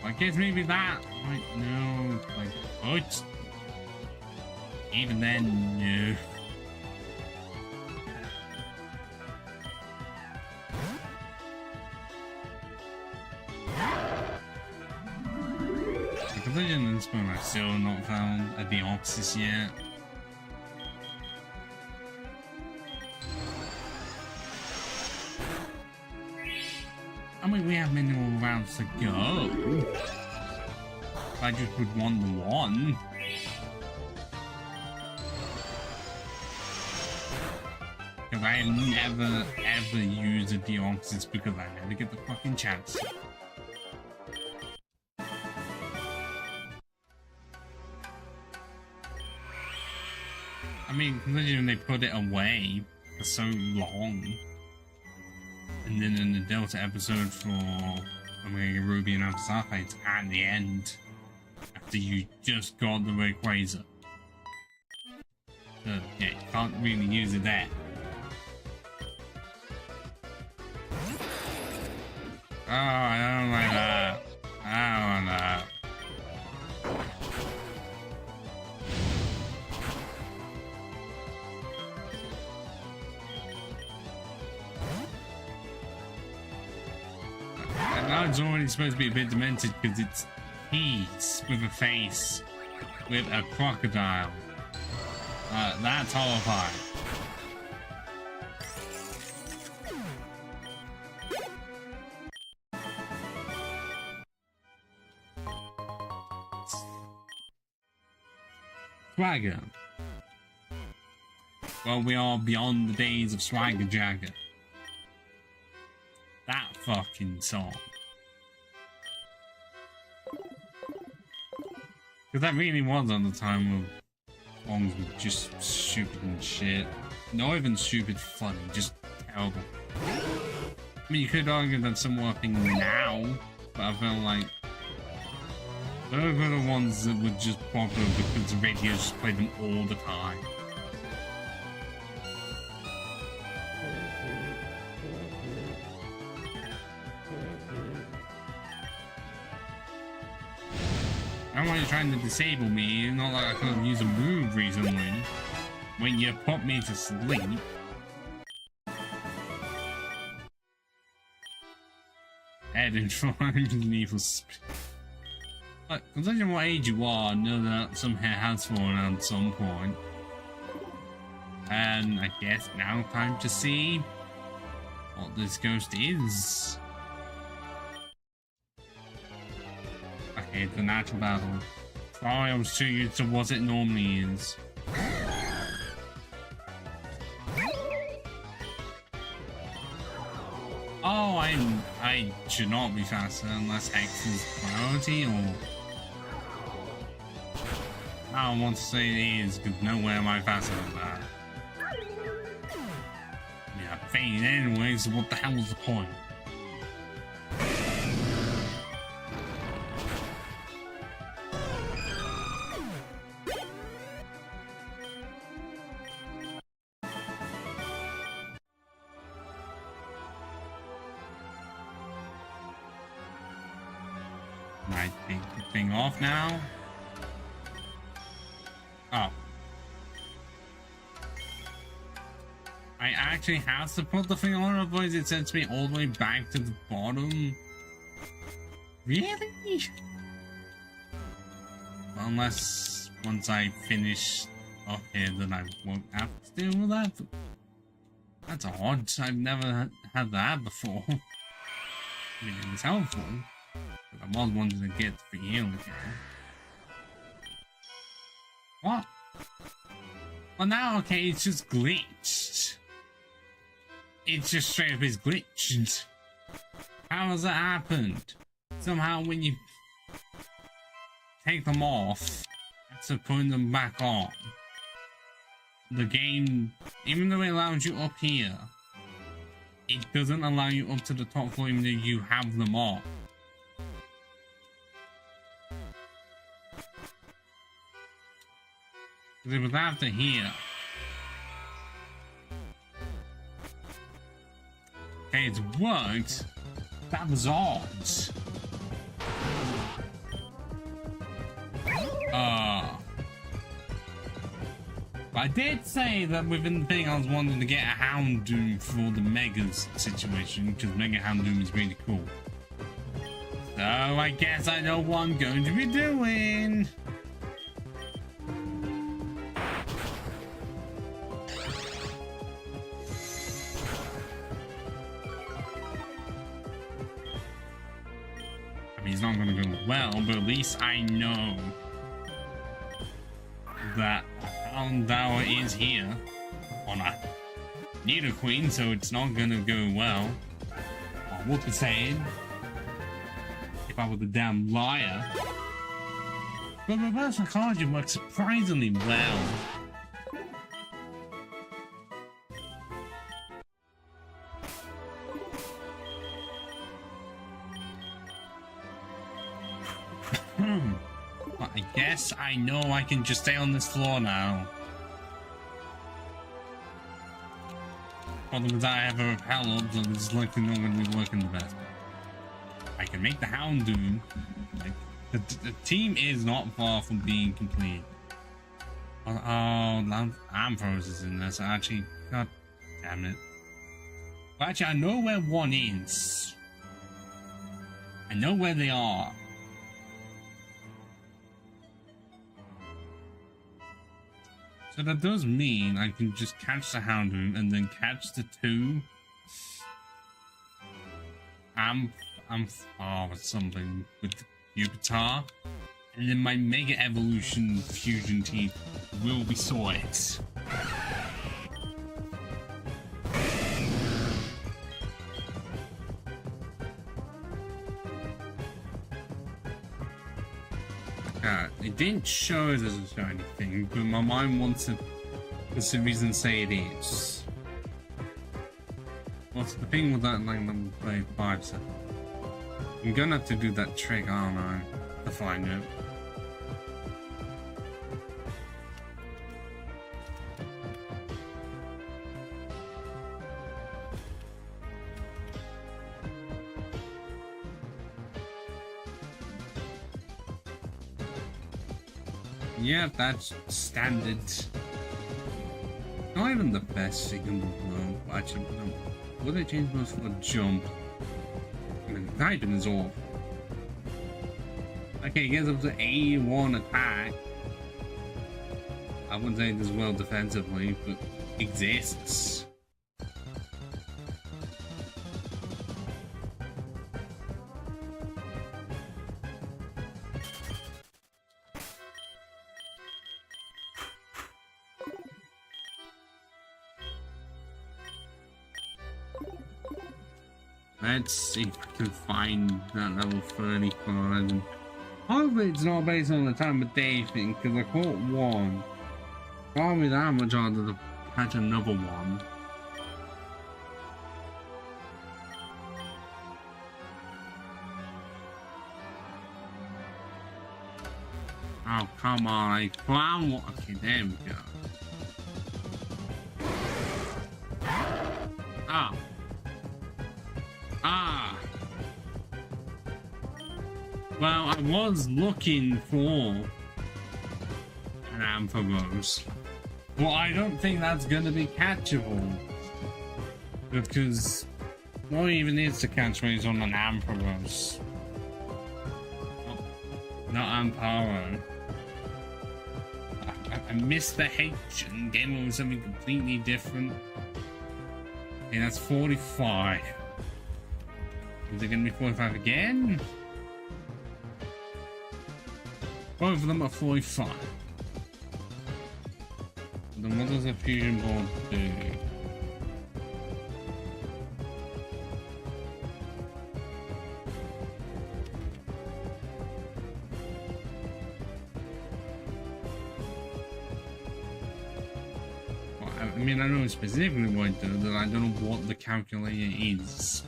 I guess maybe that. Like, no. Like, what? Even then, no. The collision and spawn are still not found at the Oxys yet. I mean, we have many more rounds to go. I just would want the one. Because I never ever use a Deoxys because I never get the fucking chance. I mean, considering they put it away for so long. And then in the Delta episode for Omega Ruby and Alpha Sapphire at the end, after you just got the Rayquaza. So, yeah, you can't really use it there. Oh, I don't like that. I don't want that. And now it's already supposed to be a bit demented because it's he's with a face with a crocodile. That's horrifying. Swagger. Well, we are beyond the days of Swagger Jagger. That fucking song. Because that really was on the time of songs were just stupid and shit. Not even stupid funny, just terrible. I mean, you could argue that some working now, but I feel like those were the ones that were just popular because the radio just played them all the time. I don't want you trying to disable me, not like I could have used a move recently when you put me to sleep. Head in front of an evil spirit. But considering what age you are, I know that some hair has fallen out at some point. And I guess now time to see what this ghost is. Okay, the natural battle. Sorry, I was too used to what it normally is. Oh, I should not be faster unless X is priority, or I don't want to say it is, because nowhere am I faster than that. Yeah, fade anyway, so what the hell was the point? I take the thing off now. Oh. I actually have to put the thing on, otherwise it sends me all the way back to the bottom. Really? Unless once I finish up here, then I won't have to deal with that. That's odd. I've never had that before. I mean, it was helpful. I was wanting to get the heal again. What? Well now, okay, it's just glitched. It's just straight up is glitched. How has that happened? Somehow when you take them off, after putting them back on, the game, even though it allows you up here, it doesn't allow you up to the top floor even though you have them on. It was after here. Okay, it's worked. That was odd. I did say that within the thing I was wanting to get a Houndoom for the Megas situation, because Mega Houndoom is really cool. So I guess I know what I'm going to be doing. mean, it's not going to go well, but at least I know that Hound Tower is here on a Nidoqueen, so it's not going to go well. I would be saying, if I were the damn liar. But reverse psychology works surprisingly well. But I guess I know I can just stay on this floor now. Problem is I have a repel up, so this is likely not going to be working the best. I can make the Houndoom. Like, the team is not far from being complete. Oh, Ampharos is in this. Actually, god damn it. But actually, I know where one is. I know where they are. So that does mean I can just catch the Houndoom and then catch the two something with the Pupitar, and then my Mega Evolution Fusion team will be sorted. It didn't show us as a shiny thing, but my mind wants to, for some reason, say it is. What's the thing with that, like, number 5 set? I'm gonna have to do that trick, I don't know, to find it. Yeah, that's standard. Not even the best thing in the world. Actually, no. What they changed was for jump. I mean, Titan is off. Okay, it gets up to 81 attack. I wouldn't say it does well defensively, but exists. Let's see if I can find that level 35. And hopefully it's not based on the time of day thing, because I caught one. Probably that much harder to catch another one. Oh, come on, I found one. Okay, there we go. Ah. Ah. Well, I was looking for an Ampharos. Well, I don't think that's going to be catchable. Because what even is to catch when he's on an Ampharos? Oh, not Amparo. I missed the H and game over something completely different. Okay, that's 45. Is it going to be 45 again? Both of them are 45. Then what does a fusion board do? Well, I mean, I know specifically what it does, but I don't know what the calculator is.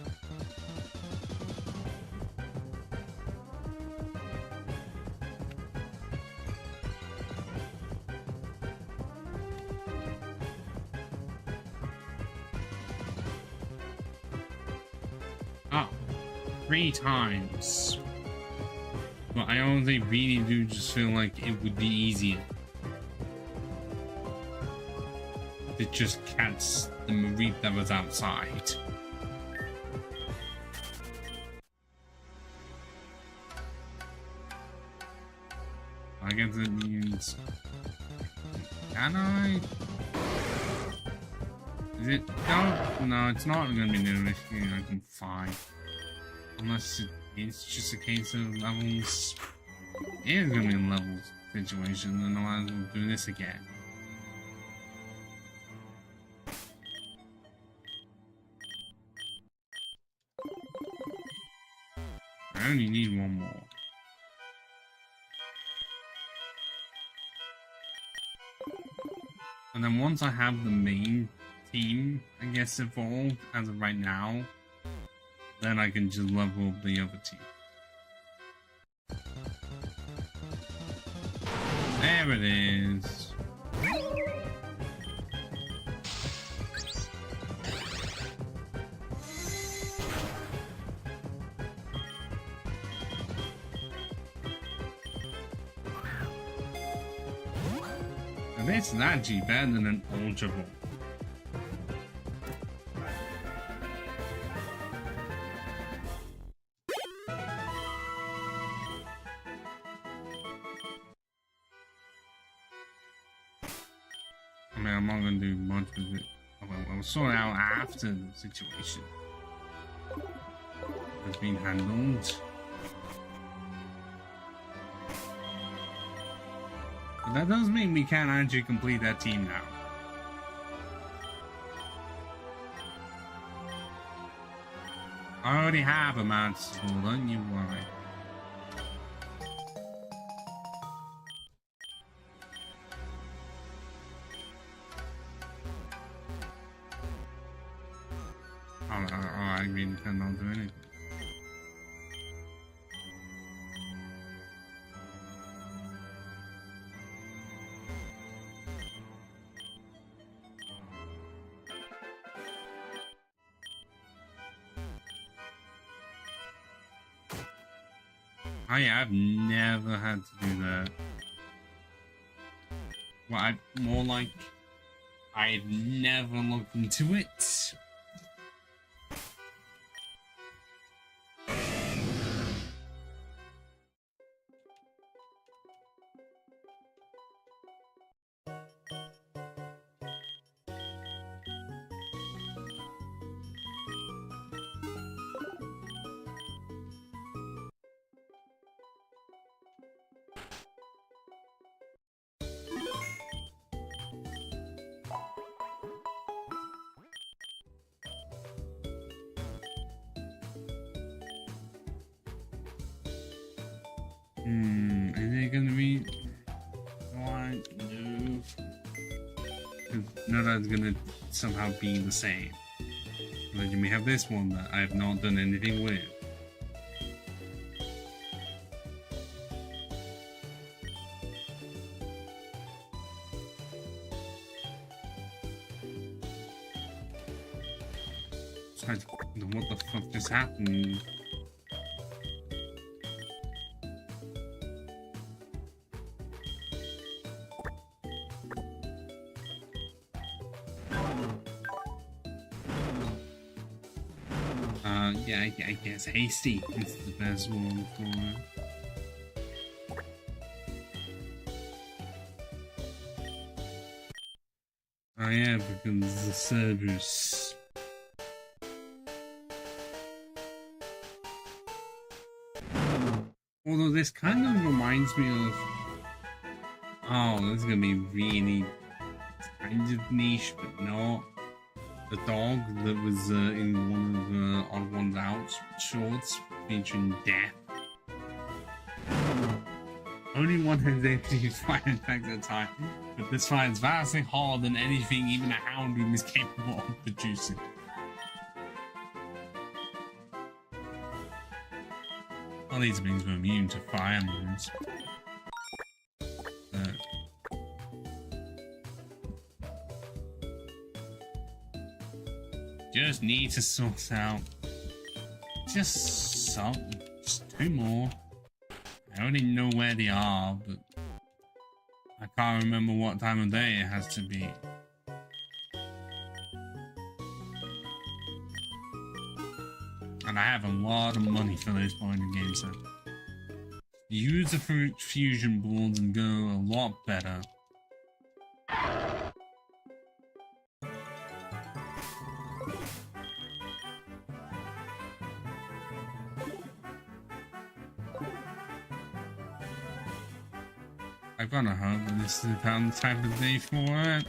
Oh, 3 times. But I honestly really do just feel like it would be easier to just catch the Mareep that was outside. I guess it means... Can I? Is it? No, it's not going to be new. I can find. Unless it's just a case of levels. It is going to be a levels situation, and I might as well do this again. I only need one more. And then once I have the main team, I guess, evolved as of right now, then I can just level up the other team. There it is. And this is actually better than an Ultra Ball. I mean, I'm not going to do much with it. I'll sort it out after the situation has been handled. But that does mean we can't actually complete that team now. I already have a match, so don't you worry. I really cannot do anything. Oh yeah, I've never had to do that. Well, more like I've never looked into it. Is it gonna be one, no? No, that's gonna somehow be the same. But then we have this one that I have not done anything with. What the fuck just happened? Yeah, I guess hasty is the best one for it. Oh yeah, because the Cerberus. Although this kind of reminds me of... Oh, this is gonna be really kind of niche, but not. The dog that was in one of the Odd Ones Out shorts featuring Death. Only one has able to use fire attacks at a time, but this fire is vastly harder than anything even a Houndoom is capable of producing. All these things were immune to fire moves. Just need to sort out just two more. I already know where they are, but I can't remember what time of day it has to be. And I have a lot of money for this point in the game, so use the fusion boards and go a lot better. I gotta hope that this is the type of day for it.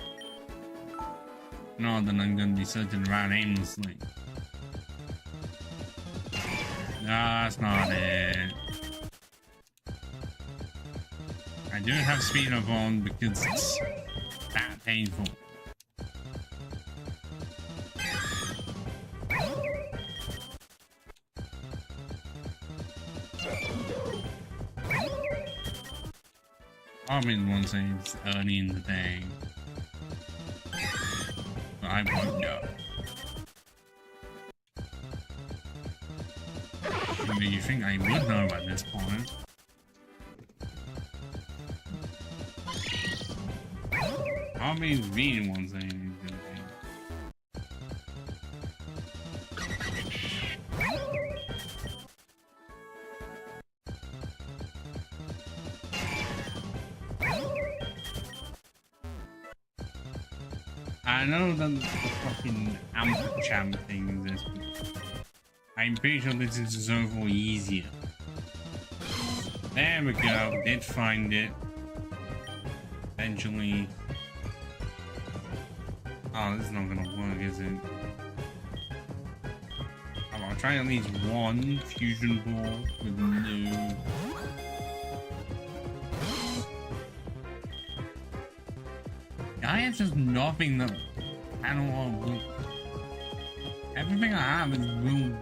Not that I'm gonna be searching around aimlessly. No, that's not it. I do have speed up on because it's that painful. I mean, one saying it's early in the day, but I won't know. I mean, you think I would know at this point? I mean, being one saying is gonna be. I know that the fucking amp champ thing is this, but I'm pretty sure this is just overall easier. There we go, did find it. Eventually. Oh, this is not gonna work, is it? I'll try at least one fusion ball with no. I have just nothing that will. Everything I have is will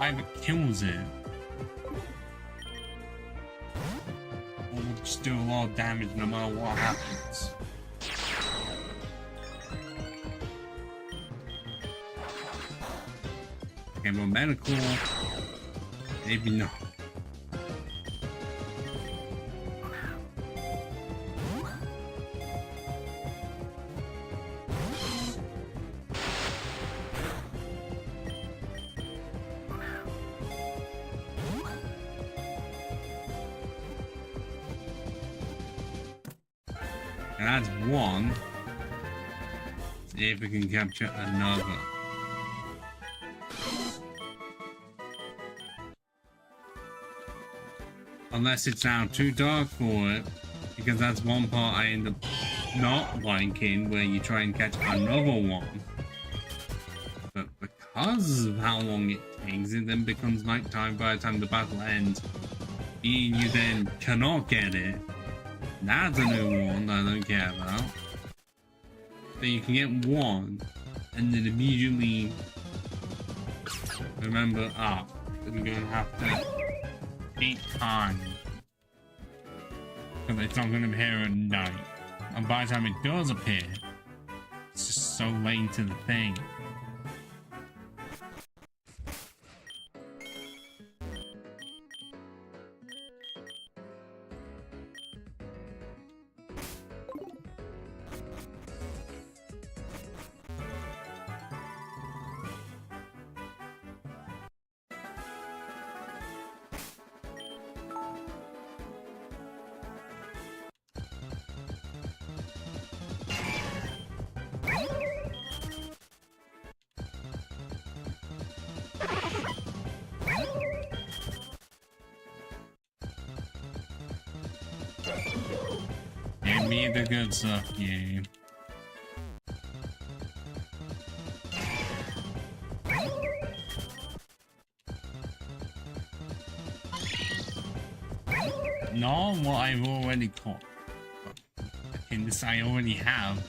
either kills it or will just do a lot of damage no matter what happens. Okay, well, medical, maybe not. And that's one. See if we can capture another. Unless it's now too dark for it, because that's one part I end up not liking, where you try and catch another one. But because of how long it takes, it then becomes nighttime by the time the battle ends. You then cannot get it. That's a new one that I don't care about. So you can get one, and then immediately remember, we're gonna have to 8 times. Because it's not gonna appear at night. And by the time it does appear, it's just so late into the thing. Give me the good stuff, game. Not what I've already caught. In this I already have.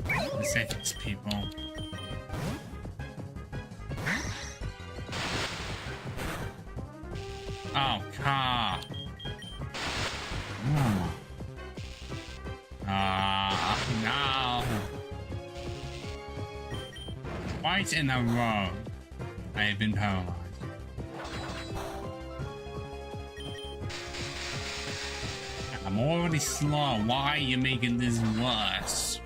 The settings people. Oh, car. No. Twice in a row, I have been paralyzed. I'm already slow. Why are you making this worse?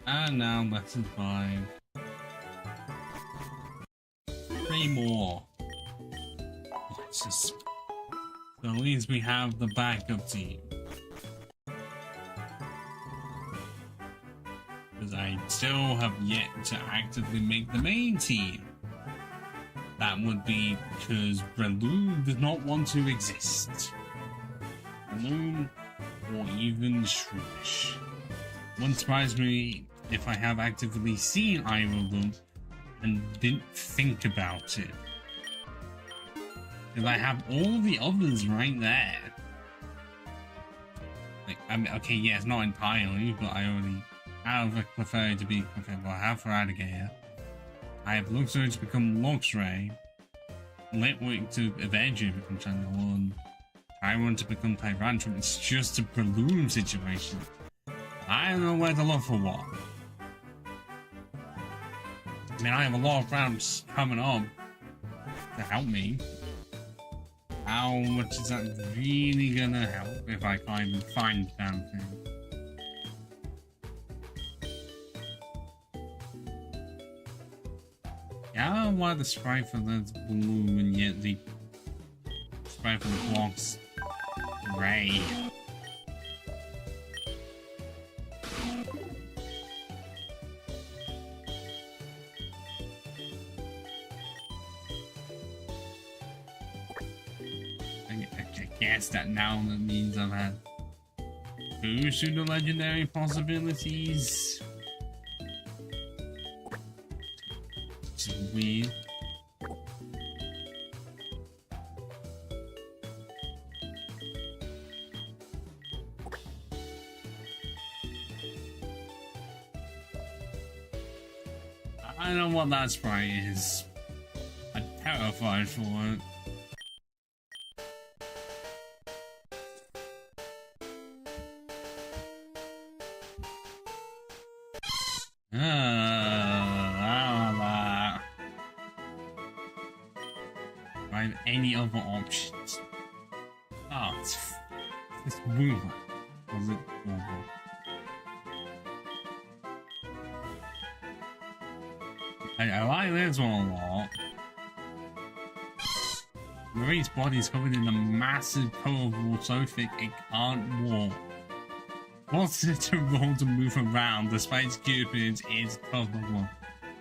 And now lesson 5. 3 more. So at least we have the backup team. Because I still have yet to actively make the main team. That would be because Breloom does not want to exist. Breloom or even Shroomish. Wouldn't surprise me if I have actively seen either of them and didn't think about it. Because I have all the others right there. Like, I mean, okay, yeah, it's not entirely, but I already have a Clefairy to be Clefairy. Well, I have Feraligatr. I have Luxray to become Luxray. Litwick to eventually become Channel 1. Tyron to become Tyrantrum. It's just a Breloom situation. I don't know where to look for what. I mean, I have a lot of rounds coming up to help me. How much is that really gonna help if I can't even find the damn thing? Yeah, I don't know why the sprite for that's blue and yet the sprite for the block's gray. I guess that now that means I've had two pseudo legendary possibilities. Which is weird. I don't know what that sprite is. I'm terrified for it. Do I have any other options? Oh, it's Woohoo. Was it Woohoo? I like this one a lot. Marie's body is covered in a massive coat of wool so thick it can't walk. Wants it to roll to move around despite its cupid is tough one,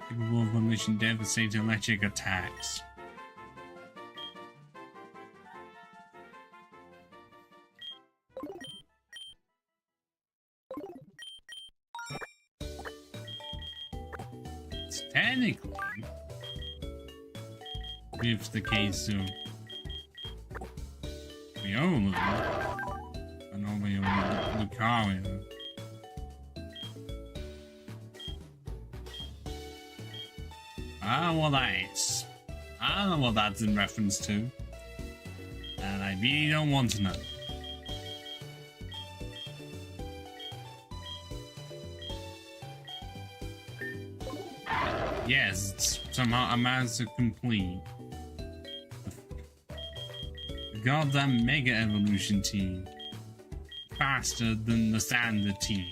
capable of unleashing devastating electric attacks. It's technically, with the case of Viola, and only Lucario. I don't know what that is. I don't know what that's in reference to. And I really don't want to know. Yes, it's somehow a managed to complete the goddamn Mega Evolution team faster than the standard team.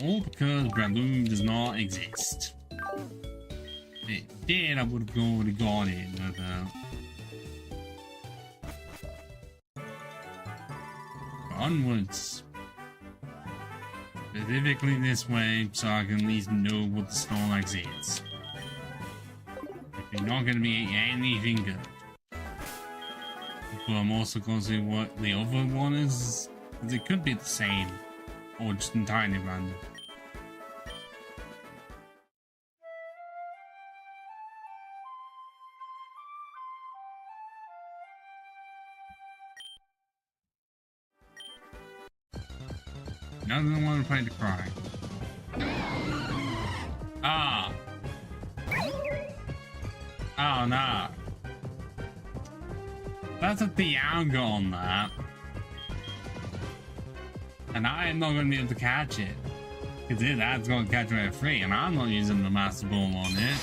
All because Breloom does not exist. If it did, I would have already got it, no doubt. But onwards. Specifically this way, so I can at least know what the Snorlax is. If you're not going to be anything good. But I'm also going to see what the other one is. Because it could be the same. Or just entirely random. Now I don't want to play the cry. Ah! Oh no. That's a Dialga on that. And I am not going to be able to catch it. Because that's going to catch me at free, and I'm not using the Master Ball on it.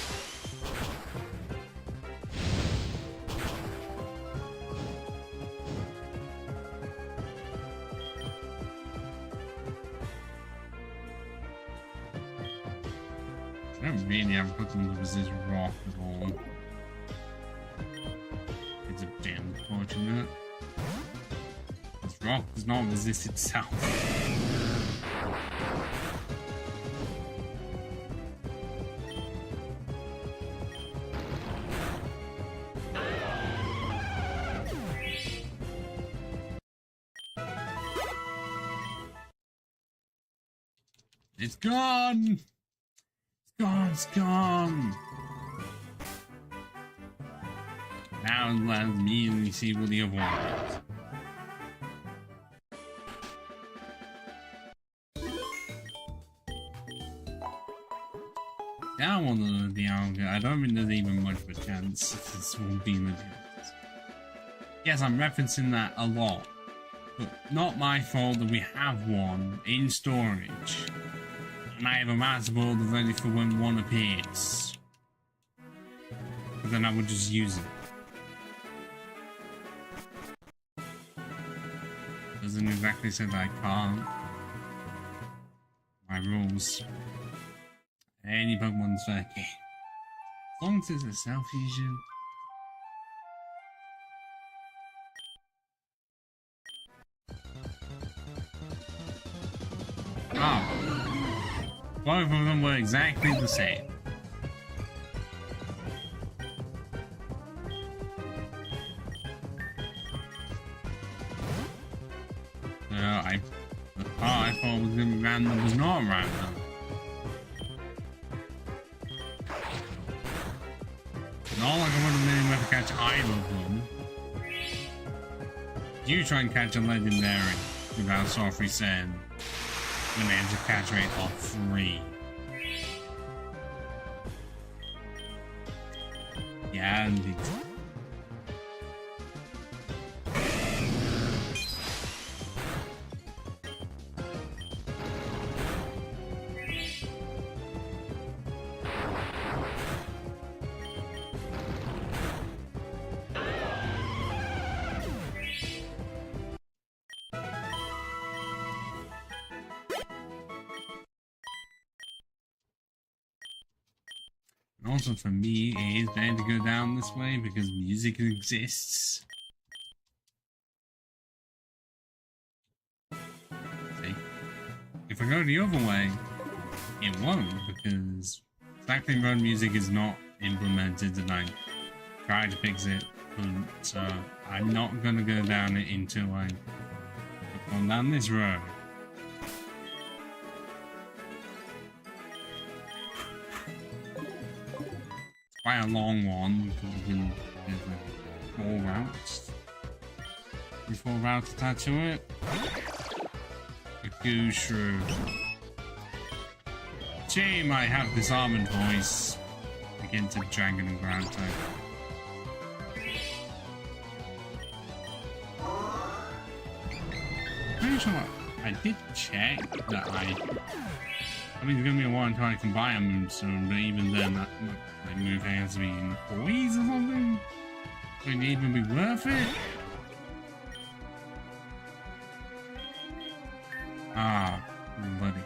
I don't really have put them into position rock at all. It's a unfortunate. This rock does not resist itself. It's gone! It's gone, it's gone! Now let me immediately see what the other one is. That one of the alga, I don't think there's even much of a chance this will be legit. Yes, I'm referencing that a lot, but not my fault that we have one in storage. And I have a master board ready for when one appears. But then I would just use it. Doesn't exactly say that I can't. My rules. Any Pokemon's fair game. As long as it's a self-fusion. Oh. Both of them were exactly the same. The part I thought was going to be random was not random. Not like I would have been able to catch either of them. You try and catch a legendary without Softly Send. When they have a catch rate of 3. Yeah, indeed. Also for me, it is better to go down this way because music exists. See? If I go the other way, it won't because Cycling Road music is not implemented and I tried to fix it, so I'm not gonna go down it until I go down this road. Quite a long one because there's like 4 routes. There's 4 routes attached to it. A Goo Shrew. Shame I have this almond voice against a dragon and ground type. Pretty sure I did check that I mean, it's gonna be a while until I can buy a move soon, but even then, that like, move has to be in toys or something. Would it even be worth it? Ah, buddy.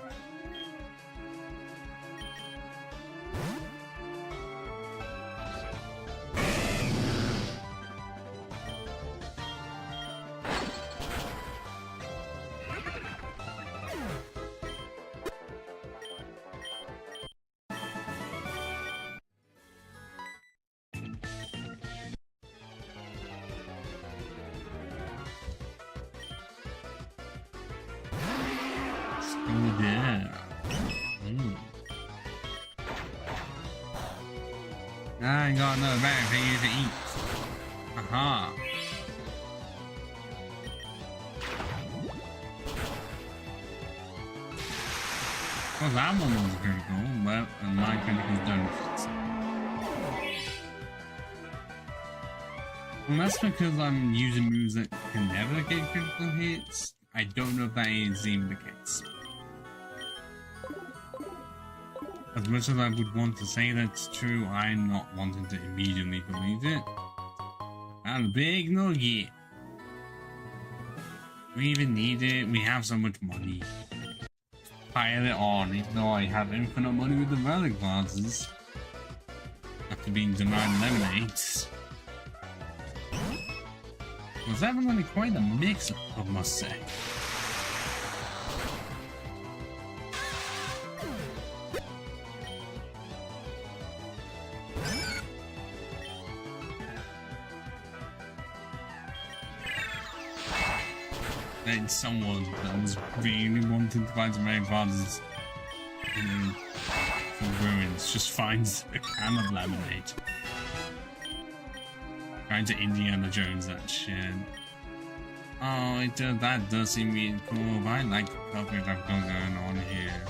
I ain't got another bag for you to eat. Aha. Well, that one was critical, but my critical's done. Well, that's because I'm using moves that can never get critical hits. I don't know if that is even the case. As much as I would want to say that's true, I'm not wanting to immediately believe it. And a big nugget. We even need it. We have so much money. Pile it on, even though I have infinite money with the relic vases. After being denied lemonades. Was evidently quite a mix-up, I must say. Then someone that was really wanting to find some main fathers in the ruins just finds a can of lemonade. Trying to Indiana Jones that shit. Oh, that does seem really cool. I like the coverage I've got going on here.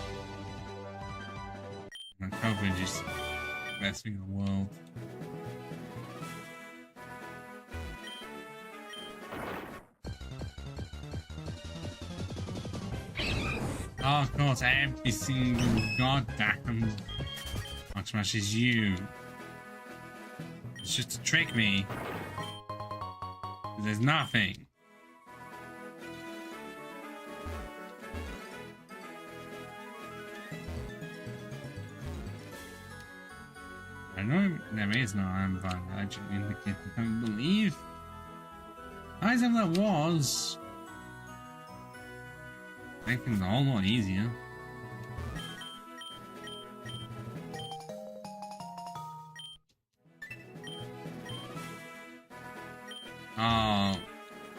The coverage is the best thing in the world. Oh, of course, every single goddamn Rock Smash is you. It's just to trick me. There's nothing. I know there is no but I actually indicate I don't believe. I said that was. Making it a whole lot easier.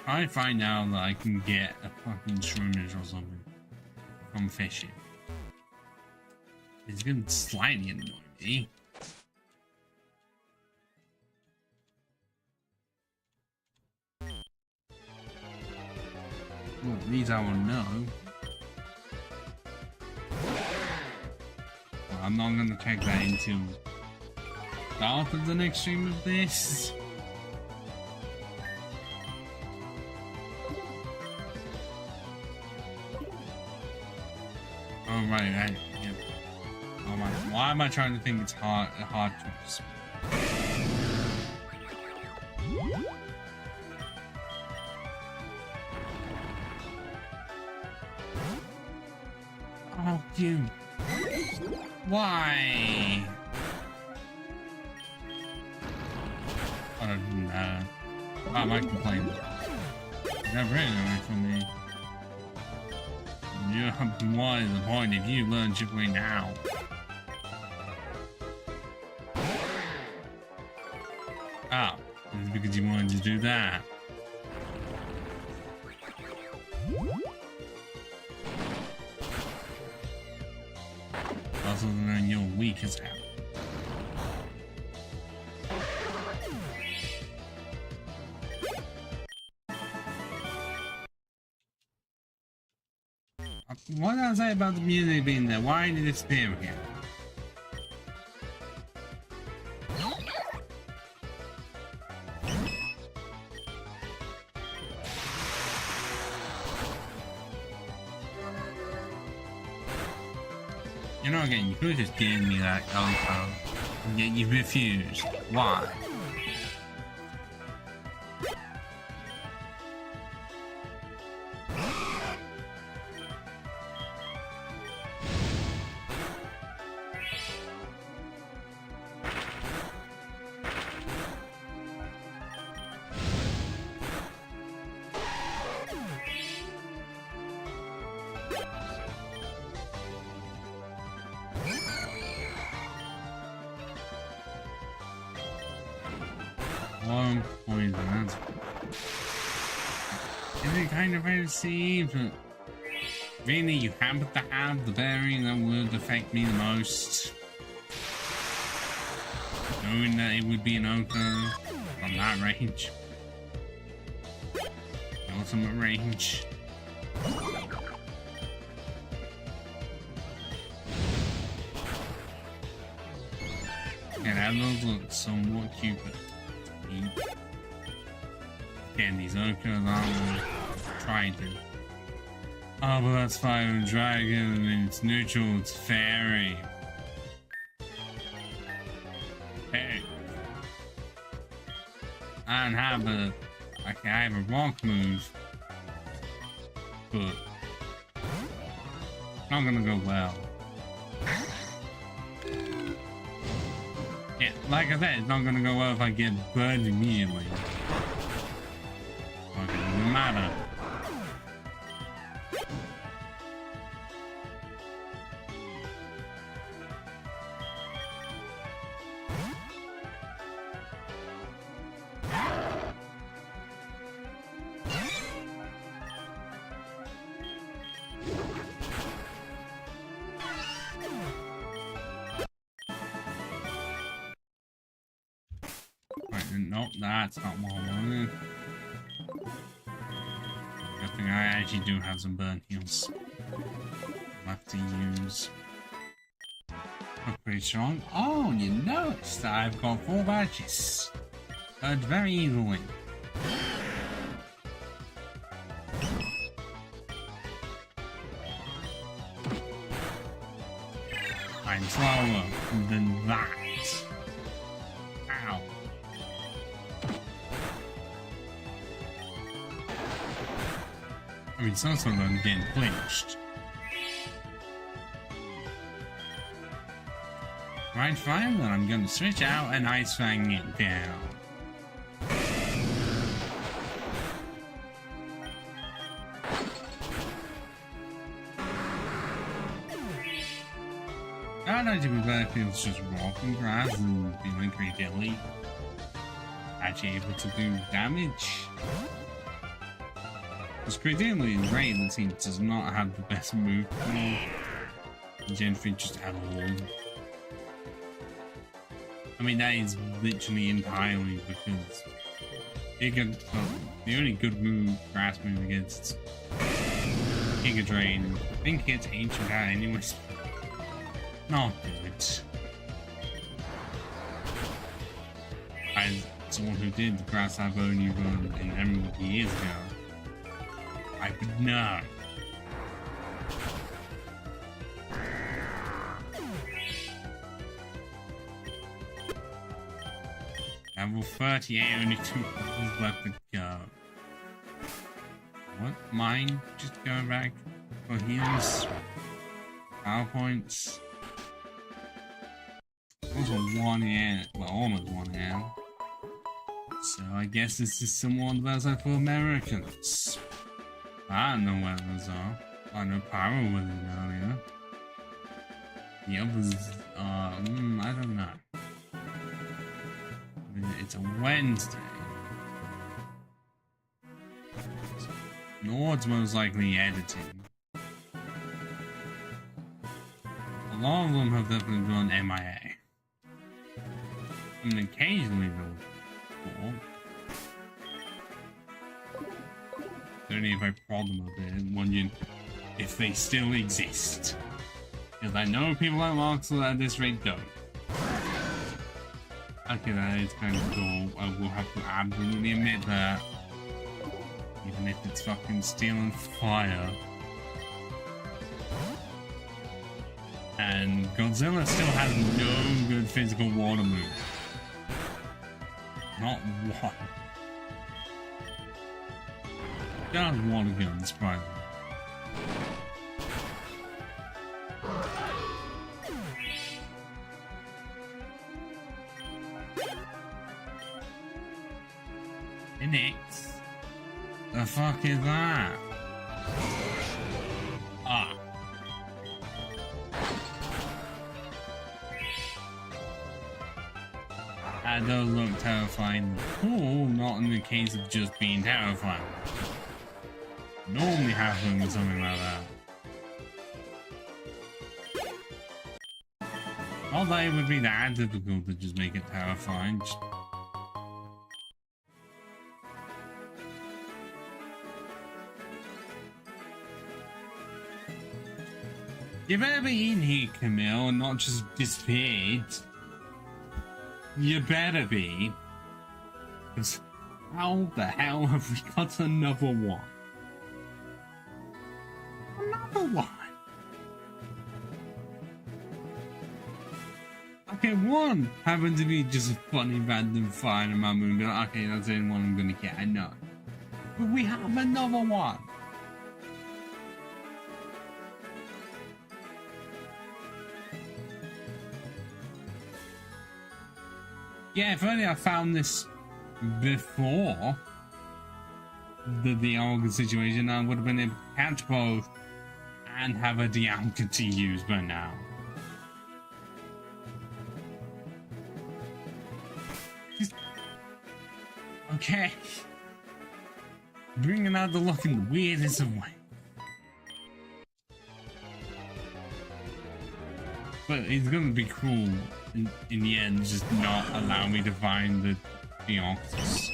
I find out that I can get a fucking shroomage or something from fishing. It's gonna slightly annoy me. Well, at least I will know. Well, I'm not gonna check that until after the next stream of this. Oh right, yep. Oh my, why am I trying to think it's hard choice? Oh, you. Why? I don't know. Why am I complaining? Never anything from me. What is the point if you learn Chick-fil-A now? Oh, it's because you wanted to do that. Also, then you're weak as hell. What did I say about the music being there? Why did it disappear again? You know, again, you could have just given me that info, and yet you refused. Why? One poison. Is it kind of hard to see? But really, you happen to have the berry that would affect me the most. Knowing that it would be an Oko from that range. The ultimate range. Yeah, that does look somewhat cute, but again, these Okos aren't trying to. Oh, but that's Fire and Dragon, and it's neutral, it's fairy. Hey. I don't have a. I have a rock move, but it's not gonna go well. Yeah, like I said, it's not gonna go well if I get burned immediately. matter. Right, nope, that's not what I wanted. I think I actually do have some burn heals left to use. I'm pretty strong. Oh, you noticed that I've got 4 badges. Very easily. I'm slower than that. Ow. I mean, some of them getting flinched. Right, fine, then I'm gonna switch out and Ice Fang it down. I'd like to be better if it was just walking grass and feeling pretty deadly. Actually able to do damage. It's critically great that he does not have the best move pool. Gentry just at all. I mean, that is literally entirely because the only good move, grass move against Giga Drain, I think it's Ancient Hat anyways. Not good. As someone who did the grass Harmony run in Emerald years ago, I would know. Level 38, only 2 levels left to go. What? Mine? Just going back for heals? PowerPoints? Also 1 AM, well, almost 1 AM. So I guess this is somewhat better for Americans. I don't know where those are. I know Power was in earlier. The others are, I don't know. It's a Wednesday. Nord's most likely editing. A lot of them have definitely gone MIA. I mean, occasionally they'll fall. Only if I prod them a bit, wondering if they still exist. Because I know people like Voxel at this rate don't. Okay, that is kind of cool. I will have to absolutely admit that. Even if it's fucking steel and fire. And Godzilla still has no good physical water move. Not one. Just water guns, probably. Phoenix? The fuck is that? Ah. That does look terrifying. Cool, not in the case of just being terrifying. Normally happen with something like that. Not that it would be that difficult to just make it terrifying. Just... You better be in here, Camille, and not just disappeared. You better be. Because how the hell have we got another one? Another one? Okay, one happened to be just a funny random fire in my moon and be like, okay, that's the only one I'm gonna get, I know. But we have another one. Yeah, if only I found this before. the Dialga situation, I would have been able to catch both and have a Dialga to use by now. Okay. Bringing out the luck in the weirdest of ways. But it's gonna be cruel in the end, just not allow me to find the Octus.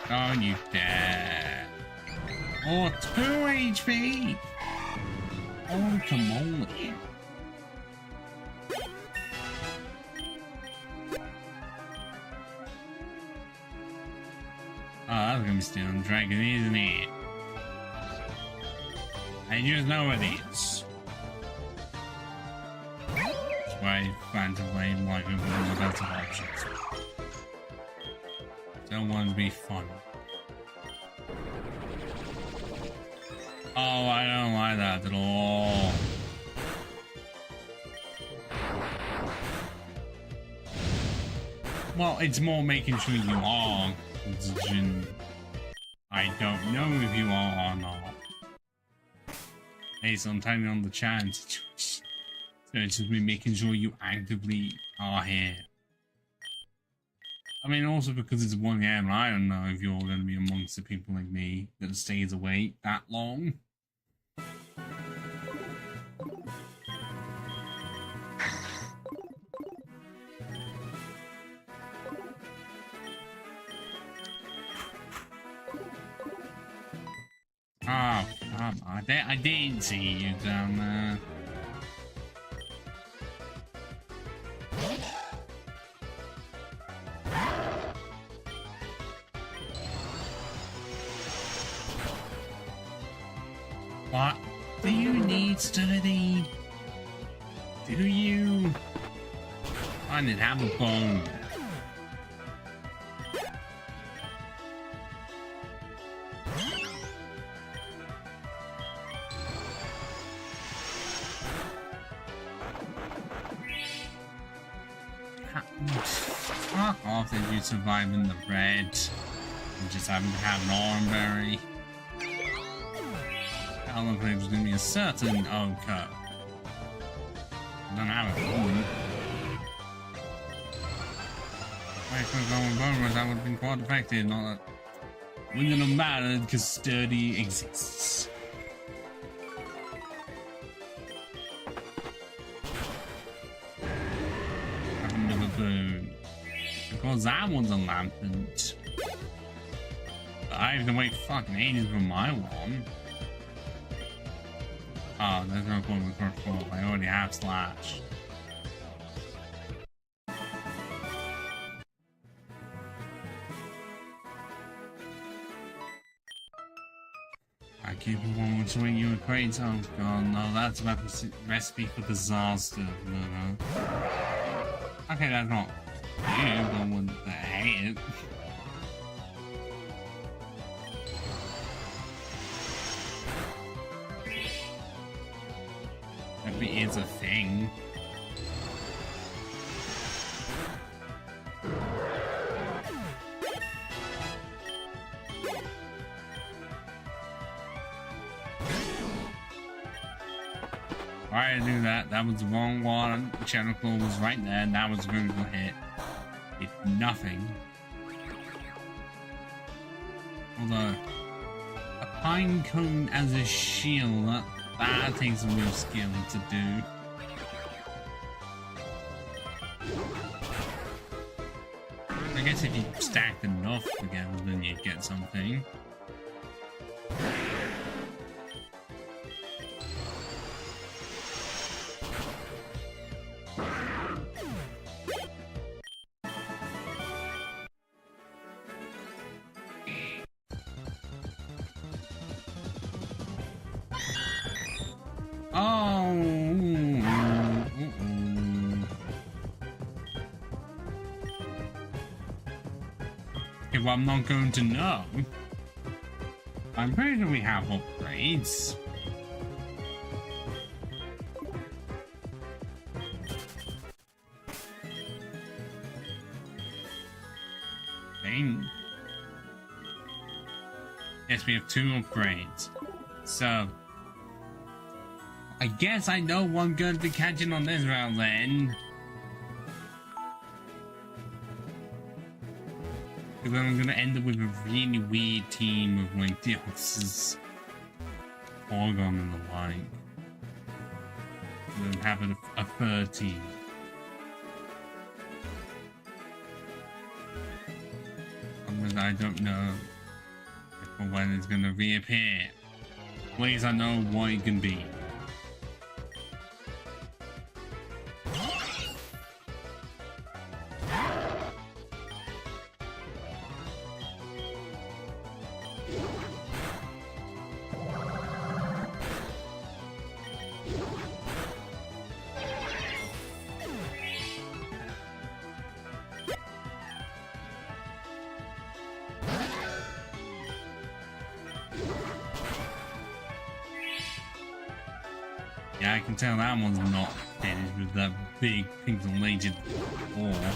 Oh, you dead. Oh, 2 HP! Oh, come on. Oh, that's gonna be still a dragon, isn't it? I just know it is. That's why Phantom Blade might be one of the better options. Don't want to be fun. Oh, I don't like that at all. Well, it's more making sure you are. I don't know if you are or not. Hey, so I'm typing on the chat situation. So it's just me making sure you actively are here. I mean, also because it's 1 AM, I don't know if you're going to be amongst the people like me that stays awake that long. Oh, come on. I didn't see you down there. What do you need, Sturdy? Do you? I didn't have a bone. Fuck off that you survive in the red. You just happen to have an oranberry. I don't think there's gonna be a certain okay. I don't have it. If I could go in bonus, that would have been quite effective. Not that wouldn't have mattered because Sturdy exists. Happened to the boon. Because that one's a lantern. I have to wait fucking ages for my one. Oh, there's no point with first roll. I already have Slash. I keep on between you and crates. Oh god, no, that's a recipe for disaster. No. Okay, that's not you, but what the hate. If it is a thing. Alright, I knew that. That was the wrong one. Channel Claw was right there, and that was going to hit. It's nothing. Although, a pine cone as a shield, that takes some real skill to do. I guess if you stacked enough together, then you'd get something. well, I'm not going to know. I'm pretty sure we have upgrades. Okay. Yes, we have 2 upgrades. So, I guess I know what I'm going to be catching on this round then. Because I'm going to end up with a really weird team of like the officers, Polygon and the like. And then having a 3rd team. Because I don't know if or when it's going to reappear. At least I know what it can be. Yeah, I can tell that one's not finished with that big pixelated ore.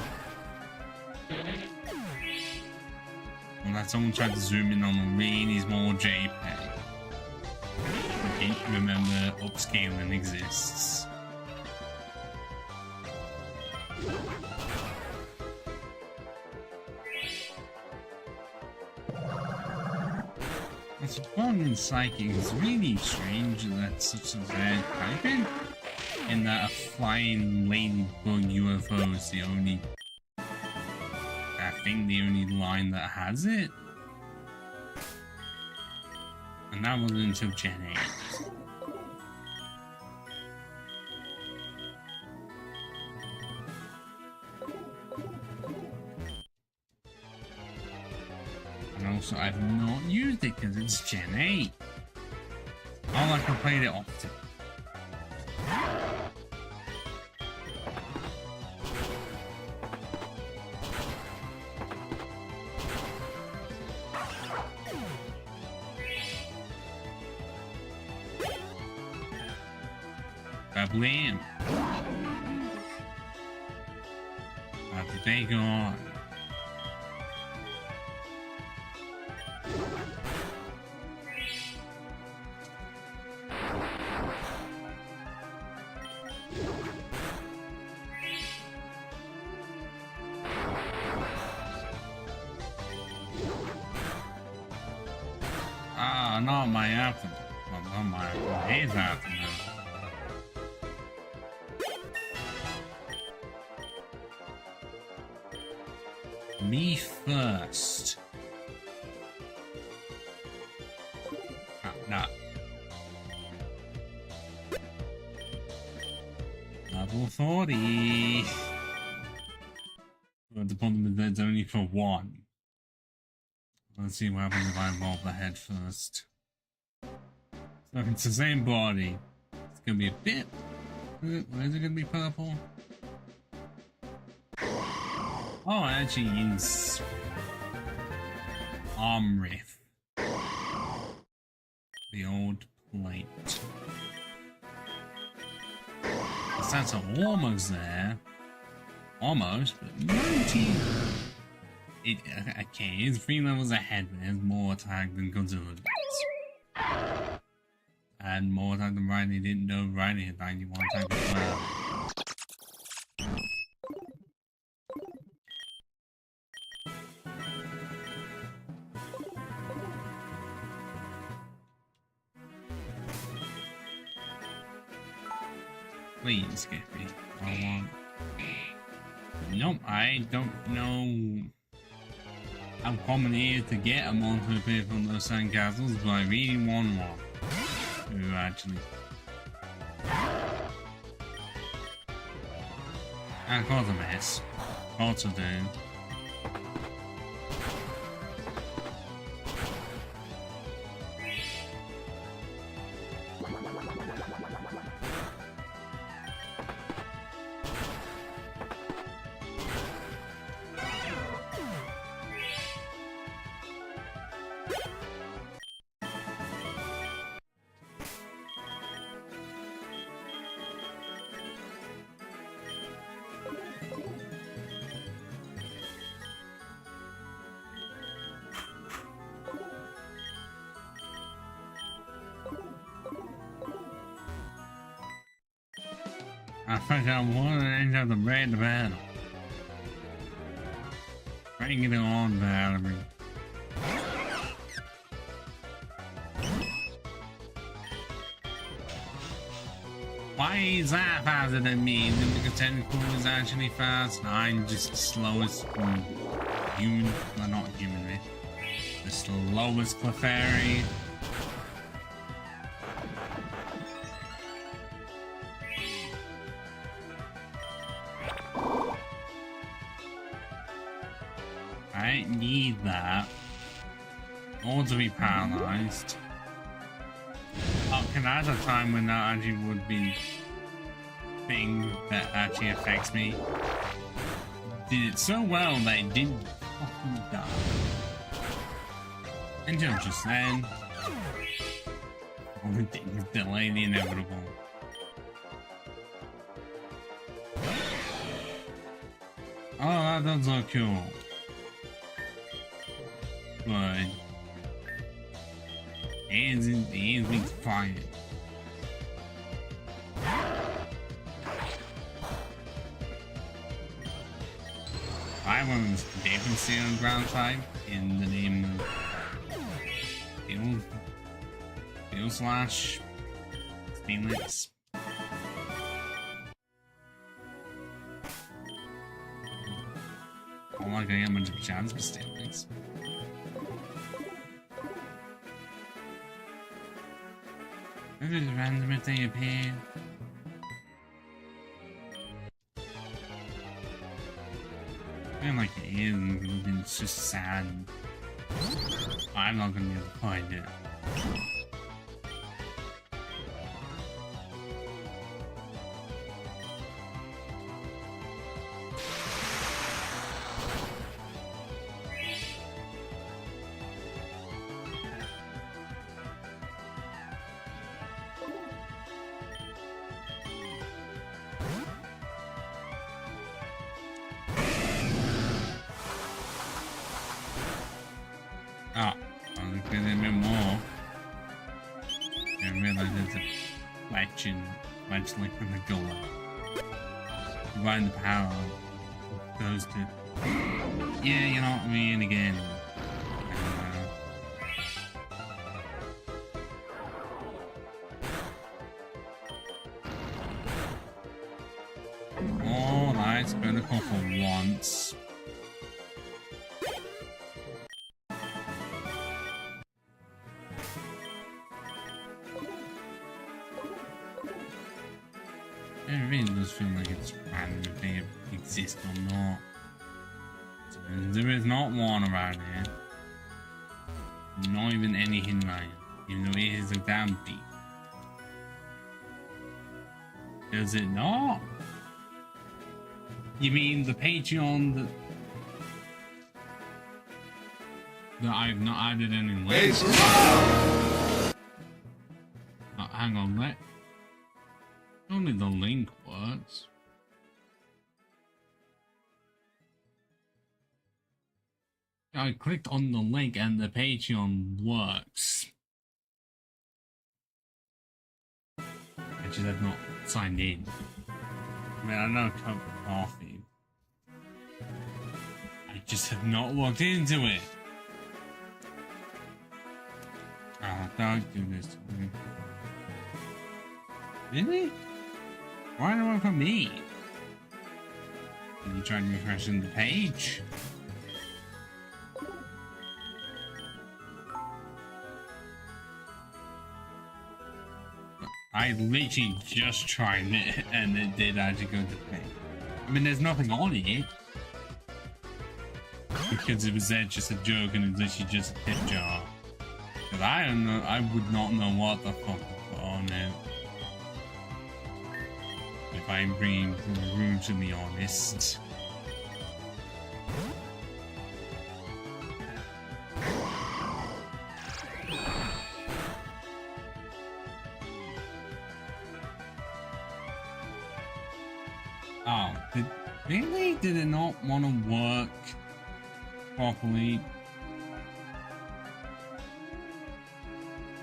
Unless someone tried to zoom in on a really small JPEG. I can't remember upscaling exists. It's fun in Psychic. It's really strange that such a bad typing, and that a flying ladybug UFO is the only, I think, the only line that has it. And that wasn't until Gen 8. And also, I've not used it because it's Gen 8. All I can play it often. Blam. Have to take on. Ah, not my anthem. Not my anthem. His anthem. Me first. Ah, nah. Level 40. But the problem is that's only for 1. Let's see what happens if I evolve the head first. So it's the same body. It's gonna be a bit. Where is it gonna be purple? Oh, it actually is arm riff. The old plate. The stats are almost there. Almost, but 19. Okay, it's 3 levels ahead, but it has more attack than Godzilla does. And more attack than Riley. Didn't know Riley had 91 attack as well. Please get me. I want. Nope, I don't know how common it is to get a monster appear from those sandcastles, but I really want one. Ooh, actually. And cause a mess. Also do. I think I want to enter the red battle. Bring it on, Valerie. Why is that faster than me? The technical is actually fast. I'm just the slowest human. Well, not human, right? The slowest Clefairy. I need that. Or to be paralyzed. Okay, that's a time when that actually would be thing that actually affects me. Did it so well that it didn't fucking die. Until just then. Oh, it didn't delay the inevitable. Oh, that does look cool. But hands being fired. I want to definitely on ground type in the name of Steel Slash Stainless. Oh my god, I got much of a chance for Stainless. This is random if they appear. I feel like it is, it's just sad. I'm not gonna be able to find it. Oh, I was getting a bit more. I realized there's a wedge link in the goal. Combine the power goes to. Yeah, you know what I mean again. Oh, nice, critical for once. It really does feel like it's random if they exist or not. So there is not one around here. Not even any hidden line. Even though it is a damn deep. Does it not? You mean the Patreon that I've not added any links? Oh, hang on, let. Only the link works. I clicked on the link and the Patreon works. I just have not signed in. I mean, I know cup of coffee. I just have not logged into it. Oh, don't do this to me. Really? Why do it for me? Are you trying to refresh the page? I literally just tried it and it did actually go to page. I mean, there's nothing on it. Because it was there just a joke and it's literally just a tip jar. Because I don't know, I would not know what the fuck to put on it. If I'm being brutally honest. Oh, really? Did it not want to work properly?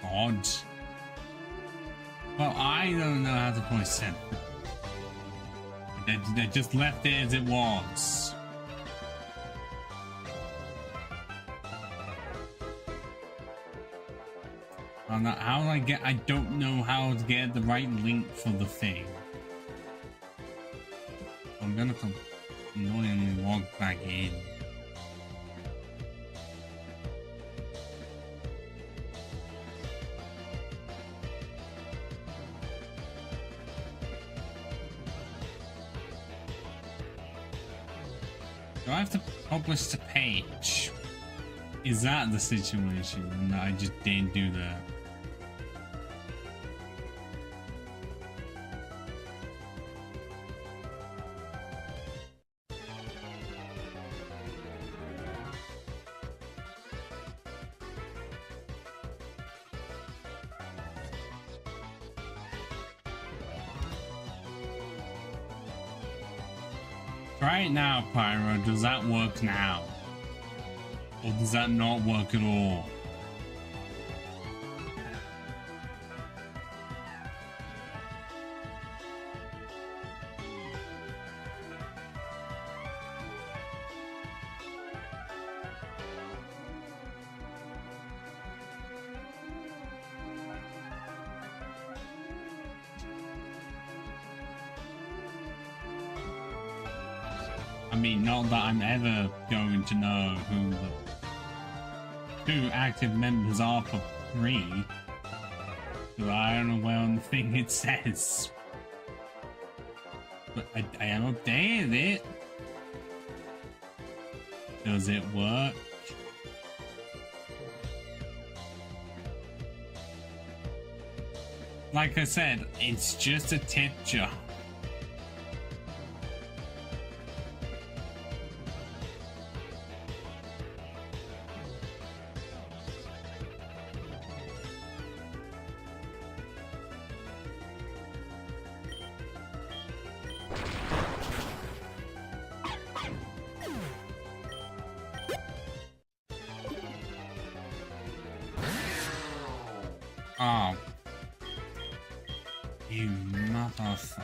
Odd. Well, I don't know how to play Celadon. They just left it as it was. How do I get? I don't know how to get the right link for the thing. I'm gonna annoyingly log back in. Do I have to publish the page? Is that the situation? And I just didn't do that. Right now, Pyro, does that work now? Or does that not work at all? I mean, not that I'm ever going to know who the two active members are for free, but I don't know where on the thing it says. But I updated it. Does it work? Like I said, it's just a tip jar. Oh. You motherfucker.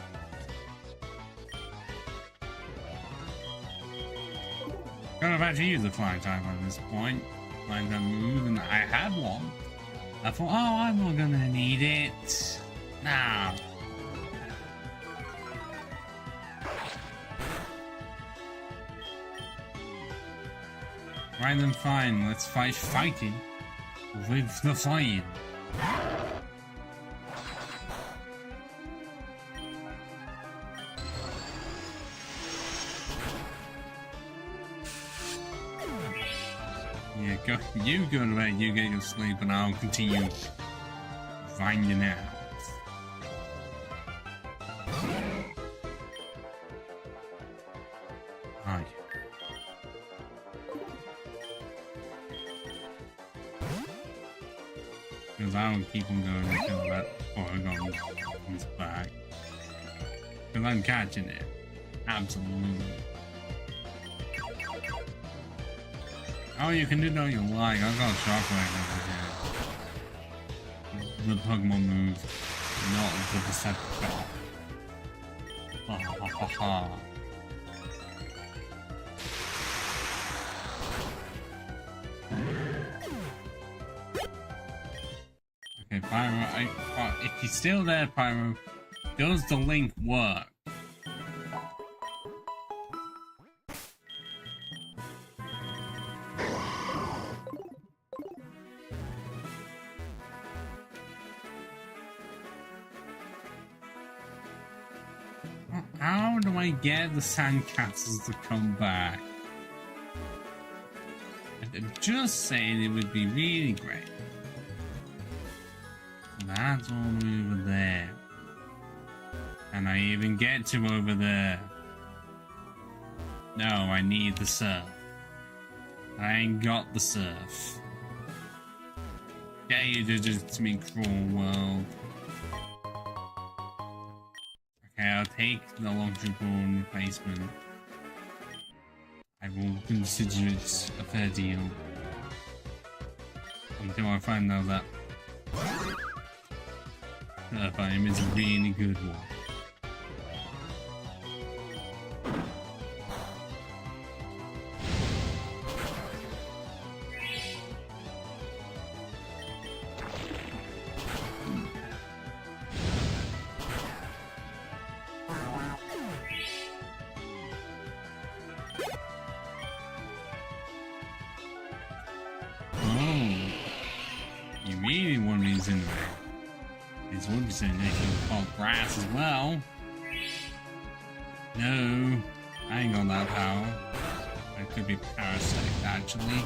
Gonna have to use the flying type at this point. I'm gonna move, and I had one. I thought, oh, I'm not gonna need it. Nah. Right then, fine. Let's fight fighting with the flying. Yeah, go. You go to bed. You get your sleep, and I'll continue finding out. Hi. Because I don't keep on going until that Oregon comes back. Because I'm catching it. Absolutely. Oh, you can do it on your line. I got a shockwave over here. The Pokemon move, not the Decepticon. Ha ha ha ha. Okay, Pyro, if you're still there, Pyro, does the link work? How do I get the sandcastles to come back? I'm just saying it would be really great. That's all over there. Can I even get to over there? No, I need the surf. I ain't got the surf. Yeah, you did it to me, cruel world. Okay, I'll take the Electroborn replacement. I will consider it a fair deal. Until I find out that Earthfire is a really good one. Incinerate. This would be saying anything called grass as well. No, I ain't got that power. It could be parasite actually.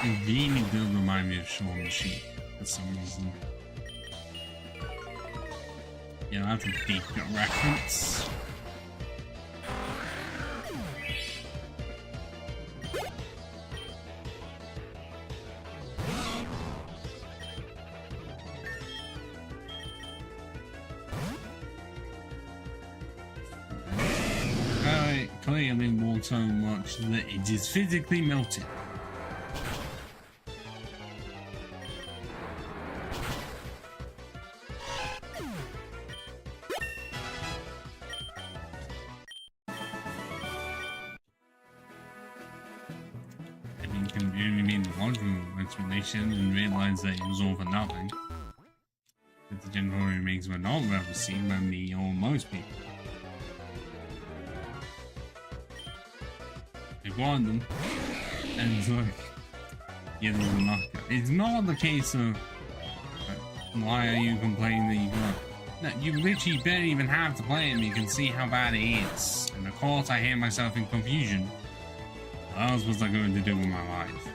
It really does remind me of Shaw Machine for some reason. Yeah, that's a deep cut reference. Alright, clearly walked so much that it is physically melted. Explanation and realize that it was all for nothing. But the general remakes were not well received by me or most people. They wanted them, and it's like, yeah, there's a knockout. It's not the case of why are you complaining that you got. No, you literally don't even have to play it, and you can see how bad it is. And of course, I hear myself in confusion. What else was I going to do with my life?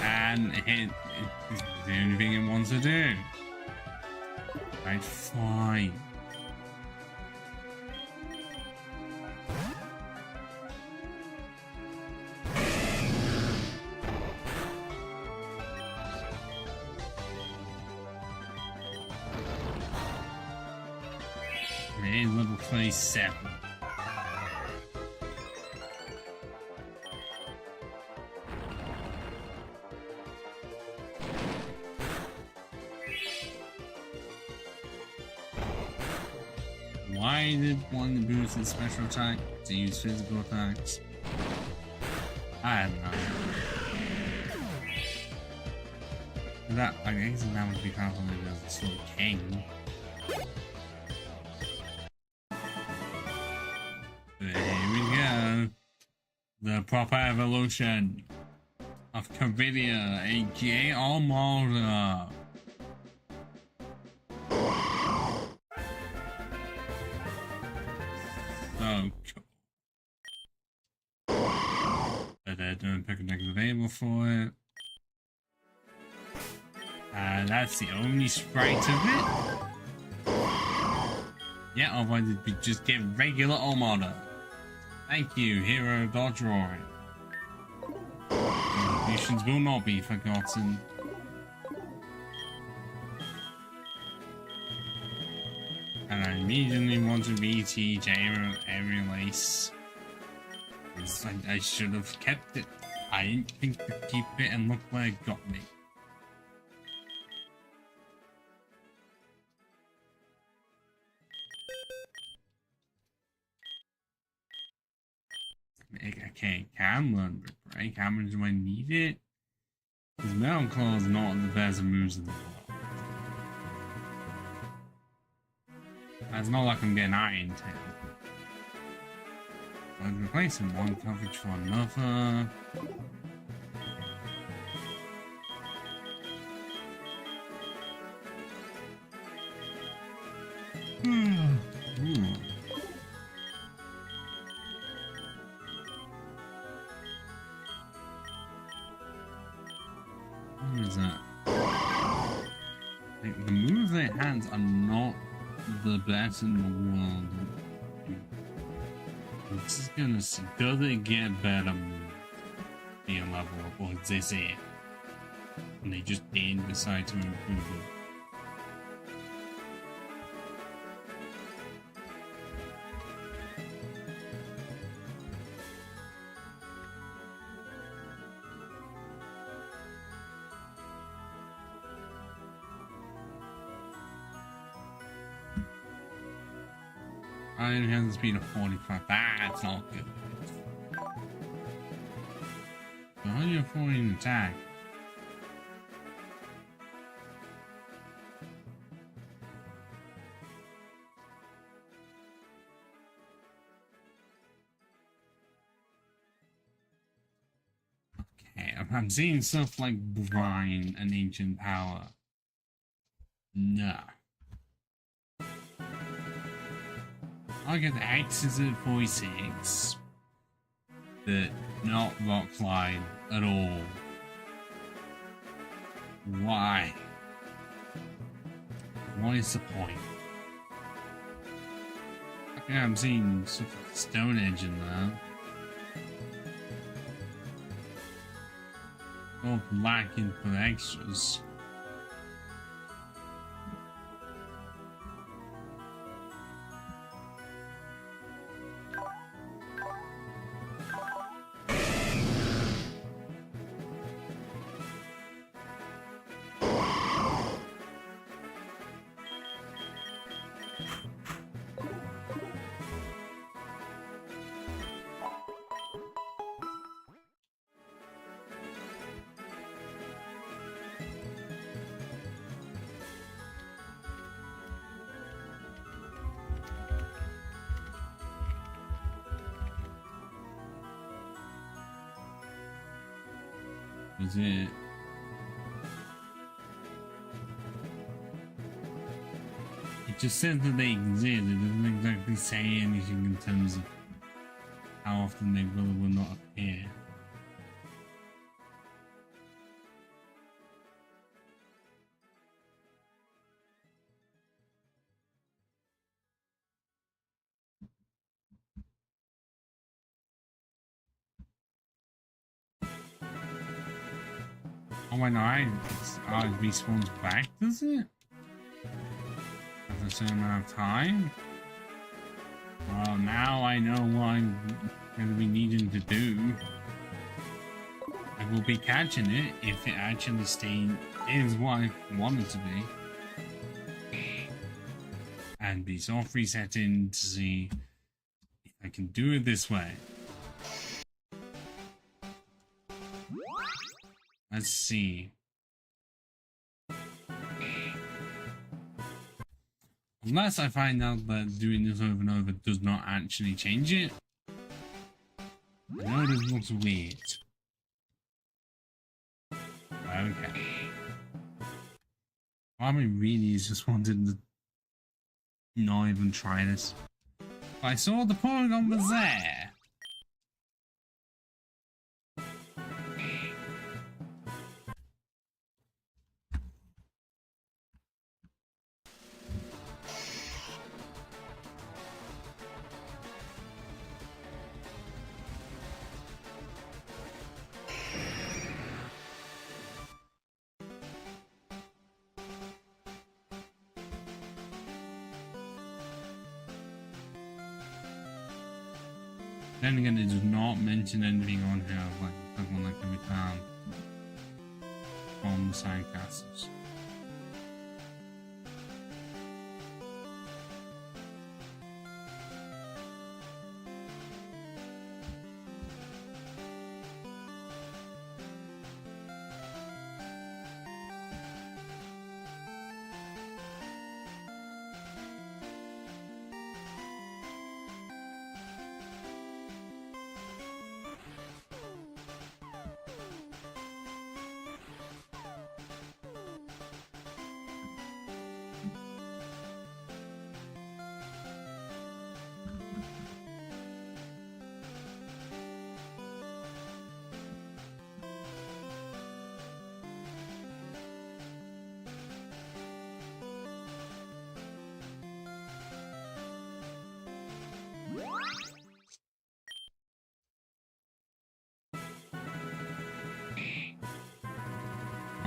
And it's the only thing it wants to do. Right, fine. It is level 37. Why did one boost its special attack to use physical attacks? I don't know. That I guess that would be probably the sort of king. But here we go. The proper evolution of Cavidia, aka Armada. So cool. But they're doing picnic available for it. That's the only sprite of it. Yeah, otherwise it'd be just get regular Armada. Thank you, Hero Dodgeroid. Contributions will not be forgotten. And I immediately want to reteach Aerial Ace. I should have kept it. I didn't think to keep it, and look where it got me. Okay, can learn Rip Break. How much do I need it? Because Metal Claw is not the best moves in the world. It's not like I'm getting Iron Tail. I'm replacing one coverage for another. What is that? Like, the moves they had are not the best in the world. I'm just gonna see, does it get better being level up, or is this it? And they just didn't decide to improve it. I only have the speed of 45. That's not good. How are you avoiding attack? Okay, I'm seeing stuff like brine and ancient power. No. I get X's at 46, but not rock slide at all. Why? What is the point? Okay, I'm seeing sort of Stone Edge in there. Both lacking for extras. Is it? It just says that they exist. It doesn't exactly say anything in terms of how often they will or will not appear. Oh my god, it respawns back, does it? After a certain amount of time? Well, now I know what I'm going to be needing to do. I will be catching it if it actually is what I want it to be. And be soft resetting to see if I can do it this way. Let's see. Unless I find out that doing this over and over does not actually change it. I know this looks weird. Okay. Part of me really is just wanted to not even try this. But I saw the Porygon was there. Then again, it does not mention anything on here like Pokemon that can be found from the sandcastles.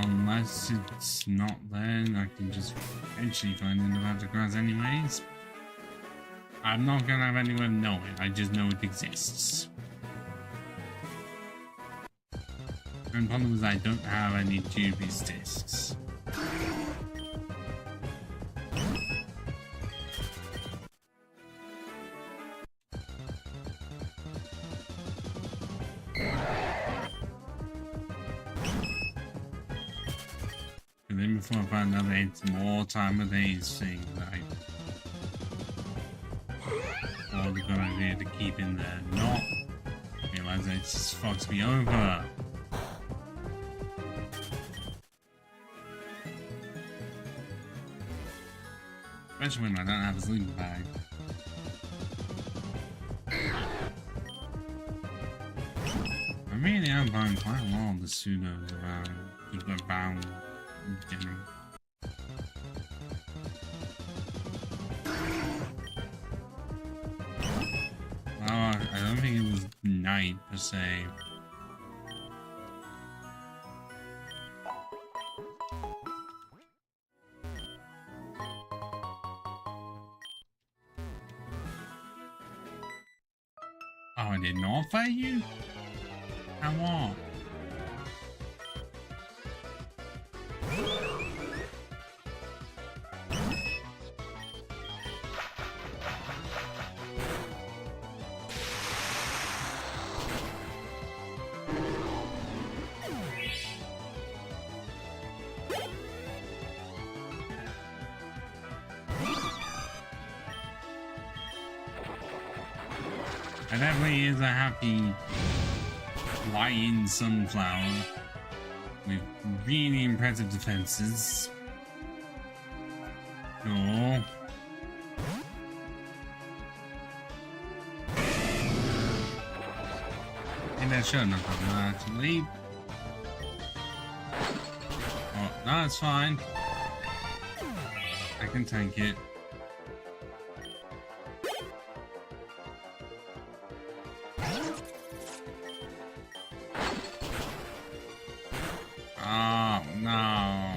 Unless it's not there, I can just eventually find it in the Vandergrass anyways. I'm not gonna have any way of knowing, I just know it exists. The problem is I don't have any dubious discs. then before I find out I had some more time with these things, all the good idea to keep in there, not realize that it just fucks me over. Especially when I don't have a sleeping bag. I really am buying quite a lot of the pseudos around the bound dinner. Oh, I don't think it was night per se. Oh, I did not fight you? How on? It definitely is a happy lion sunflower with really impressive defenses. Oh. And that shouldn't have done that, actually. Oh, no, it's fine. I can tank it. Oh no,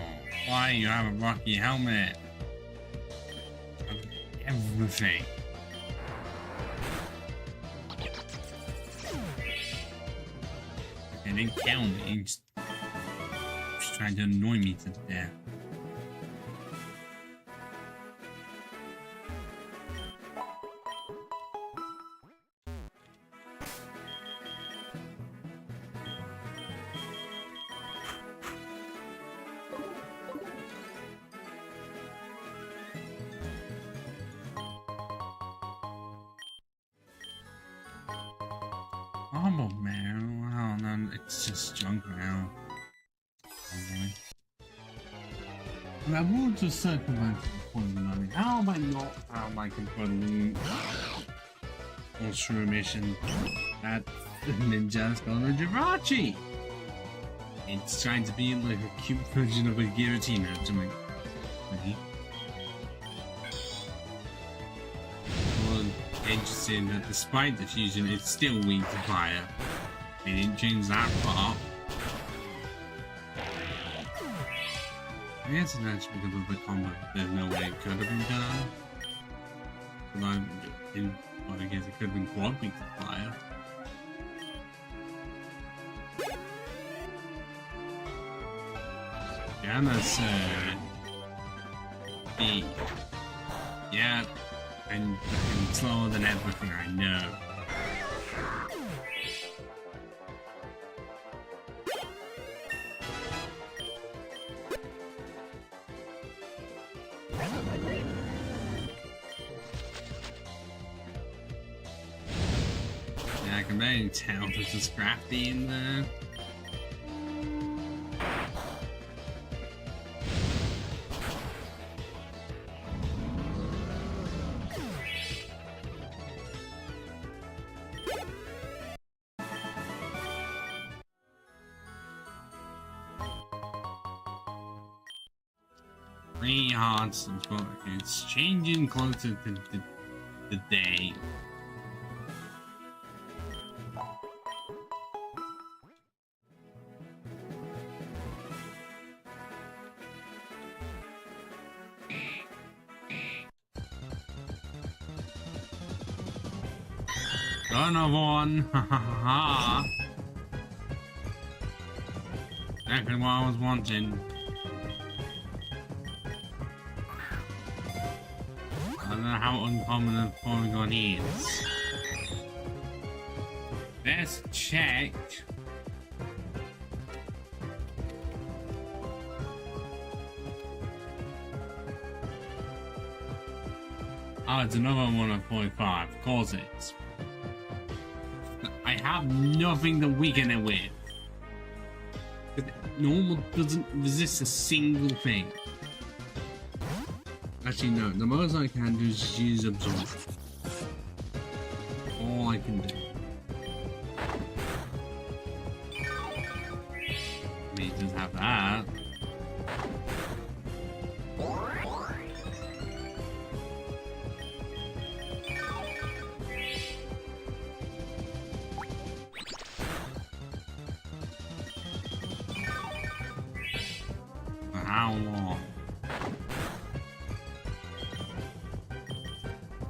why you have a rocky helmet? Everything. Okay, didn't kill me, just trying to annoy me to death. Oh man, oh no, it's just junk now. Probably. And I will just circumvent the point of the money. How am I not out my controlling ultra mission that Ninja's got a Jirachi? It's trying to be like a cute version of a Giratina to me. Interesting that despite the fusion, it's still weak to fire. They didn't change that part. I guess it's actually because of the combat. There's no way it could have been done. But I guess it could have been quad weak to fire. Janus, B. Yeah. And slower than everything I know. Yeah, I can barely tell there's a Scrafty in there. Three hearts, but it's changing closer to the day. Another one, ha ha ha. Exactly what I was wanting. I don't know how uncommon a Porygon is. Let's check. Oh, it's another one of 45. Of course it is. I have nothing to weaken it with. Normal doesn't resist a single thing. Actually, no. The most I can do is just use absorption. All I can do. I mean, it does have that. For how long?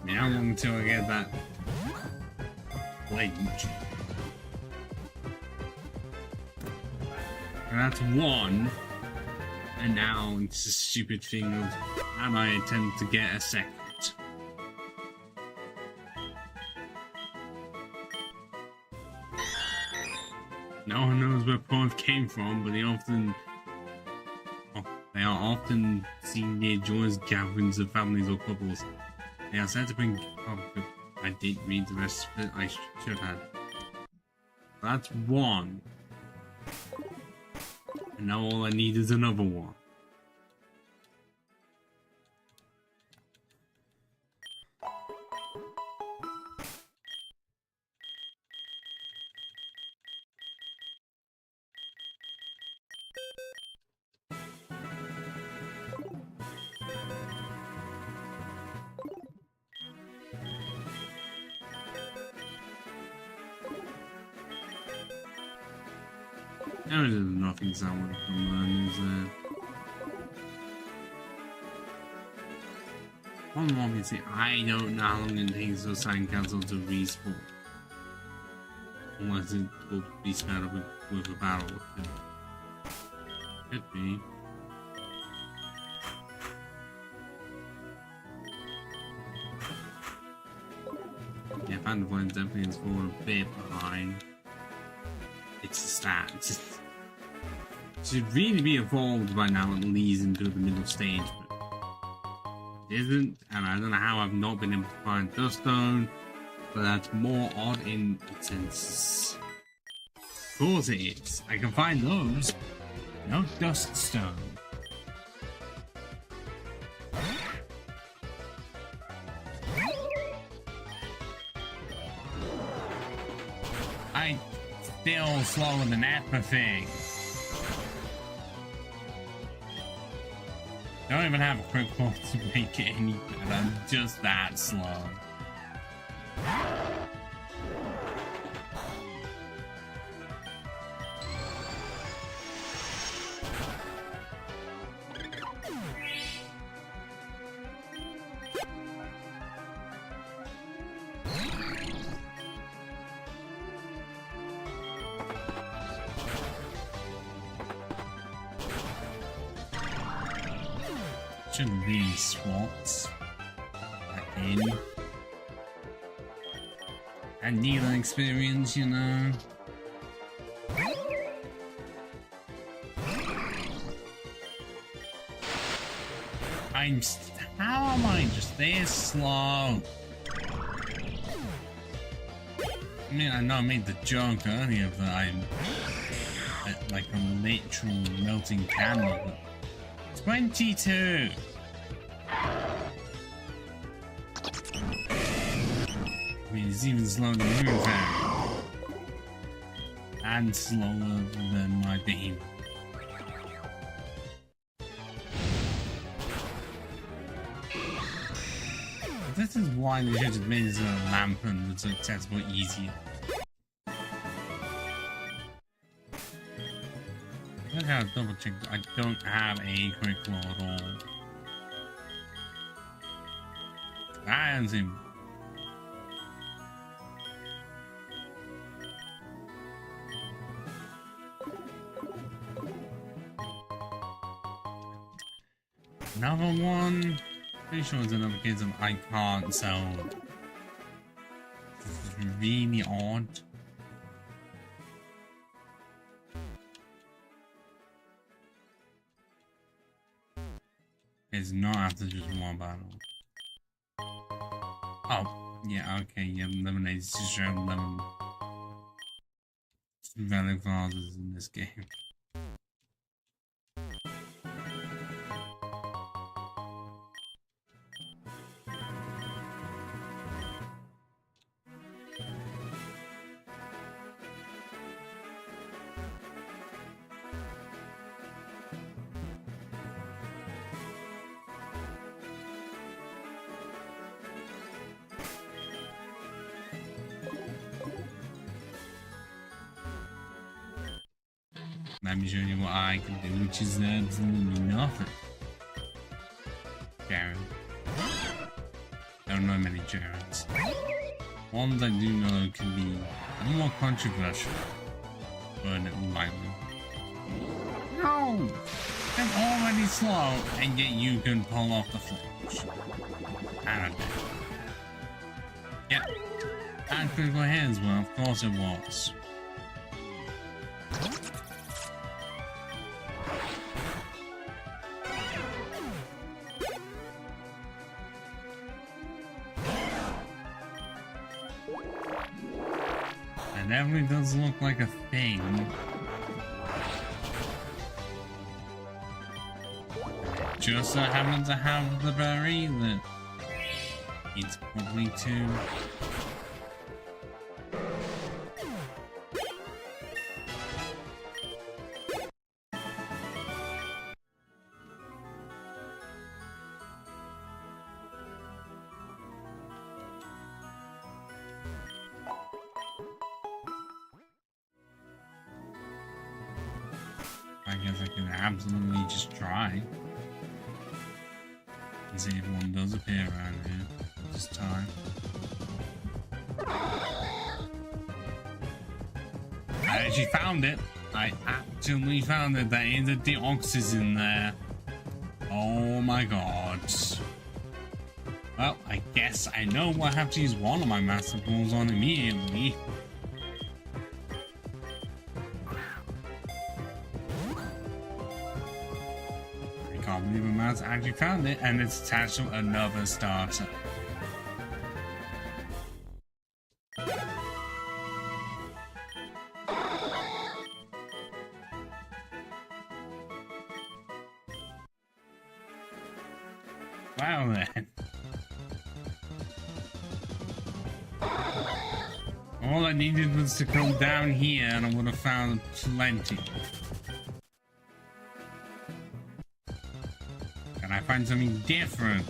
I mean, how long until I get that blade? And that's one. And now it's a stupid thing of, am I attempt to get a second? No one knows where both came from, but they are often seen near joyous gatherings of families or couples. They are said to bring. Oh, I didn't read the rest of it. I should have. That's one. And now all I need is another one. There is nothing someone can learn, is there? One more can say, I don't know how long it takes for Sand Castle to respawn. Unless it will be sped up with a battle. Could be. Yeah, Phantom Flame definitely is falling a bit behind. It's a stat. It should really be evolved by now, at least into the middle stage, but it isn't, and I don't know how I've not been able to find Duststone, but that's more odd in its sense. Of course it is. I can find those. No Duststone. I still slower than apathy. Don't even have a quick pull to make it any better. I'm just that slow. Shouldn't be any swaps back in. And neither experience, you know. How am I just this slow? I mean, I know I made the joke earlier that I'm like a literal melting candle, but 22. I mean, it's even slower than Moonfang. And slower than my beam. This is why they should have made a lamp and it's accessible easier. I gotta double check. I don't have a quick claw at all. I haven't seen. Another one. Pretty sure it's another case of I can't sell. It's really odd. It's not after just one battle. Oh, yeah, okay, yeah, lemonade is just around lemon. Valid fathers in this game. Let me show you what I can do, which is absolutely nothing. Jared. Don't know many Jareds. Ones I do know can be more controversial. Burn it lightly. No! I'm already slow, and yet you can pull off the flash. I don't know. Yep. And critical hands were, of course it was. It definitely does look like a thing. Just so happens to have the berry that it's probably too. I guess I can absolutely just try. And see if one does appear around here this time. I actually found it. I actually found it. There is a deoxys in there. Oh my god. Well, I guess I know what I have to use one of my master balls on immediately. I can't believe a mouse actually found it, and it's attached to another starter. Wow then. All I needed was to come down here and I would have found plenty. Can I find something different?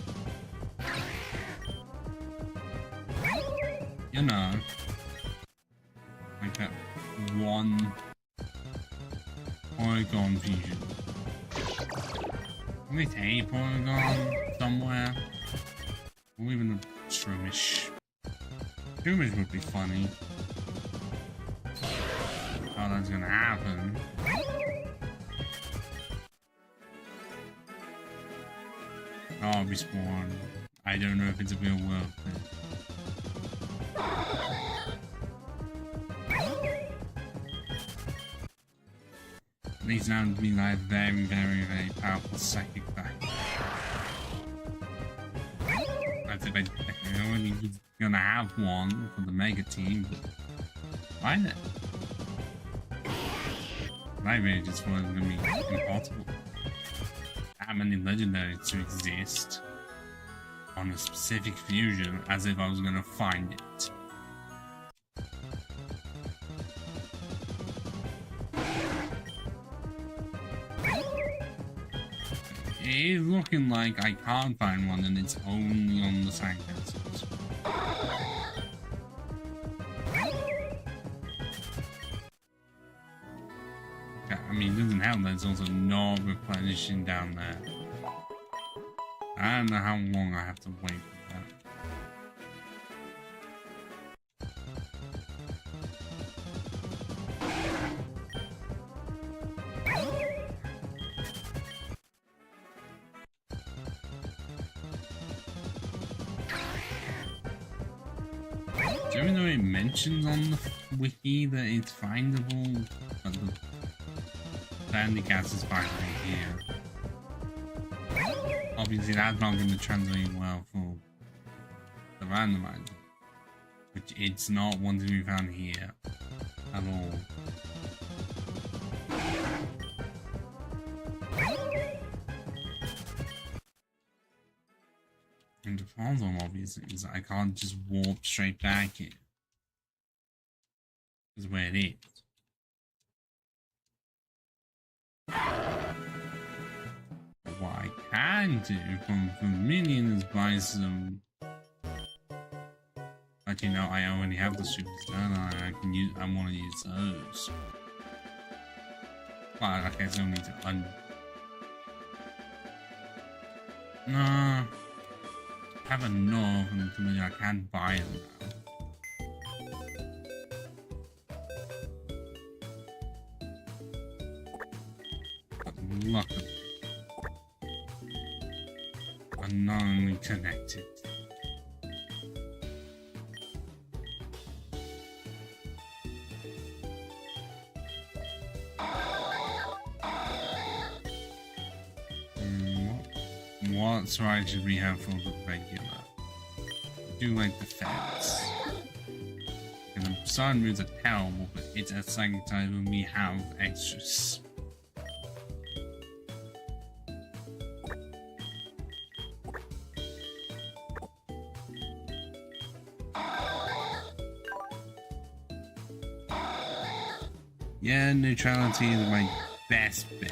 You know, like that one polygon fusion. At least a polygon somewhere. Or even a shroomish. Shroomish would be funny. How that's gonna happen. Oh, respawn. I don't know if it's a real world thing. These sound to be like very, very, very powerful psychic back. That's if I only was gonna have one for the mega team, but why not? I really just thought it was gonna be impossible. That many legendaries to exist on a specific fusion, as if I was gonna find it. It is looking like I can't find one and it's only on the sandcastles. I mean, it doesn't help that there's also no replenishing down there. I don't know how long I have to wait for that. Even though it mentions on the wiki that it's findable, but the gas is findable here. Obviously, that's not going to translate well for the randomizer, which it's not one to be found here at all. And the problem, obviously, is I can't just warp straight back here. This is where it is. What I can do from minions is buy some. But you know, I already have the superstar. I can use. I want to use those. But I guess I need to No, I have enough until I can't buy them now. But luckily, I'm not only connected. What ride should we have for the regular? I do like the fence. And the side moves are terrible, but it's at second time when we have extras. Yeah, neutrality is my best bet.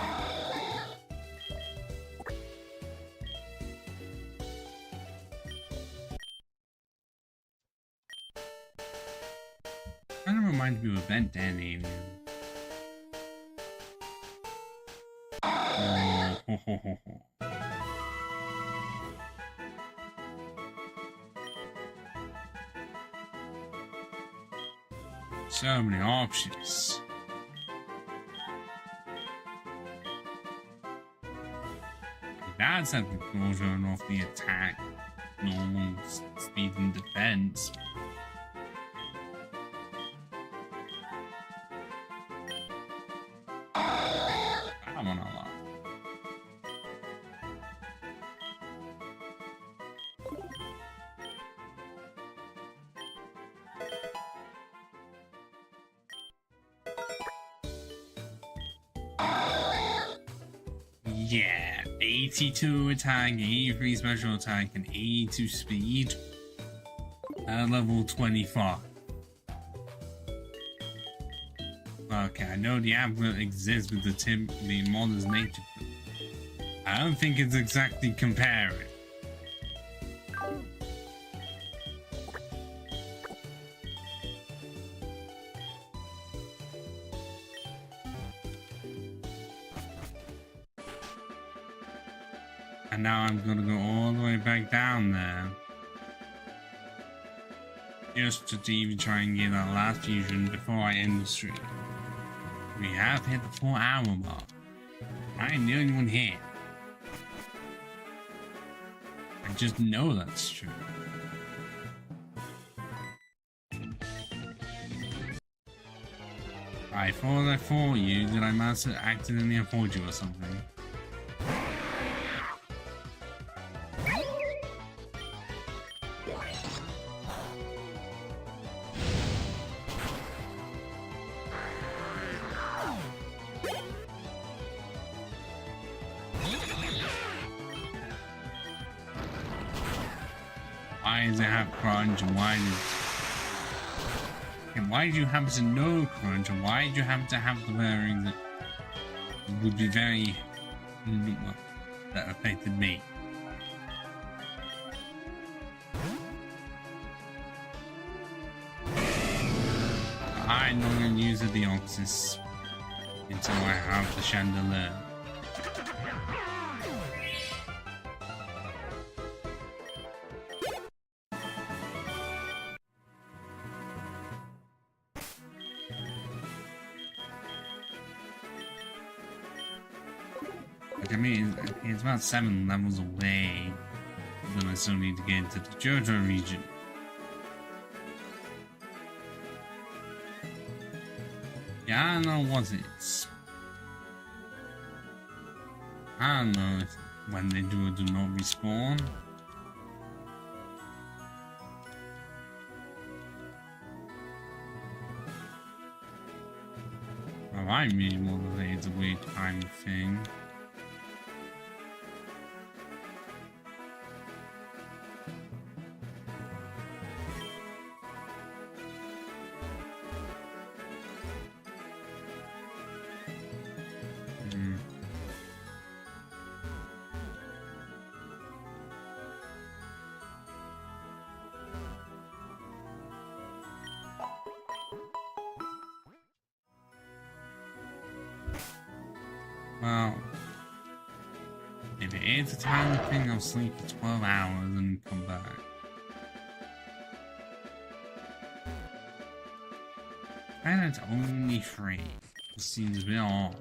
Kind of reminds me of Event Dan Alien. Oh, ho, ho, ho, ho. So many options. That's at the closure of the attack, normal speed and defense. That one I love. Yeah, 82 attack, 83 special attack, and 82 speed at level 25. Okay, I know the amulet exists with the modern's nature. I don't think it's exactly comparing. And now I'm gonna go all the way back down there. Just to even try and get that last fusion before I end the stream. We have hit the 4-hour mark. I am the only one here. I just know that's true. I thought I fought you. Did I must have accidentally afford you or something? Why does it have crunch and why did you happen to know crunch and why did you happen to have the bearing that would be very well, that affected me? I'm not going to use the Deoxys until I have the chandelier. I mean, it's about 7 levels away, but I still need to get into the JoJo region. Yeah, I don't know what it is. I don't know if when they do or do not respawn. I mean, well, it's a weird time thing. Well, if it is a time thing, I'll sleep for 12 hours and come back. And it's only 3. It seems a bit odd.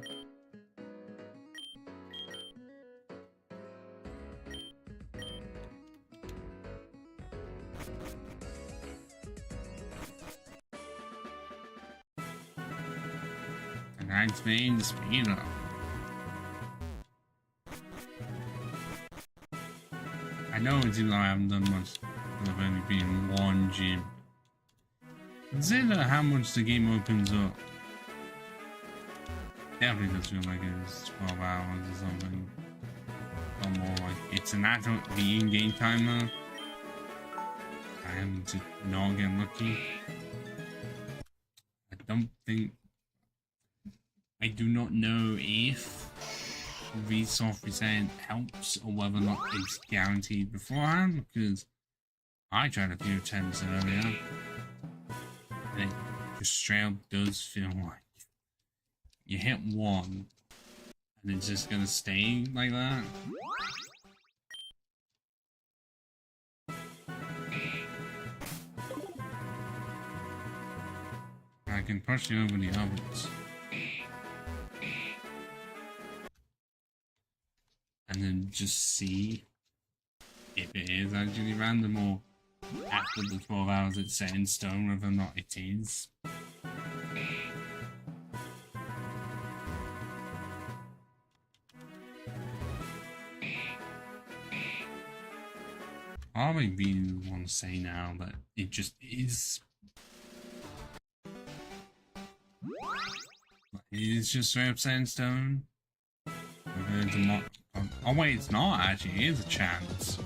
And that's made the speed up. I know it seems like I haven't done much. I've only been in one gym. Consider how much the game opens up. Definitely does feel like it's 12 hours or something. Or more like it's an actual in-game timer. I am to not get lucky. I do not know if resource percent helps or whether or not it's guaranteed beforehand, because I tried a few attempts earlier and it just straight up does feel like you hit one and it's just gonna stay like that. I can push you over the others. And then just see if it is actually random or after the 12 hours it's set in stone whether or not it is. I maybe want to say now that it just is. It's just straight up set in stone. Oh wait, it's not actually, it is a chance.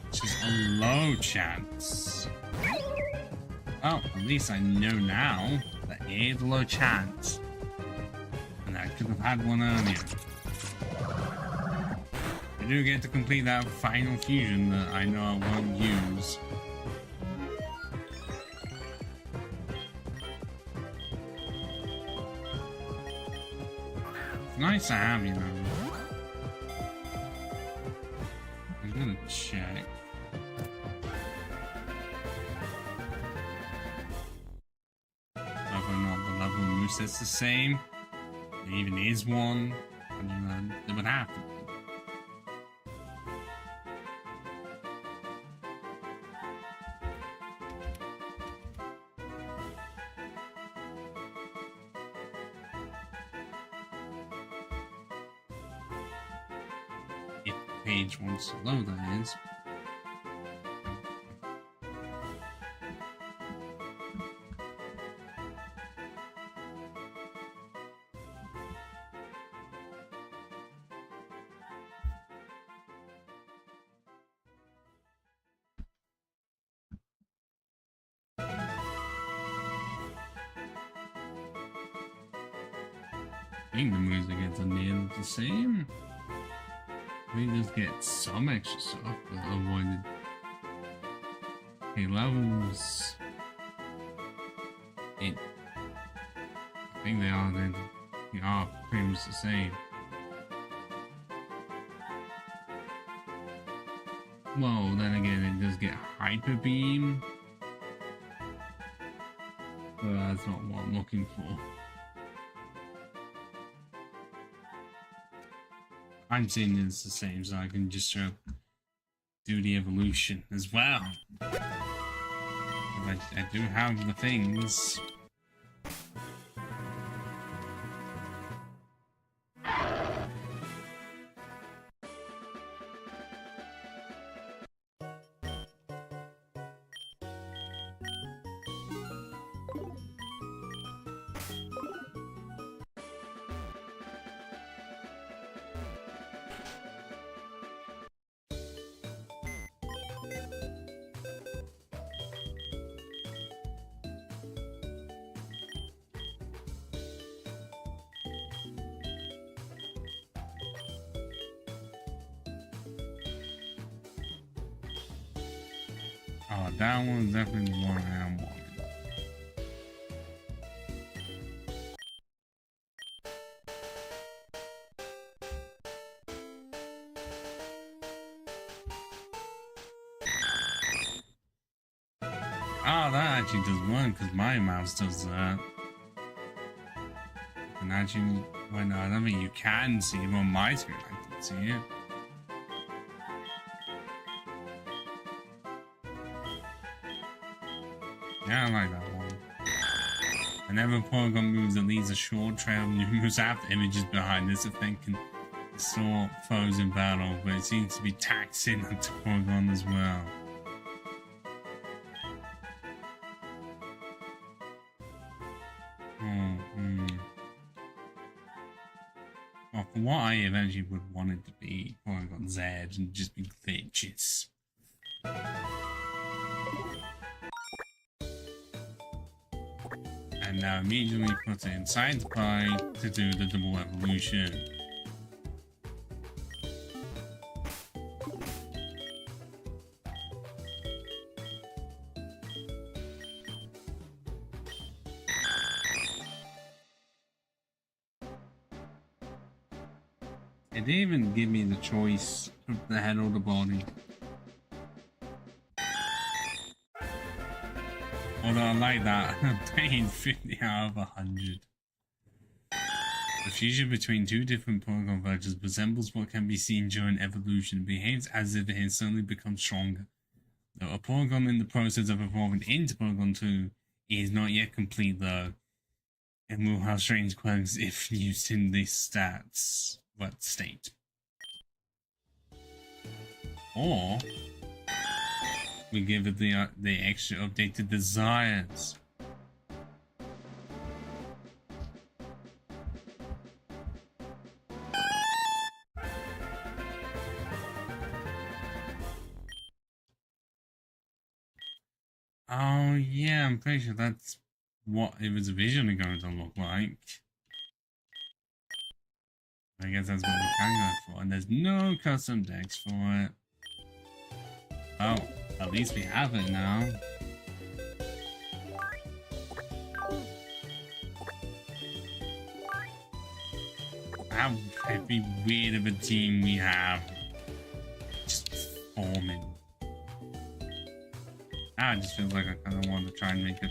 It's just a low chance. Oh, at least I know now that it is a low chance. And I could have had one earlier. I do get to complete that final fusion that I know I won't use. It's nice to have, you know. I'm gonna check. Whether or not the level moveset's the same. There even is one. I mean, it would have to be. If the page wants to load, that is. I think the moves that get nearly the same. We just get some extra stuff that avoided. Okay, levels. I think they are pretty much the same. Well, then again, it does get hyper beam. But that's not what I'm looking for. I'm seeing it's the same, so I can just do the evolution as well. I do have the things. Oh, that one's definitely the one I am wanting. Oh, that actually does work because my mouse does that. And actually, well, no, I don't think you can see it on my screen. I can see it. Yeah, I like that one. Whenever Porygon moves that leaves a short trail of numerous after images behind, this effect can distort foes in battle, but it seems to be taxing to Porygon as well. Well, for what I eventually would want it to be, Porygon Z and just be glitches. And now immediately put it inside the pie to do the double evolution. It didn't even give me the choice of the head or the body. Although I like that, I'm paying 50 out of 100. The fusion between two different Porygon versions resembles what can be seen during evolution and behaves as if it has suddenly become stronger. Though a Porygon in the process of evolving into Porygon 2 is not yet complete though, and will have strange quirks if used in this state. Or we give it the extra updated desires. Oh yeah, I'm pretty sure that's what it was originally going to look like. I guess that's what we can go for, and there's no custom decks for it. Oh, at least we have it now. How heavy weird of a team we have. Just forming. I just feel like I kind of want to try and make a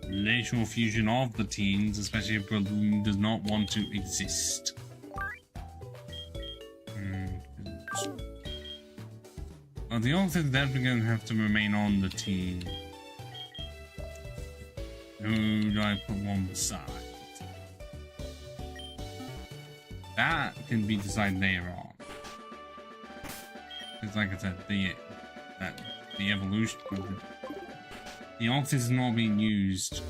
literal fusion of the teams, especially if Balloon does not want to exist. Well, the Ox is definitely going to have to remain on the team. Who do I put one beside? That can be decided later on. Because like I said, the evolution of the Ox is not being used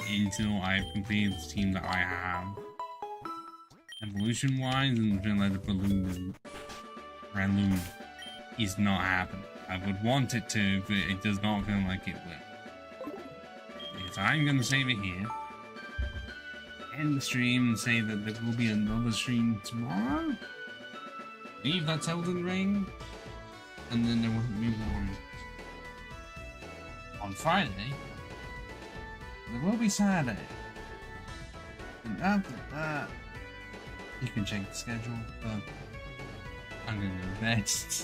until I've completed the team that I have. Evolution wise, and I feel like the Balloon is not happening. I would want it to, but it does not feel like it will. Because I'm going to save it here, end the stream, and say that there will be another stream tomorrow. I believe that's Elden Ring, and then there will be one on Friday. There will be Saturday, and after that, you can check the schedule. But I'm going to go to bed.